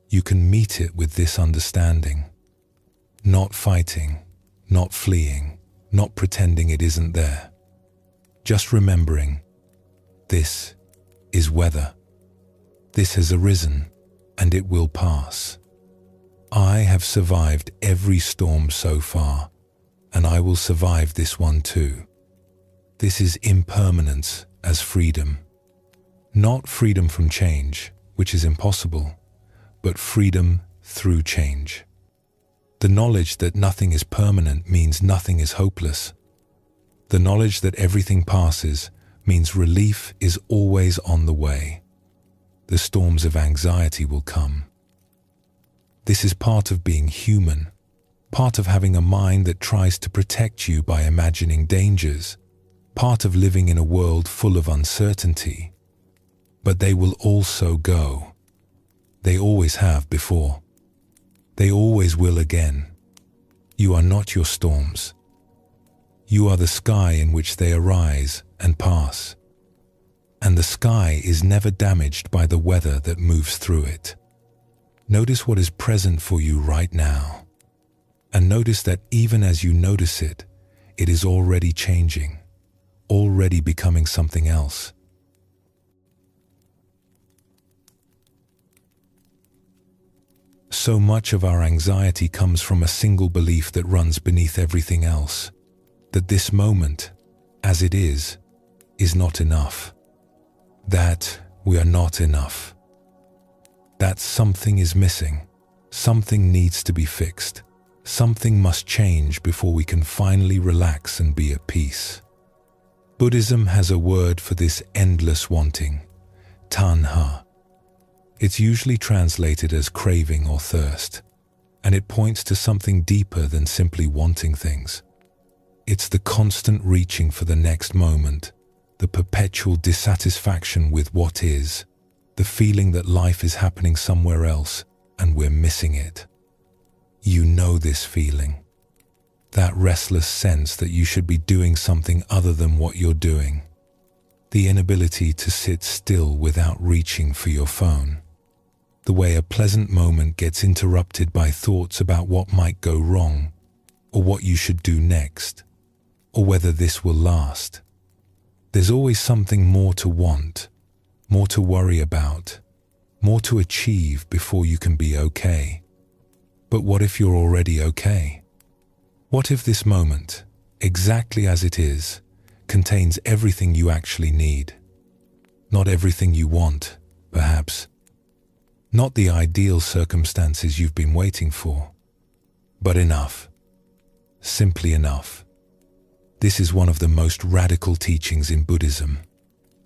you can meet it with this understanding. Not fighting, not fleeing, not pretending it isn't there. Just remembering, this is weather. This has arisen, and it will pass. I have survived every storm so far, and I will survive this one too. This is impermanence as freedom. Not freedom from change, which is impossible, but freedom through change. The knowledge that nothing is permanent means nothing is hopeless. The knowledge that everything passes means relief is always on the way. The storms of anxiety will come. This is part of being human, part of having a mind that tries to protect you by imagining dangers, part of living in a world full of uncertainty. But they will also go. They always have before. They always will again. You are not your storms. You are the sky in which they arise and pass. And the sky is never damaged by the weather that moves through it. Notice what is present for you right now. And notice that even as you notice it, it is already changing, already becoming something else. So much of our anxiety comes from a single belief that runs beneath everything else, that this moment, as it is not enough. That we are not enough. That something is missing, something needs to be fixed, something must change before we can finally relax and be at peace. Buddhism has a word for this endless wanting, tanha. It's usually translated as craving or thirst, and it points to something deeper than simply wanting things. It's the constant reaching for the next moment, the perpetual dissatisfaction with what is, the feeling that life is happening somewhere else and we're missing it. You know this feeling. That restless sense that you should be doing something other than what you're doing. The inability to sit still without reaching for your phone. The way a pleasant moment gets interrupted by thoughts about what might go wrong, or what you should do next, or whether this will last. There's always something more to want, more to worry about, more to achieve before you can be okay. But what if you're already okay? What if this moment, exactly as it is, contains everything you actually need? Not everything you want, perhaps. Not the ideal circumstances you've been waiting for, but enough. Simply enough. This is one of the most radical teachings in Buddhism,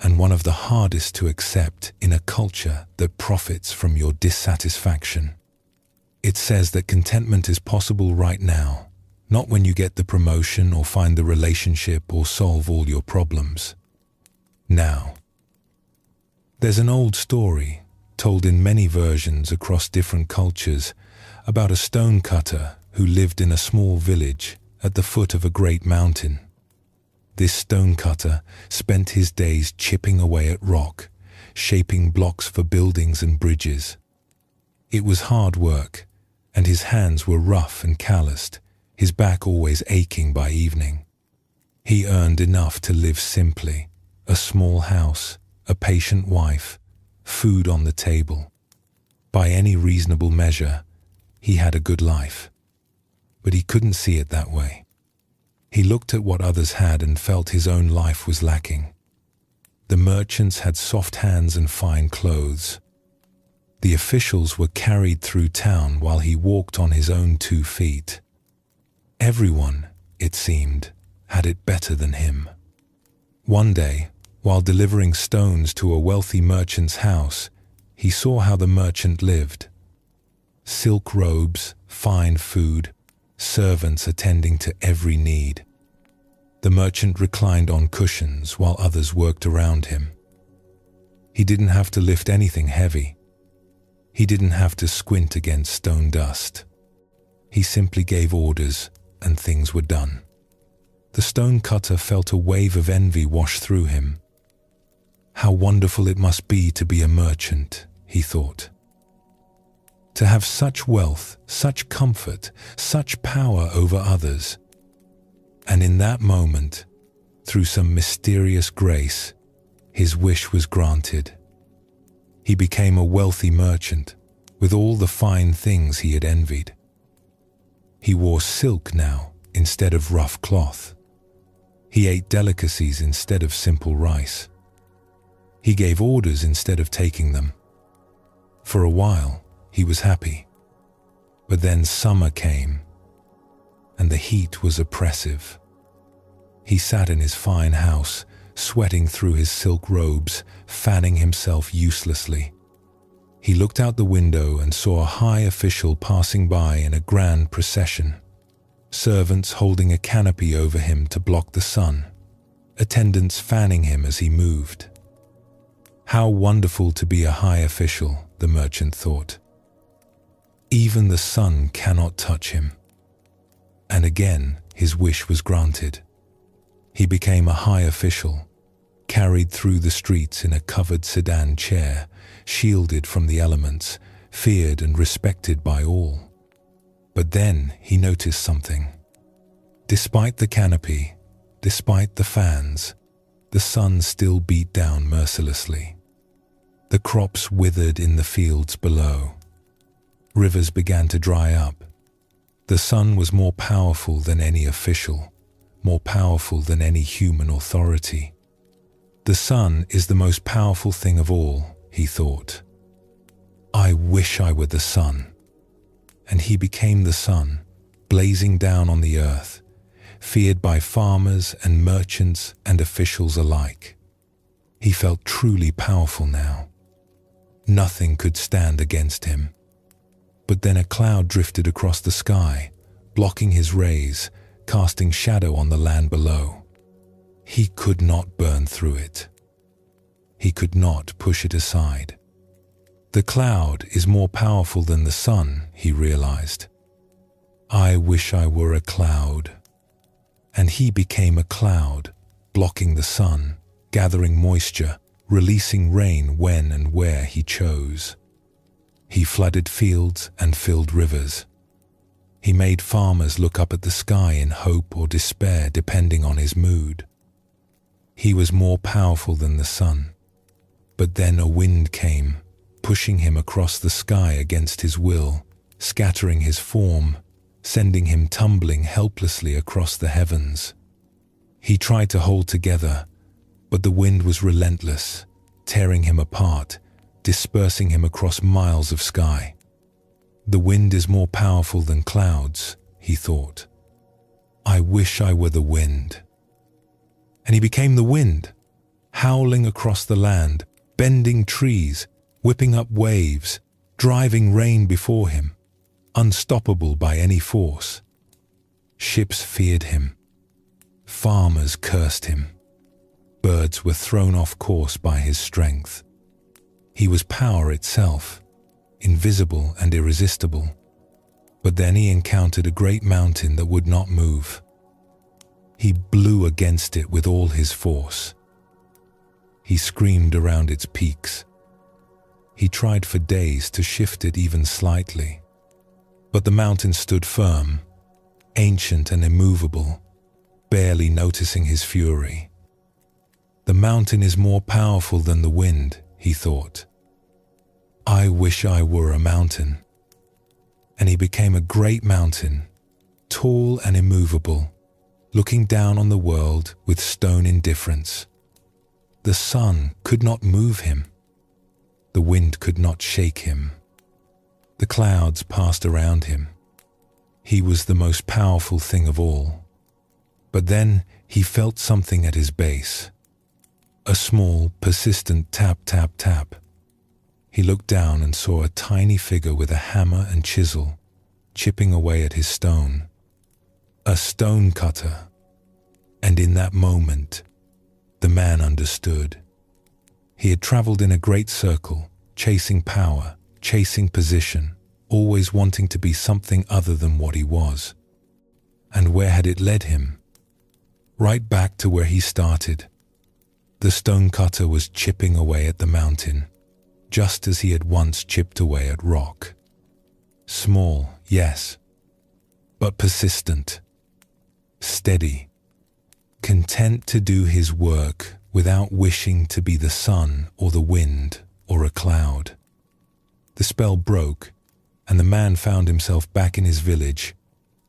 and one of the hardest to accept in a culture that profits from your dissatisfaction. It says that contentment is possible right now, not when you get the promotion or find the relationship or solve all your problems. Now. There's an old story, told in many versions across different cultures, about a stonecutter who lived in a small village at the foot of a great mountain. This stonecutter spent his days chipping away at rock shaping blocks for buildings and bridges. It was hard work, and his hands were rough and calloused, his back always aching by evening. He earned enough to live simply, a small house, a patient wife, food on the table. By any reasonable measure, he had a good life. But he couldn't see it that way. He looked at what others had and felt his own life was lacking. The merchants had soft hands and fine clothes. The officials were carried through town while he walked on his own 2 feet. Everyone, it seemed, had it better than him. One day, while delivering stones to a wealthy merchant's house, he saw how the merchant lived. Silk robes, fine food, servants attending to every need. The merchant reclined on cushions while others worked around him. He didn't have to lift anything heavy. He didn't have to squint against stone dust. He simply gave orders and things were done. The stone cutter felt a wave of envy wash through him. How wonderful it must be to be a merchant, he thought. To have such wealth, such comfort, such power over others. And in that moment, through some mysterious grace, his wish was granted. He became a wealthy merchant with all the fine things he had envied. He wore silk now instead of rough cloth. He ate delicacies instead of simple rice. He gave orders instead of taking them. For a while, he was happy. But then summer came, and the heat was oppressive. He sat in his fine house, sweating through his silk robes, fanning himself uselessly. He looked out the window and saw a high official passing by in a grand procession, servants holding a canopy over him to block the sun, attendants fanning him as he moved. How wonderful to be a high official, the merchant thought. Even the sun cannot touch him. And again, his wish was granted. He became a high official, carried through the streets in a covered sedan chair, shielded from the elements, feared and respected by all. But then he noticed something. Despite the canopy, despite the fans, the sun still beat down mercilessly. The crops withered in the fields below. Rivers began to dry up. The sun was more powerful than any official, more powerful than any human authority. The sun is the most powerful thing of all, he thought. I wish I were the sun. And he became the sun, blazing down on the earth, feared by farmers and merchants and officials alike. He felt truly powerful now. Nothing could stand against him. But then a cloud drifted across the sky, blocking his rays, casting shadow on the land below. He could not burn through it. He could not push it aside. The cloud is more powerful than the sun, he realized. I wish I were a cloud. And he became a cloud, blocking the sun, gathering moisture, releasing rain when and where he chose. He flooded fields and filled rivers. He made farmers look up at the sky in hope or despair depending on his mood. He was more powerful than the sun. But then a wind came, pushing him across the sky against his will, scattering his form, sending him tumbling helplessly across the heavens. He tried to hold together, but the wind was relentless, tearing him apart, dispersing him across miles of sky. The wind is more powerful than clouds, he thought. I wish I were the wind. And he became the wind, howling across the land, bending trees, whipping up waves, driving rain before him, unstoppable by any force. Ships feared him. Farmers cursed him. Birds were thrown off course by his strength. He was power itself, invisible and irresistible. But then he encountered a great mountain that would not move. He blew against it with all his force. He screamed around its peaks. He tried for days to shift it even slightly. But the mountain stood firm, ancient and immovable, barely noticing his fury. The mountain is more powerful than the wind, he thought. I wish I were a mountain. And he became a great mountain, tall and immovable, looking down on the world with stone indifference. The sun could not move him. The wind could not shake him. The clouds passed around him. He was the most powerful thing of all. But then he felt something at his base. A small, persistent tap, tap, tap. He looked down and saw a tiny figure with a hammer and chisel, chipping away at his stone. A stone cutter. And in that moment, the man understood. He had traveled in a great circle, chasing power, chasing position, always wanting to be something other than what he was. And where had it led him? Right back to where he started. The stone cutter was chipping away at the mountain, just as he had once chipped away at rock. Small, yes, but persistent, steady, content to do his work without wishing to be the sun or the wind or a cloud. The spell broke, and the man found himself back in his village,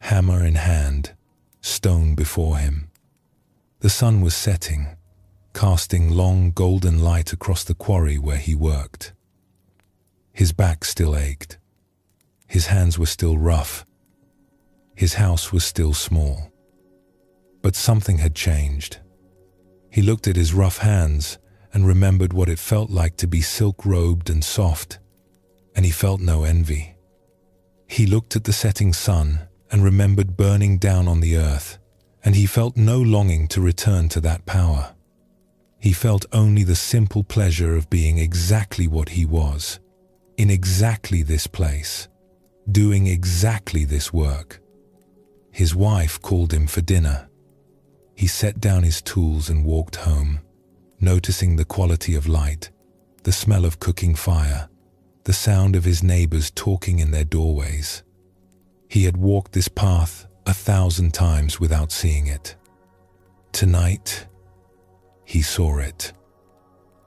hammer in hand, stone before him. The sun was setting, casting long golden light across the quarry where he worked. His back still ached. His hands were still rough. His house was still small. But something had changed. He looked at his rough hands and remembered what it felt like to be silk-robed and soft, and he felt no envy. He looked at the setting sun and remembered burning down on the earth, and he felt no longing to return to that power. He felt only the simple pleasure of being exactly what he was, in exactly this place, doing exactly this work. His wife called him for dinner. He set down his tools and walked home, noticing the quality of light, the smell of cooking fire, the sound of his neighbors talking in their doorways. He had walked this path 1,000 times without seeing it. Tonight, he saw it.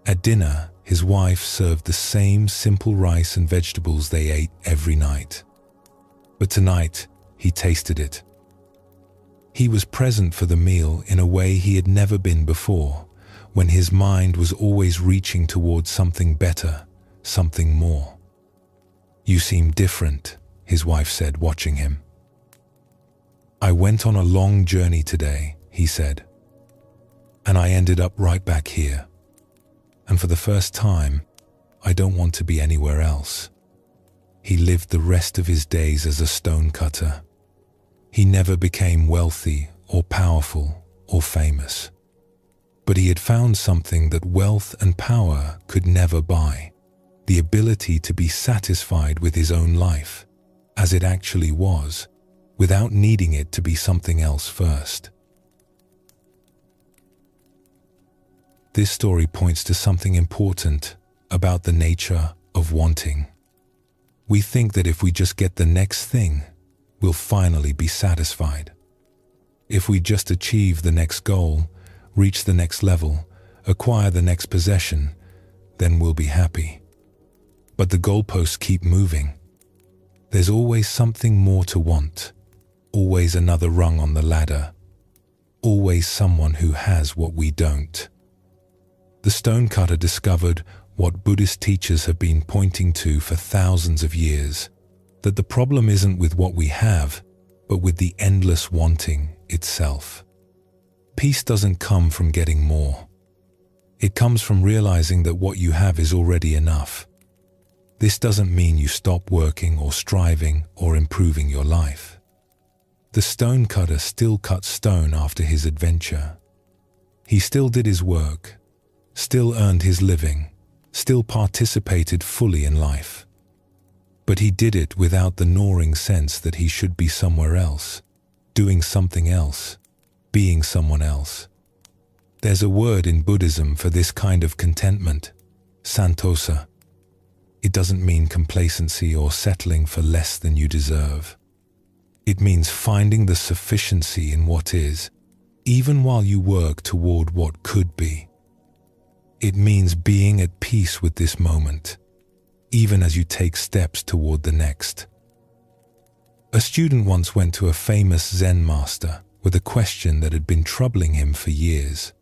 At dinner, his wife served the same simple rice and vegetables they ate every night. But tonight, he tasted it. He was present for the meal in a way he had never been before, when his mind was always reaching towards something better, something more. "You seem different," his wife said, watching him. "I went on a long journey today," he said, "and I ended up right back here. And for the first time, I don't want to be anywhere else." He lived the rest of his days as a stone cutter. He never became wealthy or powerful or famous. But he had found something that wealth and power could never buy: the ability to be satisfied with his own life, as it actually was, without needing it to be something else first. This story points to something important about the nature of wanting. We think that if we just get the next thing, we'll finally be satisfied. If we just achieve the next goal, reach the next level, acquire the next possession, then we'll be happy. But the goalposts keep moving. There's always something more to want, always another rung on the ladder, always someone who has what we don't. The stonecutter discovered what Buddhist teachers have been pointing to for thousands of years, that the problem isn't with what we have, but with the endless wanting itself. Peace doesn't come from getting more. It comes from realizing that what you have is already enough. This doesn't mean you stop working or striving or improving your life. The stonecutter still cut stone after his adventure. He still did his work, still earned his living, still participated fully in life. But he did it without the gnawing sense that he should be somewhere else, doing something else, being someone else. There's a word in Buddhism for this kind of contentment, santosa. It doesn't mean complacency or settling for less than you deserve. It means finding the sufficiency in what is, even while you work toward what could be. It means being at peace with this moment, even as you take steps toward the next. A student once went to a famous Zen master with a question that had been troubling him for years.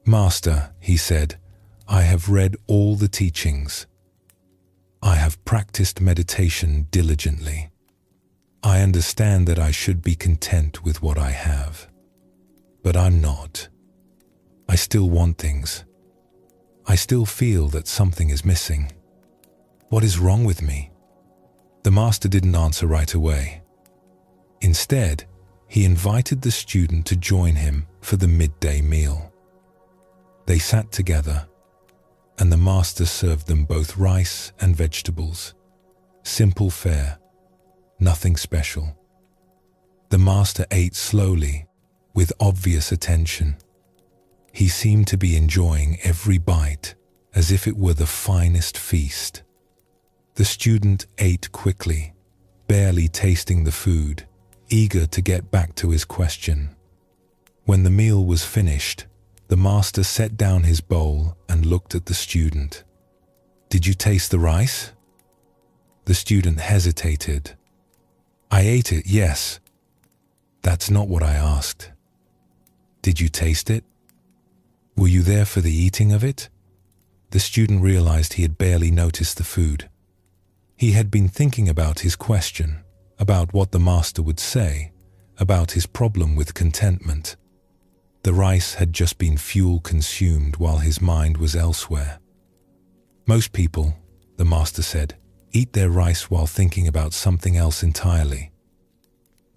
"Master," he said, "I have read all the teachings. I have practiced meditation diligently. I understand that I should be content with what I have. But I'm not. I still want things. I still feel that something is missing. What is wrong with me?" The master didn't answer right away. Instead, he invited the student to join him for the midday meal. They sat together, and the master served them both rice and vegetables. Simple fare, nothing special. The master ate slowly, with obvious attention. He seemed to be enjoying every bite, as if it were the finest feast. The student ate quickly, barely tasting the food, eager to get back to his question. When the meal was finished, the master set down his bowl and looked at the student. "Did you taste the rice?" The student hesitated. "I ate it, yes." "That's not what I asked." "Did you taste it? Were you there for the eating of it?" The student realized he had barely noticed the food. He had been thinking about his question, about what the master would say, about his problem with contentment. The rice had just been fuel consumed while his mind was elsewhere. "Most people," the master said, "eat their rice while thinking about something else entirely.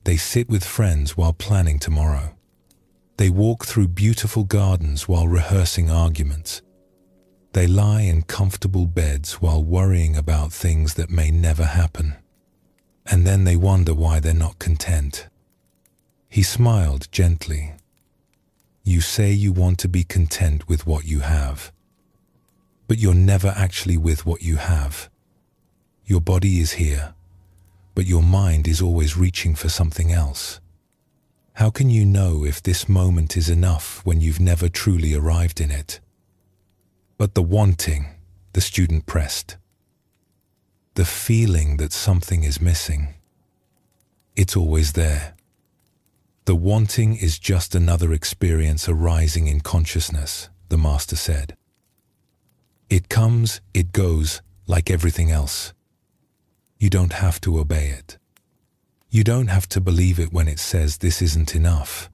They sit with friends while planning tomorrow. They walk through beautiful gardens while rehearsing arguments. They lie in comfortable beds while worrying about things that may never happen. And then they wonder why they're not content." He smiled gently. "You say you want to be content with what you have, but you're never actually with what you have. Your body is here, but your mind is always reaching for something else. How can you know if this moment is enough when you've never truly arrived in it?" "But the wanting," the student pressed. "The feeling that something is missing. It's always there. The wanting is just another experience arising in consciousness," the master said. "It comes, it goes, like everything else. You don't have to obey it. You don't have to believe it when it says this isn't enough.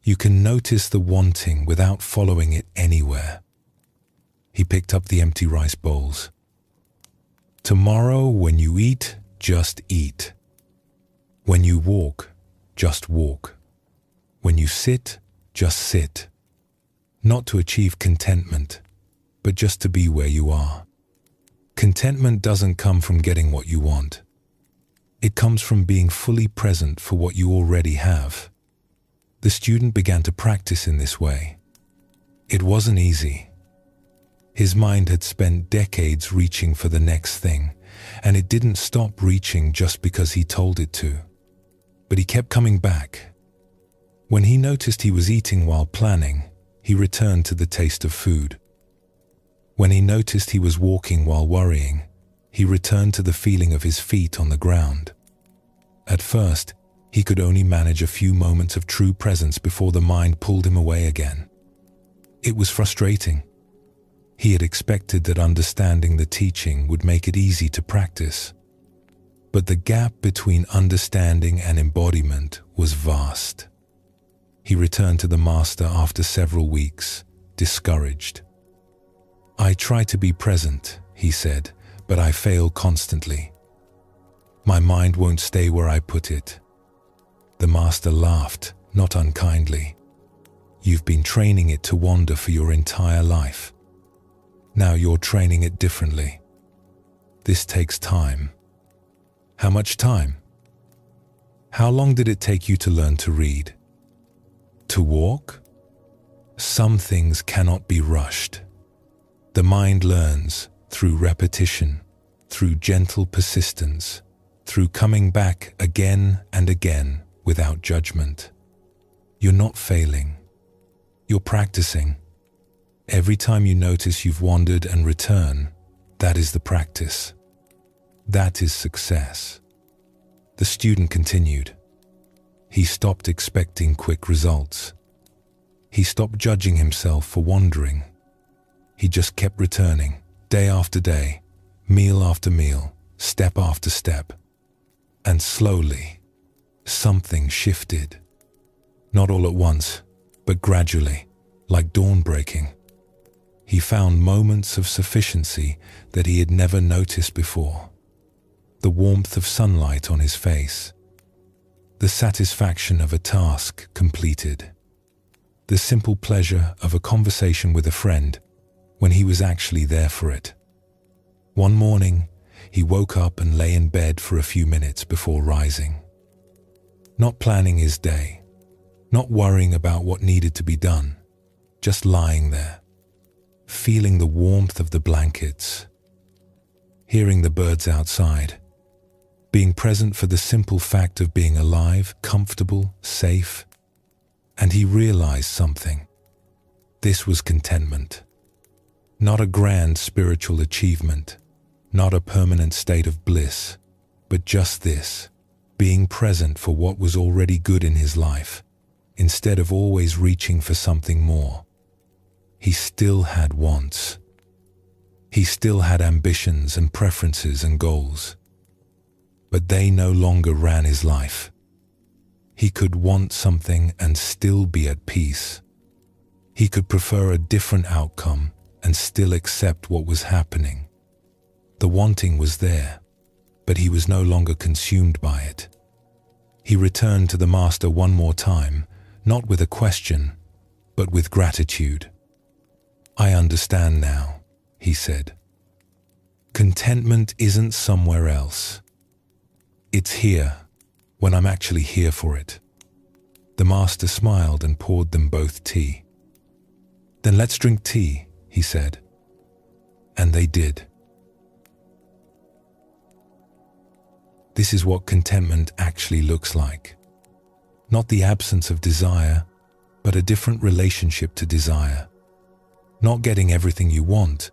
You can notice the wanting without following it anywhere." He picked up the empty rice bowls. "Tomorrow, when you eat, just eat. When you walk, just walk. When you sit, just sit. Not to achieve contentment, but just to be where you are. Contentment doesn't come from getting what you want. It comes from being fully present for what you already have." The student began to practice in this way. It wasn't easy. His mind had spent decades reaching for the next thing, and it didn't stop reaching just because he told it to. But he kept coming back. When he noticed he was eating while planning, he returned to the taste of food. When he noticed he was walking while worrying, he returned to the feeling of his feet on the ground. At first, he could only manage a few moments of true presence before the mind pulled him away again. It was frustrating. He had expected that understanding the teaching would make it easy to practice. But the gap between understanding and embodiment was vast. He returned to the master after several weeks, discouraged. "I try to be present," he said, "but I fail constantly. My mind won't stay where I put it." The master laughed, not unkindly. "You've been training it to wander for your entire life. Now you're training it differently. This takes time." "How much time?" "How long did it take you to learn to read? To walk?" Some things cannot be rushed. The mind learns through repetition, through gentle persistence, through coming back again and again without judgment. You're not failing. You're practicing. Every time you notice you've wandered and return, that is the practice. That is success. The student continued. He stopped expecting quick results. He stopped judging himself for wandering. He just kept returning, day after day, meal after meal, step after step. And slowly, something shifted. Not all at once, but gradually, like dawn breaking. He found moments of sufficiency that he had never noticed before. The warmth of sunlight on his face. The satisfaction of a task completed. The simple pleasure of a conversation with a friend when he was actually there for it. One morning, he woke up and lay in bed for a few minutes before rising. Not planning his day, not worrying about what needed to be done, just lying there, feeling the warmth of the blankets, hearing the birds outside, being present for the simple fact of being alive, comfortable, safe. And he realized something. This was contentment. Not a grand spiritual achievement, not a permanent state of bliss, but just this, being present for what was already good in his life, instead of always reaching for something more. He still had wants. He still had ambitions and preferences and goals. But they no longer ran his life. He could want something and still be at peace. He could prefer a different outcome and still accept what was happening. The wanting was there, but he was no longer consumed by it. He returned to the Master one more time, not with a question, but with gratitude. "I understand now," he said. "Contentment isn't somewhere else. It's here, when I'm actually here for it." The Master smiled and poured them both tea. "Then let's drink tea," he said. And they did. This is what contentment actually looks like. Not the absence of desire, but a different relationship to desire. Not getting everything you want,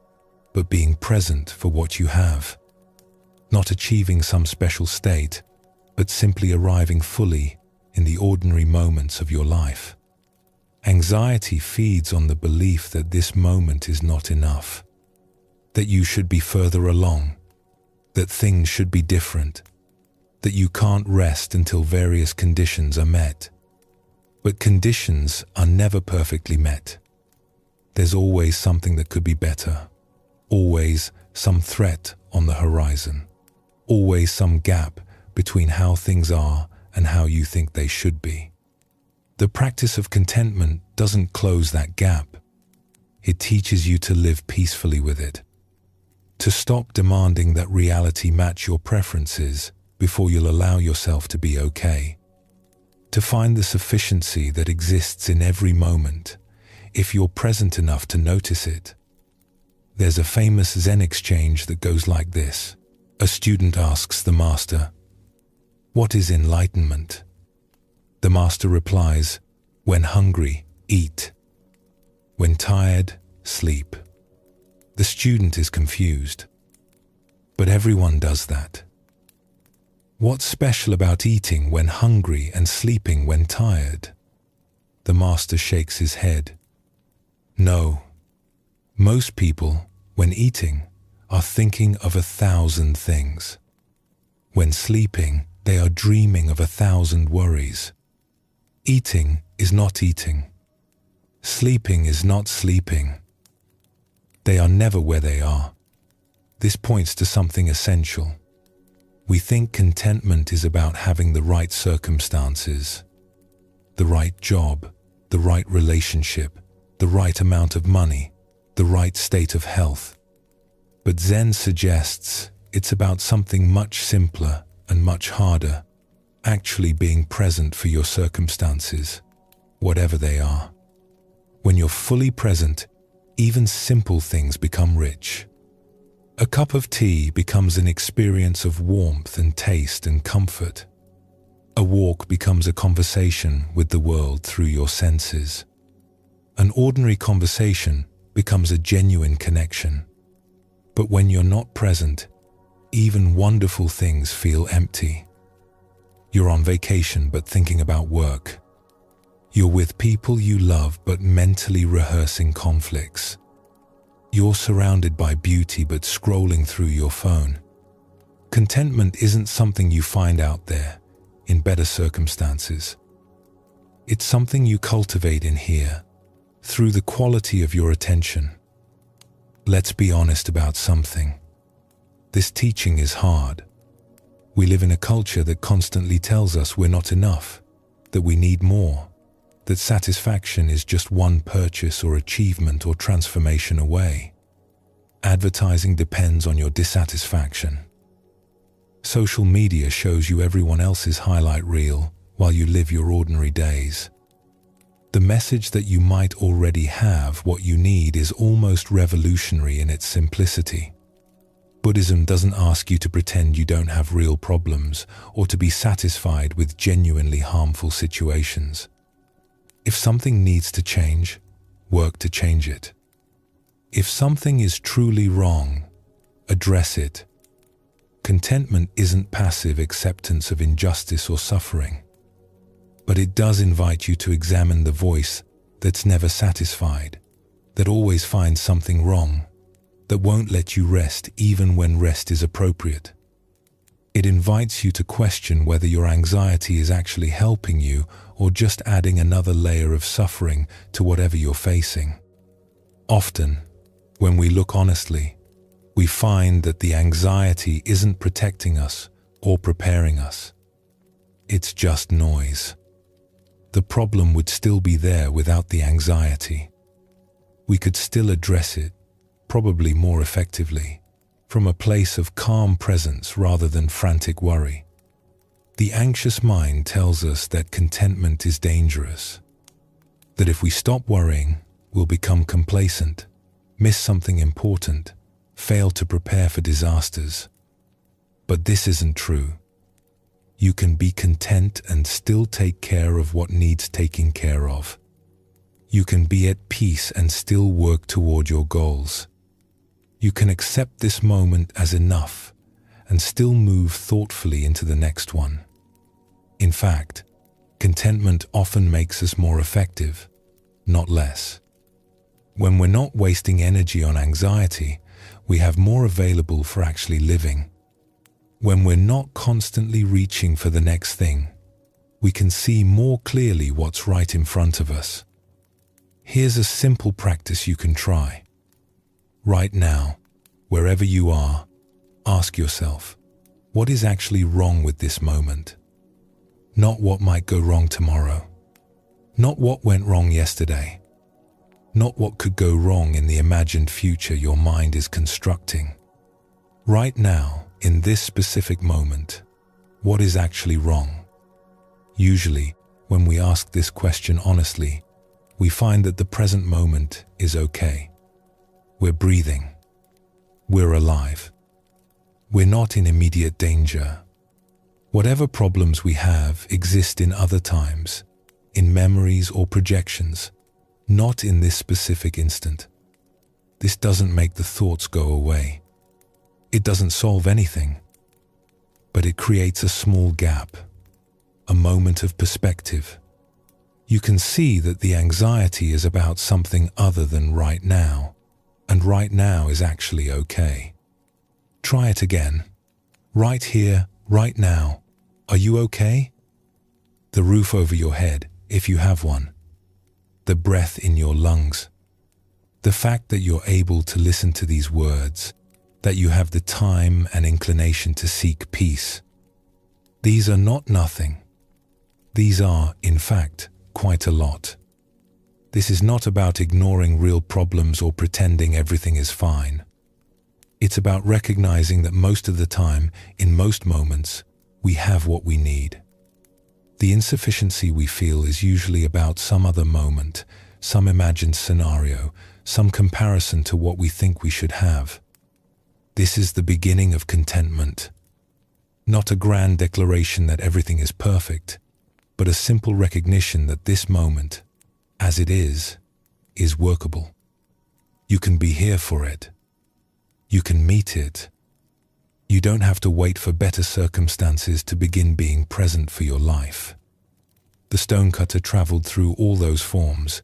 but being present for what you have. Not achieving some special state, but simply arriving fully in the ordinary moments of your life. Anxiety feeds on the belief that this moment is not enough, that you should be further along, that things should be different, that you can't rest until various conditions are met. But conditions are never perfectly met. There's always something that could be better, always some threat on the horizon. Always some gap between how things are and how you think they should be. The practice of contentment doesn't close that gap. It teaches you to live peacefully with it. To stop demanding that reality match your preferences before you'll allow yourself to be okay. To find the sufficiency that exists in every moment, if you're present enough to notice it. There's a famous Zen exchange that goes like this. A student asks the Master, "What is enlightenment?" The Master replies, "When hungry, eat. When tired, sleep." The student is confused. But everyone does that. What's special about eating when hungry and sleeping when tired? The Master shakes his head. No. Most people, when eating, are thinking of 1,000 things. When sleeping, they are dreaming of 1,000 worries. Eating is not eating. Sleeping is not sleeping. They are never where they are. This points to something essential. We think contentment is about having the right circumstances, the right job, the right relationship, the right amount of money, the right state of health. But Zen suggests it's about something much simpler and much harder, actually being present for your circumstances, whatever they are. When you're fully present, even simple things become rich. A cup of tea becomes an experience of warmth and taste and comfort. A walk becomes a conversation with the world through your senses. An ordinary conversation becomes a genuine connection. But when you're not present, even wonderful things feel empty. You're on vacation but thinking about work. You're with people you love but mentally rehearsing conflicts. You're surrounded by beauty but scrolling through your phone. Contentment isn't something you find out there, in better circumstances. It's something you cultivate in here, through the quality of your attention. Let's be honest about something. This teaching is hard. We live in a culture that constantly tells us we're not enough, that we need more, that satisfaction is just one purchase or achievement or transformation away. Advertising depends on your dissatisfaction. Social media shows you everyone else's highlight reel while you live your ordinary days. The message that you might already have what you need is almost revolutionary in its simplicity. Buddhism doesn't ask you to pretend you don't have real problems or to be satisfied with genuinely harmful situations. If something needs to change, work to change it. If something is truly wrong, address it. Contentment isn't passive acceptance of injustice or suffering, but it does invite you to examine the voice that's never satisfied, that always finds something wrong, that won't let you rest even when rest is appropriate. It invites you to question whether your anxiety is actually helping you or just adding another layer of suffering to whatever you're facing. Often, when we look honestly, we find that the anxiety isn't protecting us or preparing us. It's just noise. The problem would still be there without the anxiety. We could still address it, probably more effectively, from a place of calm presence rather than frantic worry. The anxious mind tells us that contentment is dangerous, that if we stop worrying, we'll become complacent, miss something important, fail to prepare for disasters. But this isn't true. You can be content and still take care of what needs taking care of. You can be at peace and still work toward your goals. You can accept this moment as enough and still move thoughtfully into the next one. In fact, contentment often makes us more effective, not less. When we're not wasting energy on anxiety, we have more available for actually living. When we're not constantly reaching for the next thing, we can see more clearly what's right in front of us. Here's a simple practice you can try. Right now, wherever you are, ask yourself, what is actually wrong with this moment? Not what might go wrong tomorrow. Not what went wrong yesterday. Not what could go wrong in the imagined future your mind is constructing. Right now, in this specific moment, what is actually wrong? Usually, when we ask this question honestly, we find that the present moment is okay. We're breathing. We're alive. We're not in immediate danger. Whatever problems we have exist in other times, in memories or projections, not in this specific instant. This doesn't make the thoughts go away. It doesn't solve anything, but it creates a small gap, a moment of perspective. You can see that the anxiety is about something other than right now, and right now is actually okay. Try it again. Right here, right now. Are you okay? The roof over your head, if you have one. The breath in your lungs. The fact that you're able to listen to these words, that you have the time and inclination to seek peace. These are not nothing. These are, in fact, quite a lot. This is not about ignoring real problems or pretending everything is fine. It's about recognizing that most of the time, in most moments, we have what we need. The insufficiency we feel is usually about some other moment, some imagined scenario, some comparison to what we think we should have. This is the beginning of contentment. Not a grand declaration that everything is perfect, but a simple recognition that this moment, as it is workable. You can be here for it. You can meet it. You don't have to wait for better circumstances to begin being present for your life. The stonecutter traveled through all those forms,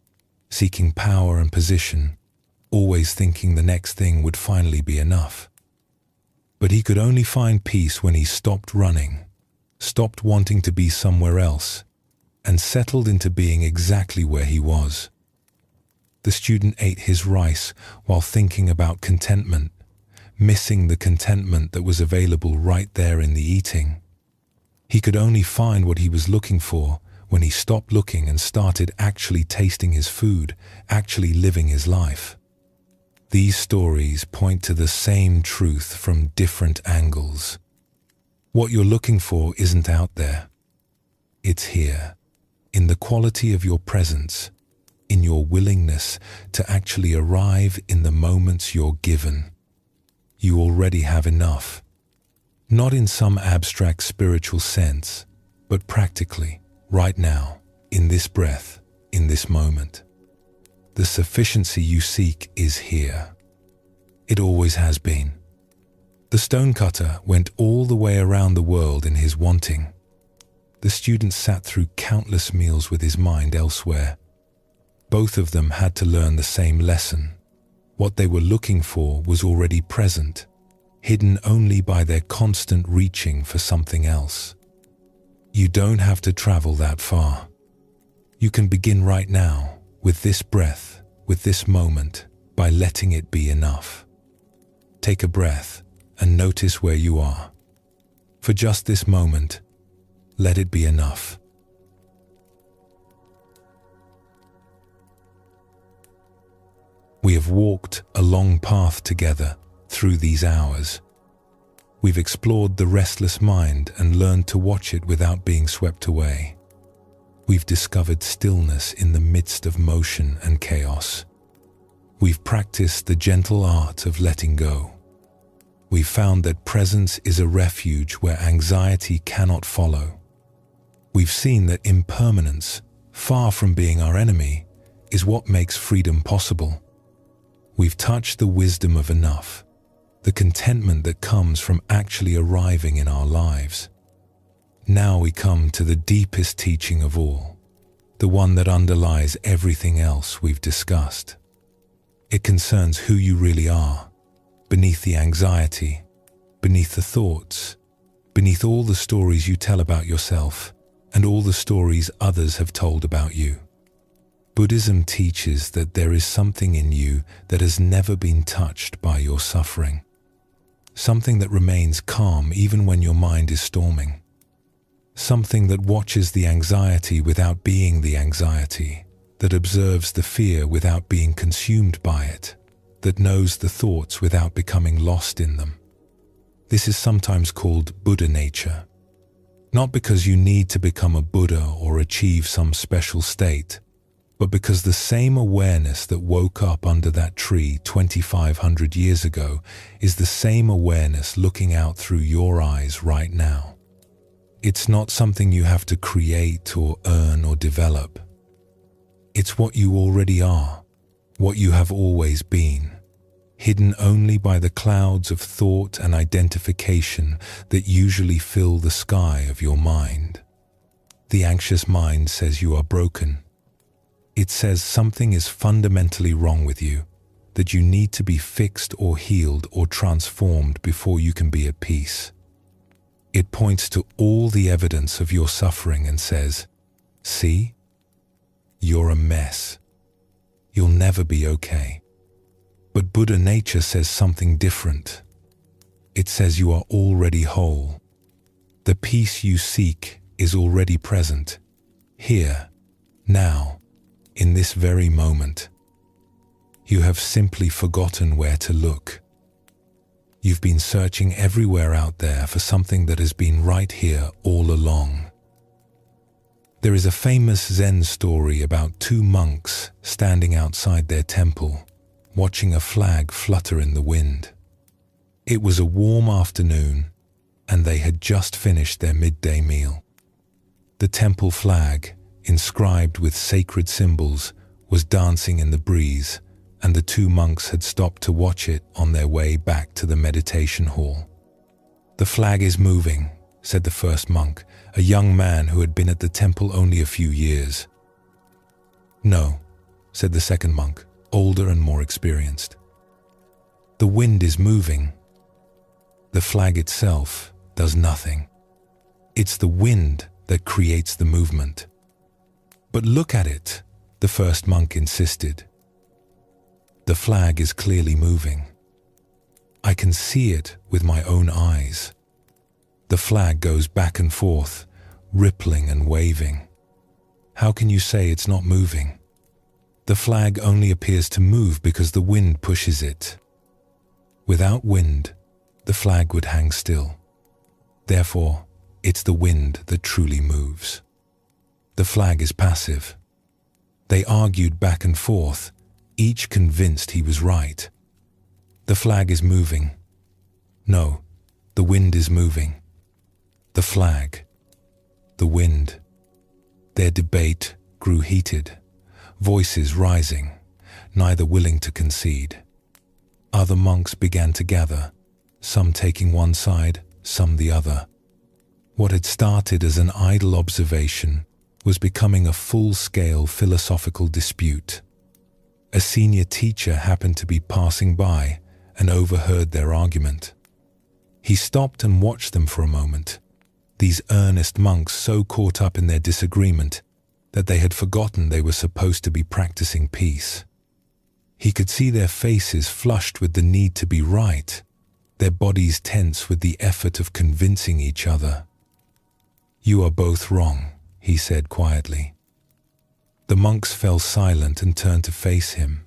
seeking power and position, always thinking the next thing would finally be enough. But he could only find peace when he stopped running, stopped wanting to be somewhere else, and settled into being exactly where he was. The student ate his rice while thinking about contentment, missing the contentment that was available right there in the eating. He could only find what he was looking for when he stopped looking and started actually tasting his food, actually living his life. These stories point to the same truth from different angles. What you're looking for isn't out there. It's here, in the quality of your presence, in your willingness to actually arrive in the moments you're given. You already have enough, not in some abstract spiritual sense, but practically, right now, in this breath, in this moment. The sufficiency you seek is here. It always has been. The stonecutter went all the way around the world in his wanting. The student sat through countless meals with his mind elsewhere. Both of them had to learn the same lesson. What they were looking for was already present, hidden only by their constant reaching for something else. You don't have to travel that far. You can begin right now, with this breath, with this moment, by letting it be enough. Take a breath and notice where you are. For just this moment, let it be enough. We have walked a long path together through these hours. We've explored the restless mind and learned to watch it without being swept away. We've discovered stillness in the midst of motion and chaos. We've practiced the gentle art of letting go. We've found that presence is a refuge where anxiety cannot follow. We've seen that impermanence, far from being our enemy, is what makes freedom possible. We've touched the wisdom of enough, the contentment that comes from actually arriving in our lives. Now we come to the deepest teaching of all, the one that underlies everything else we've discussed. It concerns who you really are, beneath the anxiety, beneath the thoughts, beneath all the stories you tell about yourself and all the stories others have told about you. Buddhism teaches that there is something in you that has never been touched by your suffering. Something that remains calm even when your mind is storming. Something that watches the anxiety without being the anxiety, that observes the fear without being consumed by it, that knows the thoughts without becoming lost in them. This is sometimes called Buddha nature. Not because you need to become a Buddha or achieve some special state, but because the same awareness that woke up under that tree 2,500 years ago is the same awareness looking out through your eyes right now. It's not something you have to create or earn or develop. It's what you already are, what you have always been, hidden only by the clouds of thought and identification that usually fill the sky of your mind. The anxious mind says you are broken. It says something is fundamentally wrong with you, that you need to be fixed or healed or transformed before you can be at peace. It points to all the evidence of your suffering and says, "See? You're a mess. You'll never be okay." But Buddha nature says something different. It says you are already whole. The peace you seek is already present, here, now, in this very moment. You have simply forgotten where to look. You've been searching everywhere out there for something that has been right here all along. There is a famous Zen story about two monks standing outside their temple, watching a flag flutter in the wind. It was a warm afternoon, and they had just finished their midday meal. The temple flag, inscribed with sacred symbols, was dancing in the breeze, and the two monks had stopped to watch it on their way back to the meditation hall. "The flag is moving," said the first monk, a young man who had been at the temple only a few years. "No," said the second monk, older and more experienced. "The wind is moving. The flag itself does nothing. It's the wind that creates the movement." "But look at it," the first monk insisted. "The flag is clearly moving. I can see it with my own eyes. The flag goes back and forth, rippling and waving. How can you say it's not moving? The flag only appears to move because the wind pushes it. Without wind, the flag would hang still. Therefore, it's the wind that truly moves. The flag is passive." They argued back and forth, each convinced he was right. "The flag is moving." "No, the wind is moving." "The flag." "The wind." Their debate grew heated, voices rising, neither willing to concede. Other monks began to gather, some taking one side, some the other. What had started as an idle observation was becoming a full-scale philosophical dispute. A senior teacher happened to be passing by and overheard their argument. He stopped and watched them for a moment, these earnest monks so caught up in their disagreement that they had forgotten they were supposed to be practicing peace. He could see their faces flushed with the need to be right, their bodies tense with the effort of convincing each other. "You are both wrong," he said quietly. The monks fell silent and turned to face him.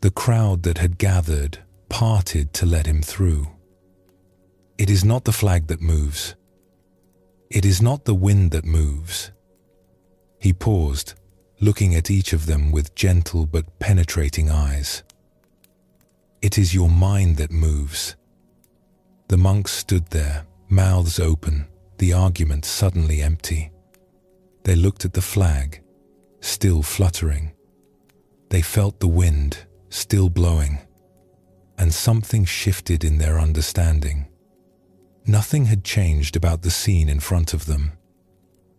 The crowd that had gathered parted to let him through. "It is not the flag that moves. It is not the wind that moves." He paused, looking at each of them with gentle but penetrating eyes. "It is your mind that moves." The monks stood there, mouths open, the argument suddenly empty. They looked at the flag, still fluttering. They felt the wind, still blowing, and something shifted in their understanding. Nothing had changed about the scene in front of them.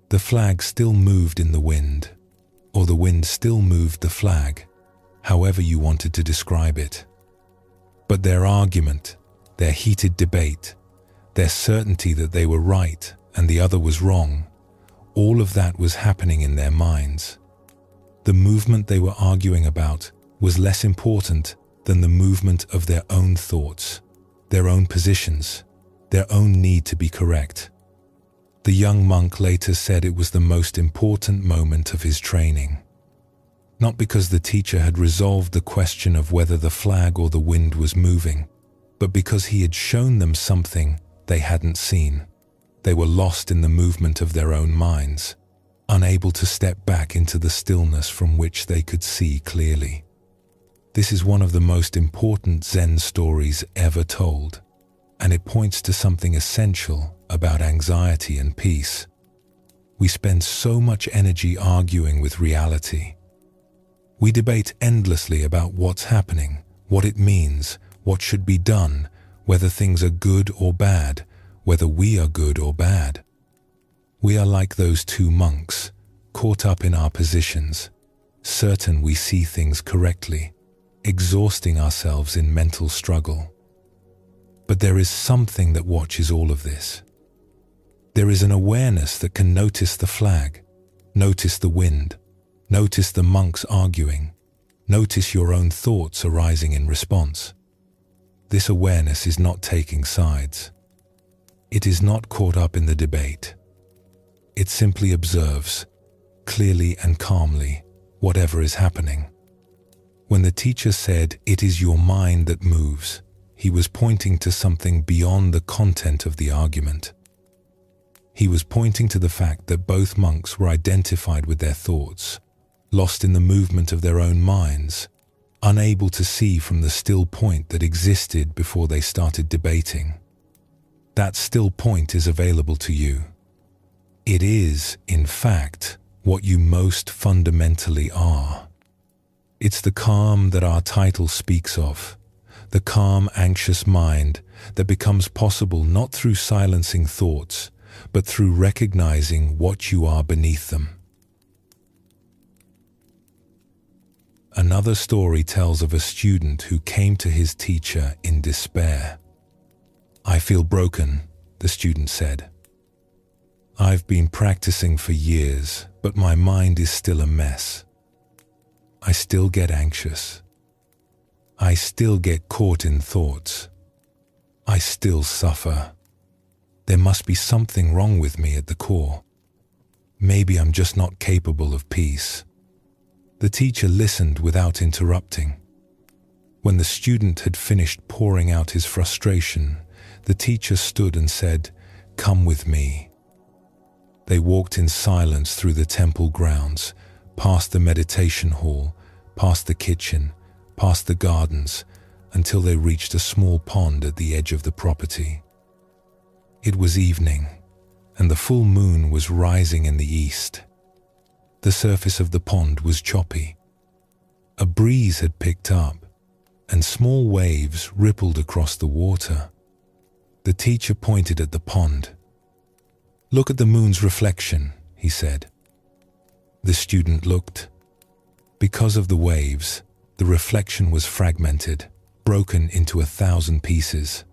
The flag still moved in the wind, or the wind still moved the flag, however you wanted to describe it. But their argument, their heated debate, their certainty that they were right and the other was wrong, all of that was happening in their minds. The movement they were arguing about was less important than the movement of their own thoughts, their own positions, their own need to be correct. The young monk later said it was the most important moment of his training. Not because the teacher had resolved the question of whether the flag or the wind was moving, but because he had shown them something they hadn't seen. They were lost in the movement of their own minds, unable to step back into the stillness from which they could see clearly. This is one of the most important Zen stories ever told, and it points to something essential about anxiety and peace. We spend so much energy arguing with reality. We debate endlessly about what's happening, what it means, what should be done, whether things are good or bad, whether we are good or bad. We are like those two monks, caught up in our positions, certain we see things correctly, exhausting ourselves in mental struggle. But there is something that watches all of this. There is an awareness that can notice the flag, notice the wind, notice the monks arguing, notice your own thoughts arising in response. This awareness is not taking sides. It is not caught up in the debate. It simply observes, clearly and calmly, whatever is happening. When the teacher said, "It is your mind that moves," he was pointing to something beyond the content of the argument. He was pointing to the fact that both monks were identified with their thoughts, lost in the movement of their own minds, unable to see from the still point that existed before they started debating. That still point is available to you. It is, in fact, what you most fundamentally are. It's the calm that our title speaks of, the calm, anxious mind that becomes possible not through silencing thoughts, but through recognizing what you are beneath them. Another story tells of a student who came to his teacher in despair. "I feel broken," the student said. "I've been practicing for years, but my mind is still a mess. I still get anxious. I still get caught in thoughts. I still suffer. There must be something wrong with me at the core. Maybe I'm just not capable of peace." The teacher listened without interrupting. When the student had finished pouring out his frustration, the teacher stood and said, "Come with me." They walked in silence through the temple grounds, past the meditation hall, past the kitchen, past the gardens, until they reached a small pond at the edge of the property. It was evening, and the full moon was rising in the east. The surface of the pond was choppy. A breeze had picked up, and small waves rippled across the water. The teacher pointed at the pond. "Look at the moon's reflection," he said. The student looked. Because of the waves, the reflection was fragmented, broken into 1,000 pieces.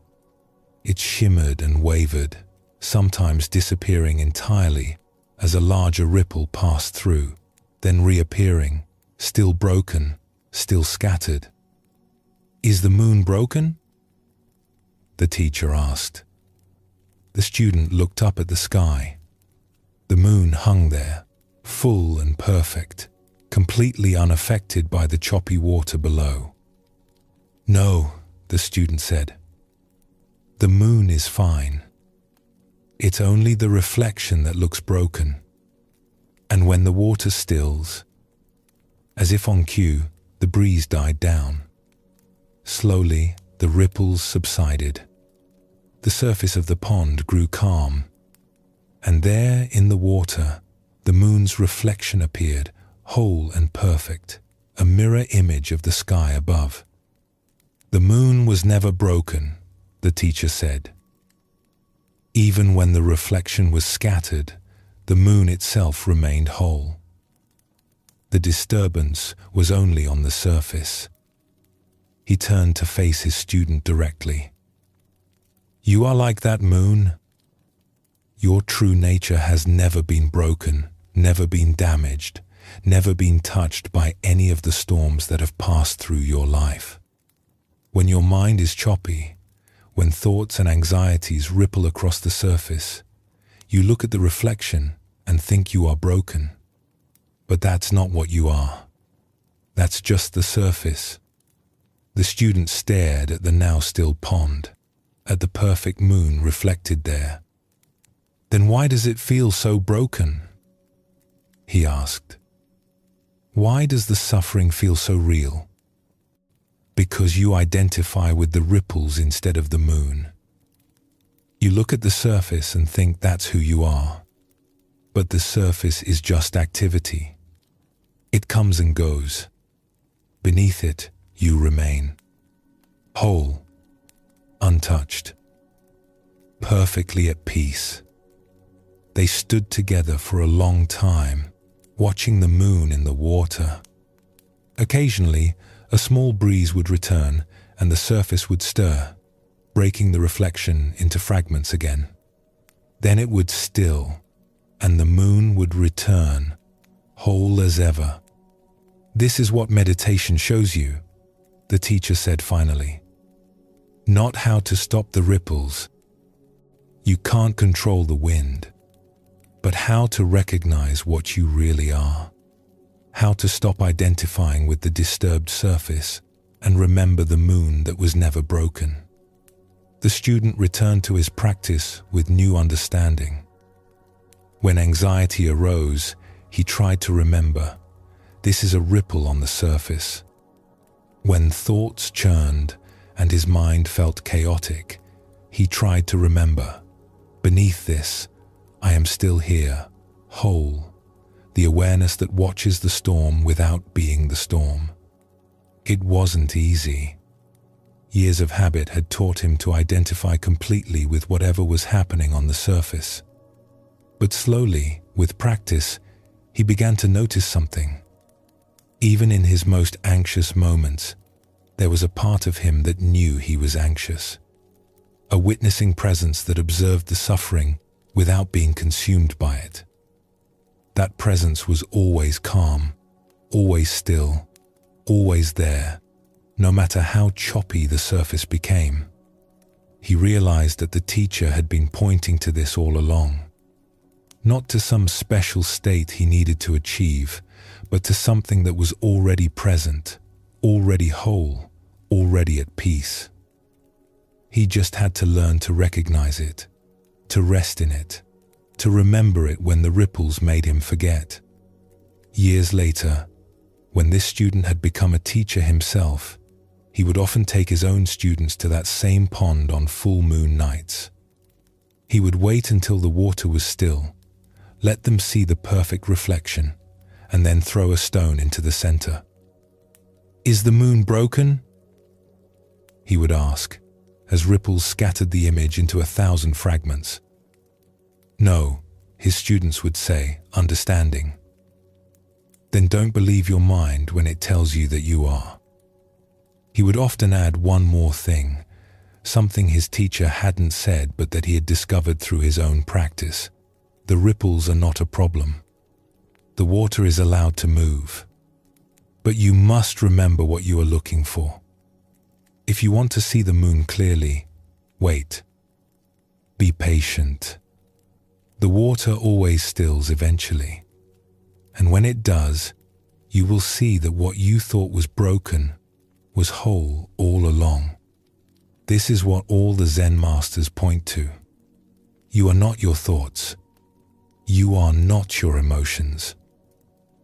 It shimmered and wavered, sometimes disappearing entirely as a larger ripple passed through, then reappearing, still broken, still scattered. "Is the moon broken?" the teacher asked. The student looked up at the sky. The moon hung there, full and perfect, completely unaffected by the choppy water below. "No," the student said. "The moon is fine. It's only the reflection that looks broken. And when the water stills," as if on cue, the breeze died down. Slowly, the ripples subsided. The surface of the pond grew calm. And there, in the water, the moon's reflection appeared, whole and perfect, a mirror image of the sky above. "The moon was never broken," the teacher said. "Even when the reflection was scattered, the moon itself remained whole. The disturbance was only on the surface." He turned to face his student directly. "You are like that moon. Your true nature has never been broken, never been damaged, never been touched by any of the storms that have passed through your life. When your mind is choppy, when thoughts and anxieties ripple across the surface, you look at the reflection and think you are broken. But that's not what you are. That's just the surface." The student stared at the now still pond, at the perfect moon reflected there. "Then why does it feel so broken?" he asked. "Why does the suffering feel so real?" "Because you identify with the ripples instead of the moon. You look at the surface and think that's who you are. But the surface is just activity. It comes and goes. Beneath it, you remain. Whole, untouched, perfectly at peace." They stood together for a long time, watching the moon in the water. Occasionally, a small breeze would return and the surface would stir, breaking the reflection into fragments again. Then it would still, and the moon would return, whole as ever. "This is what meditation shows you," the teacher said finally. "Not how to stop the ripples. You can't control the wind. But how to recognize what you really are. How to stop identifying with the disturbed surface and remember the moon that was never broken." The student returned to his practice with new understanding. When anxiety arose, he tried to remember. This is a ripple on the surface. When thoughts churned and his mind felt chaotic, he tried to remember. Beneath this, I am still here, whole, the awareness that watches the storm without being the storm. It wasn't easy. Years of habit had taught him to identify completely with whatever was happening on the surface. But slowly, with practice, he began to notice something. Even in his most anxious moments, there was a part of him that knew he was anxious. A witnessing presence that observed the suffering without being consumed by it. That presence was always calm, always still, always there, no matter how choppy the surface became. He realized that the teacher had been pointing to this all along. Not to some special state he needed to achieve, but to something that was already present, already whole, already at peace. He just had to learn to recognize it, to rest in it, to remember it when the ripples made him forget. Years later, when this student had become a teacher himself, he would often take his own students to that same pond on full moon nights. He would wait until the water was still, let them see the perfect reflection, and then throw a stone into the center. "Is the moon broken?" he would ask, as ripples scattered the image into 1,000 fragments. "No," his students would say, understanding. "Then don't believe your mind when it tells you that you are." He would often add one more thing, something his teacher hadn't said but that he had discovered through his own practice. The ripples are not a problem. The water is allowed to move. But you must remember what you are looking for. If you want to see the moon clearly, wait. Be patient. The water always stills eventually. And when it does, you will see that what you thought was broken was whole all along. This is what all the Zen masters point to. You are not your thoughts. You are not your emotions.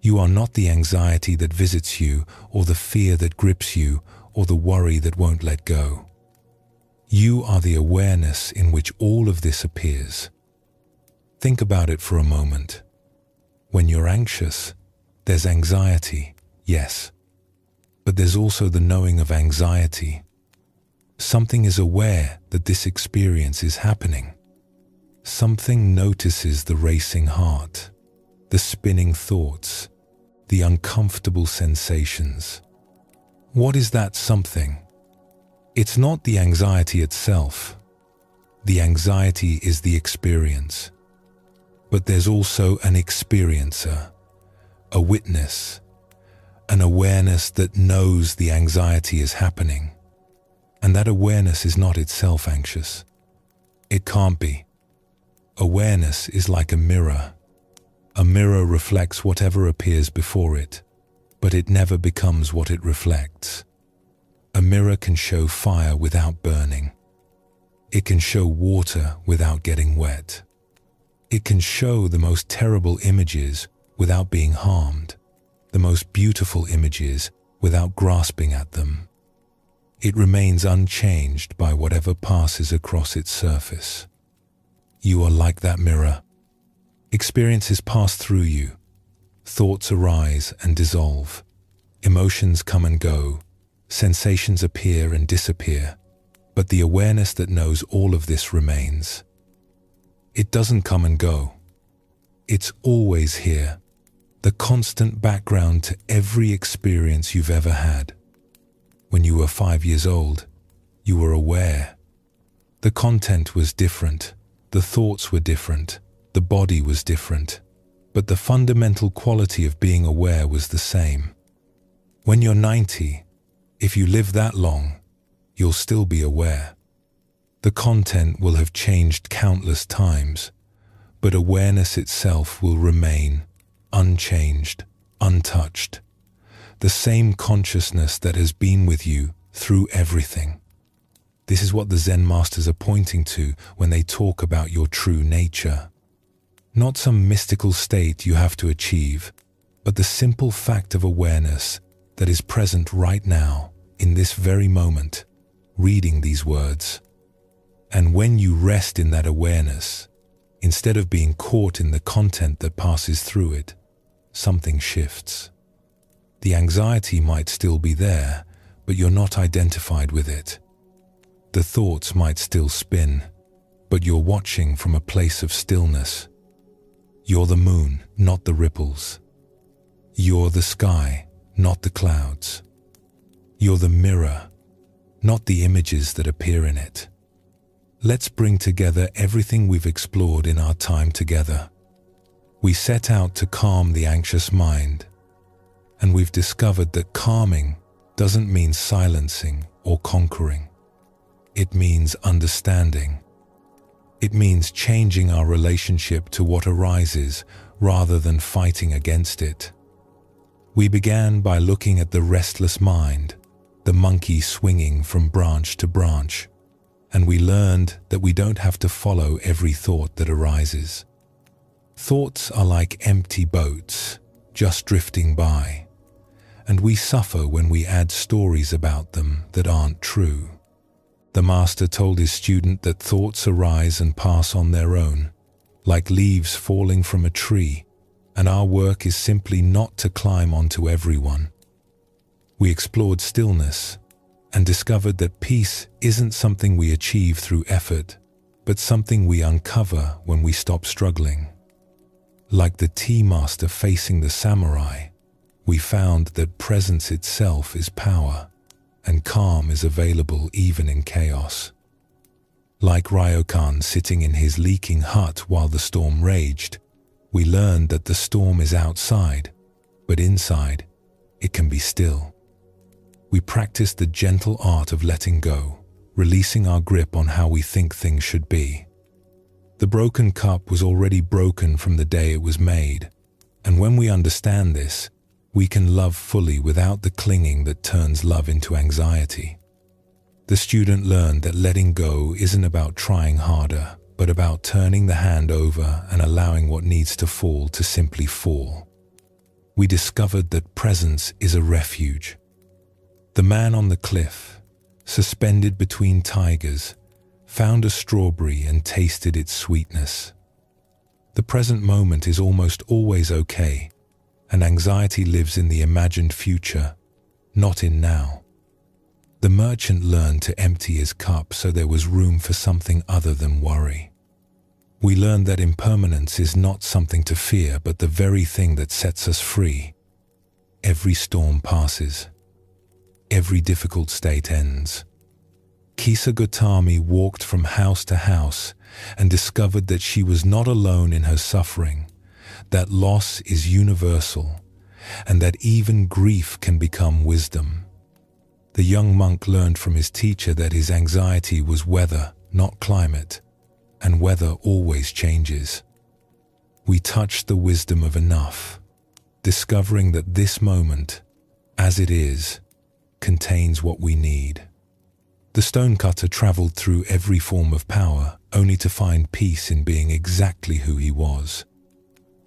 You are not the anxiety that visits you, or the fear that grips you, or the worry that won't let go. You are the awareness in which all of this appears. Think about it for a moment. When you're anxious, there's anxiety, yes. But there's also the knowing of anxiety. Something is aware that this experience is happening. Something notices the racing heart, the spinning thoughts, the uncomfortable sensations. What is that something? It's not the anxiety itself. The anxiety is the experience. But there's also an experiencer, a witness, an awareness that knows the anxiety is happening. And that awareness is not itself anxious. It can't be. Awareness is like a mirror. A mirror reflects whatever appears before it, but it never becomes what it reflects. A mirror can show fire without burning. It can show water without getting wet. It can show the most terrible images without being harmed, the most beautiful images without grasping at them. It remains unchanged by whatever passes across its surface. You are like that mirror. Experiences pass through you. Thoughts arise and dissolve. Emotions come and go. Sensations appear and disappear. But the awareness that knows all of this remains. It doesn't come and go. It's always here. The constant background to every experience you've ever had. When you were 5 years old, you were aware. The content was different. The thoughts were different. The body was different. But the fundamental quality of being aware was the same. When you're 90, if you live that long, you'll still be aware. The content will have changed countless times, but awareness itself will remain unchanged, untouched. The same consciousness that has been with you through everything. This is what the Zen masters are pointing to when they talk about your true nature. Not some mystical state you have to achieve, but the simple fact of awareness that is present right now, in this very moment, reading these words. And when you rest in that awareness, instead of being caught in the content that passes through it, something shifts. The anxiety might still be there, but you're not identified with it. The thoughts might still spin, but you're watching from a place of stillness. You're the moon, not the ripples. You're the sky, not the clouds. You're the mirror, not the images that appear in it. Let's bring together everything we've explored in our time together. We set out to calm the anxious mind, and we've discovered that calming doesn't mean silencing or conquering. It means understanding. It means changing our relationship to what arises rather than fighting against it. We began by looking at the restless mind, the monkey swinging from branch to branch, and we learned that we don't have to follow every thought that arises. Thoughts are like empty boats, just drifting by, and we suffer when we add stories about them that aren't true. The master told his student that thoughts arise and pass on their own, like leaves falling from a tree, and our work is simply not to climb onto everyone. We explored stillness and discovered that peace isn't something we achieve through effort, but something we uncover when we stop struggling. Like the tea master facing the samurai, we found that presence itself is power, and calm is available even in chaos. Like Ryokan sitting in his leaking hut while the storm raged, we learned that the storm is outside, but inside, it can be still. We practiced the gentle art of letting go, releasing our grip on how we think things should be. The broken cup was already broken from the day it was made, and when we understand this, we can love fully without the clinging that turns love into anxiety. The student learned that letting go isn't about trying harder, but about turning the hand over and allowing what needs to fall to simply fall. We discovered that presence is a refuge. The man on the cliff, suspended between tigers, found a strawberry and tasted its sweetness. The present moment is almost always okay, and anxiety lives in the imagined future, not in now. The merchant learned to empty his cup so there was room for something other than worry. We learned that impermanence is not something to fear, but the very thing that sets us free. Every storm passes. Every difficult state ends. Kisa Gotami walked from house to house and discovered that she was not alone in her suffering, that loss is universal, and that even grief can become wisdom. The young monk learned from his teacher that his anxiety was weather, not climate, and weather always changes. We touched the wisdom of enough, discovering that this moment, as it is, contains what we need. The stonecutter traveled through every form of power, only to find peace in being exactly who he was.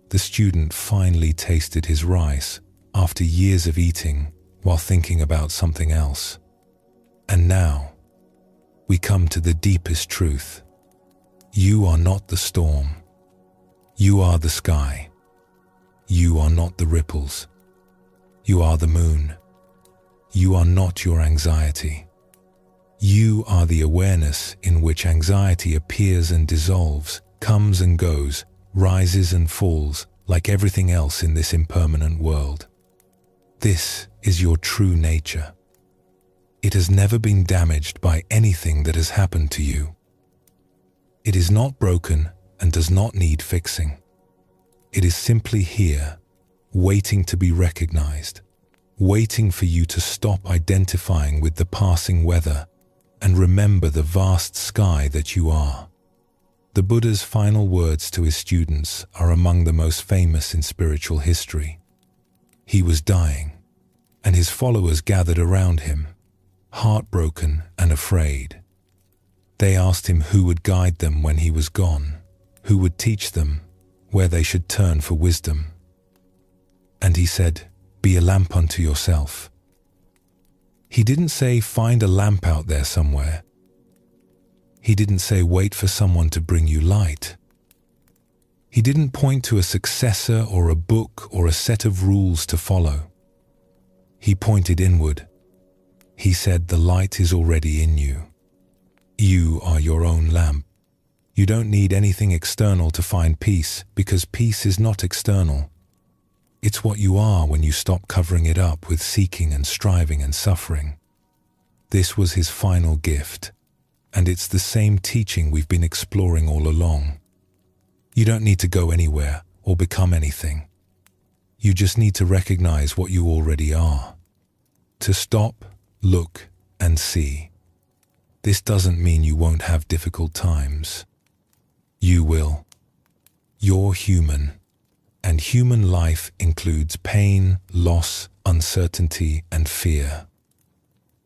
The student finally tasted his rice after years of eating while thinking about something else. And now, we come to the deepest truth. You are not the storm. You are the sky. You are not the ripples. You are the moon. You are not your anxiety. You are the awareness in which anxiety appears and dissolves, comes and goes, rises and falls, like everything else in this impermanent world. This is your true nature. It has never been damaged by anything that has happened to you. It is not broken and does not need fixing. It is simply here, waiting to be recognized, waiting for you to stop identifying with the passing weather and remember the vast sky that you are. The Buddha's final words to his students are among the most famous in spiritual history. He was dying, and his followers gathered around him, heartbroken and afraid. They asked him who would guide them when he was gone, who would teach them, where they should turn for wisdom. And he said, "Be a lamp unto yourself." He didn't say, "Find a lamp out there somewhere." He didn't say, "Wait for someone to bring you light." He didn't point to a successor or a book or a set of rules to follow. He pointed inward. He said, "The light is already in you. You are your own lamp. You don't need anything external to find peace, because peace is not external. It's what you are when you stop covering it up with seeking and striving and suffering." This was his final gift, and it's the same teaching we've been exploring all along. You don't need to go anywhere or become anything. You just need to recognize what you already are. To stop, look, and see. This doesn't mean you won't have difficult times. You will. You're human, and human life includes pain, loss, uncertainty, and fear.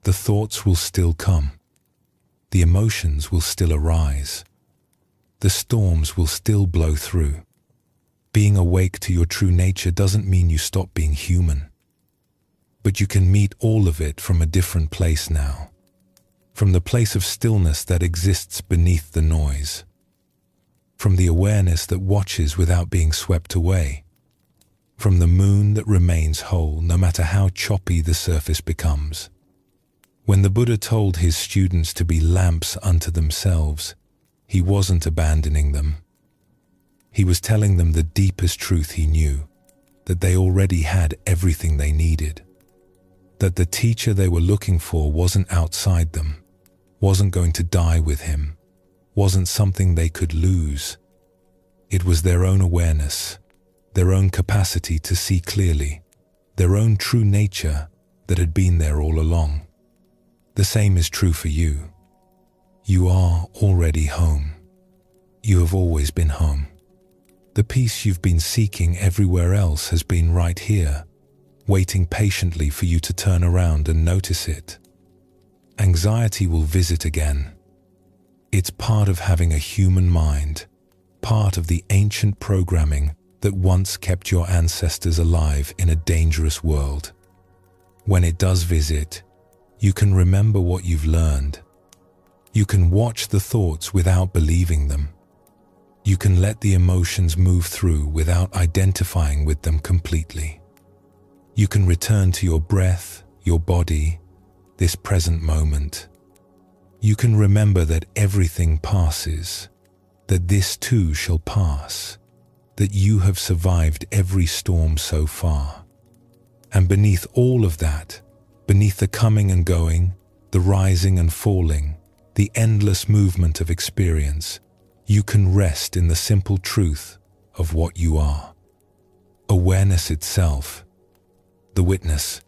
The thoughts will still come. The emotions will still arise. The storms will still blow through. Being awake to your true nature doesn't mean you stop being human. But you can meet all of it from a different place now. From the place of stillness that exists beneath the noise. From the awareness that watches without being swept away. From the moon that remains whole no matter how choppy the surface becomes. When the Buddha told his students to be lamps unto themselves, he wasn't abandoning them. He was telling them the deepest truth he knew, that they already had everything they needed. That the teacher they were looking for wasn't outside them, wasn't going to die with him, wasn't something they could lose. It was their own awareness, their own capacity to see clearly, their own true nature that had been there all along. The same is true for you. You are already home. You have always been home. The peace you've been seeking everywhere else has been right here, waiting patiently for you to turn around and notice it. Anxiety will visit again. It's part of having a human mind, part of the ancient programming that once kept your ancestors alive in a dangerous world. When it does visit, you can remember what you've learned. You can watch the thoughts without believing them. You can let the emotions move through without identifying with them completely. You can return to your breath, your body, this present moment. You can remember that everything passes, that this too shall pass, that you have survived every storm so far. And beneath all of that, beneath the coming and going, the rising and falling, the endless movement of experience, you can rest in the simple truth of what you are. Awareness itself, the witness,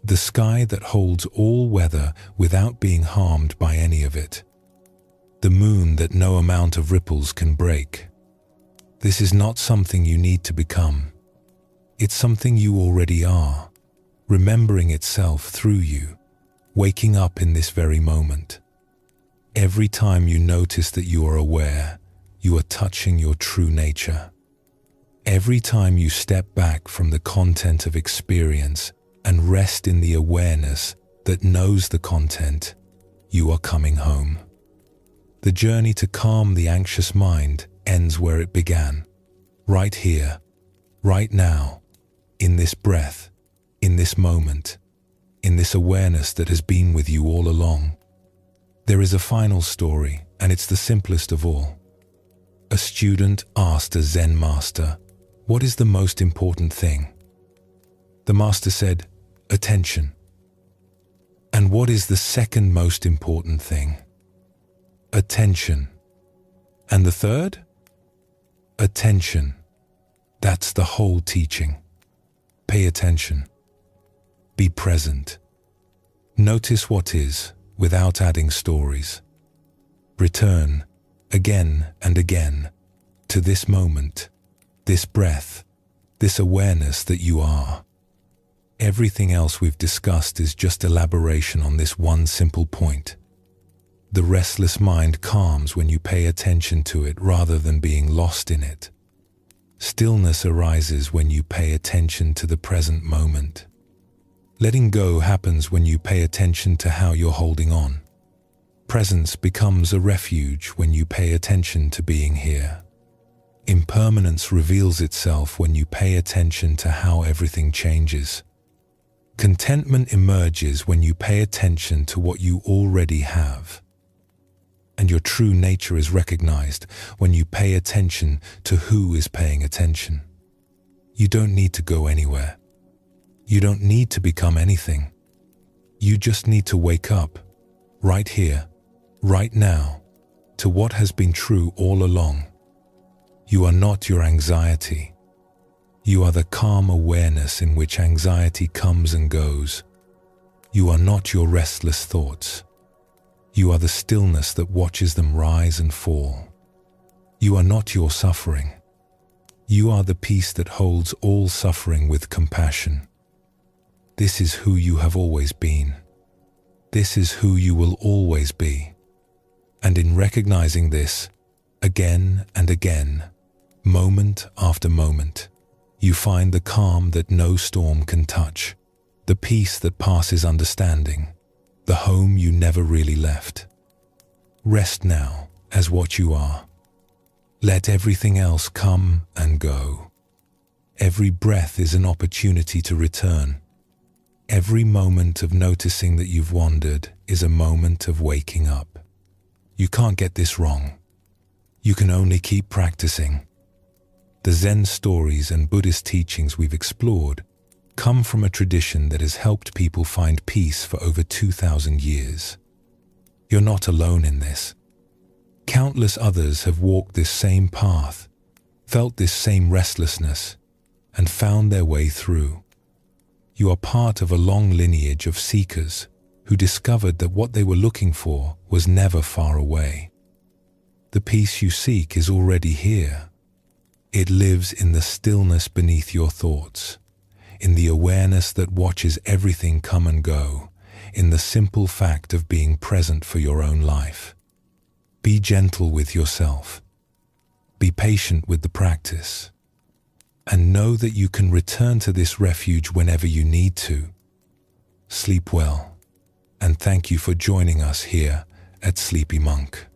the sky that holds all weather without being harmed by any of it, the moon that no amount of ripples can break. This is not something you need to become. It's something you already are, remembering itself through you, waking up in this very moment. Every time you notice that you are aware, you are touching your true nature. Every time you step back from the content of experience and rest in the awareness that knows the content, you are coming home. The journey to calm the anxious mind ends where it began, right here, right now, in this breath, in this moment, in this awareness that has been with you all along. There is a final story, and it's the simplest of all. A student asked a Zen master, "What is the most important thing?" The master said, "Attention." "And what is the second most important thing?" "Attention." "And the third?" "Attention." That's the whole teaching. Pay attention. Be present. Notice what is, without adding stories. Return, again and again, to this moment, this breath, this awareness that you are. Everything else we've discussed is just elaboration on this one simple point. The restless mind calms when you pay attention to it rather than being lost in it. Stillness arises when you pay attention to the present moment. Letting go happens when you pay attention to how you're holding on. Presence becomes a refuge when you pay attention to being here. Impermanence reveals itself when you pay attention to how everything changes. Contentment emerges when you pay attention to what you already have. And your true nature is recognized when you pay attention to who is paying attention. You don't need to go anywhere. You don't need to become anything. You just need to wake up, right here, right now, to what has been true all along. You are not your anxiety. You are the calm awareness in which anxiety comes and goes. You are not your restless thoughts. You are the stillness that watches them rise and fall. You are not your suffering. You are the peace that holds all suffering with compassion. This is who you have always been. This is who you will always be. And in recognizing this, again and again, moment after moment, you find the calm that no storm can touch, the peace that passes understanding, the home you never really left. Rest now as what you are. Let everything else come and go. Every breath is an opportunity to return. Every moment of noticing that you've wandered is a moment of waking up. You can't get this wrong. You can only keep practicing. The Zen stories and Buddhist teachings we've explored come from a tradition that has helped people find peace for over 2,000 years. You're not alone in this. Countless others have walked this same path, felt this same restlessness, and found their way through. You are part of a long lineage of seekers who discovered that what they were looking for was never far away. The peace you seek is already here. It lives in the stillness beneath your thoughts, in the awareness that watches everything come and go, in the simple fact of being present for your own life. Be gentle with yourself. Be patient with the practice. And know that you can return to this refuge whenever you need to. Sleep well, and thank you for joining us here at Sleepy Monk.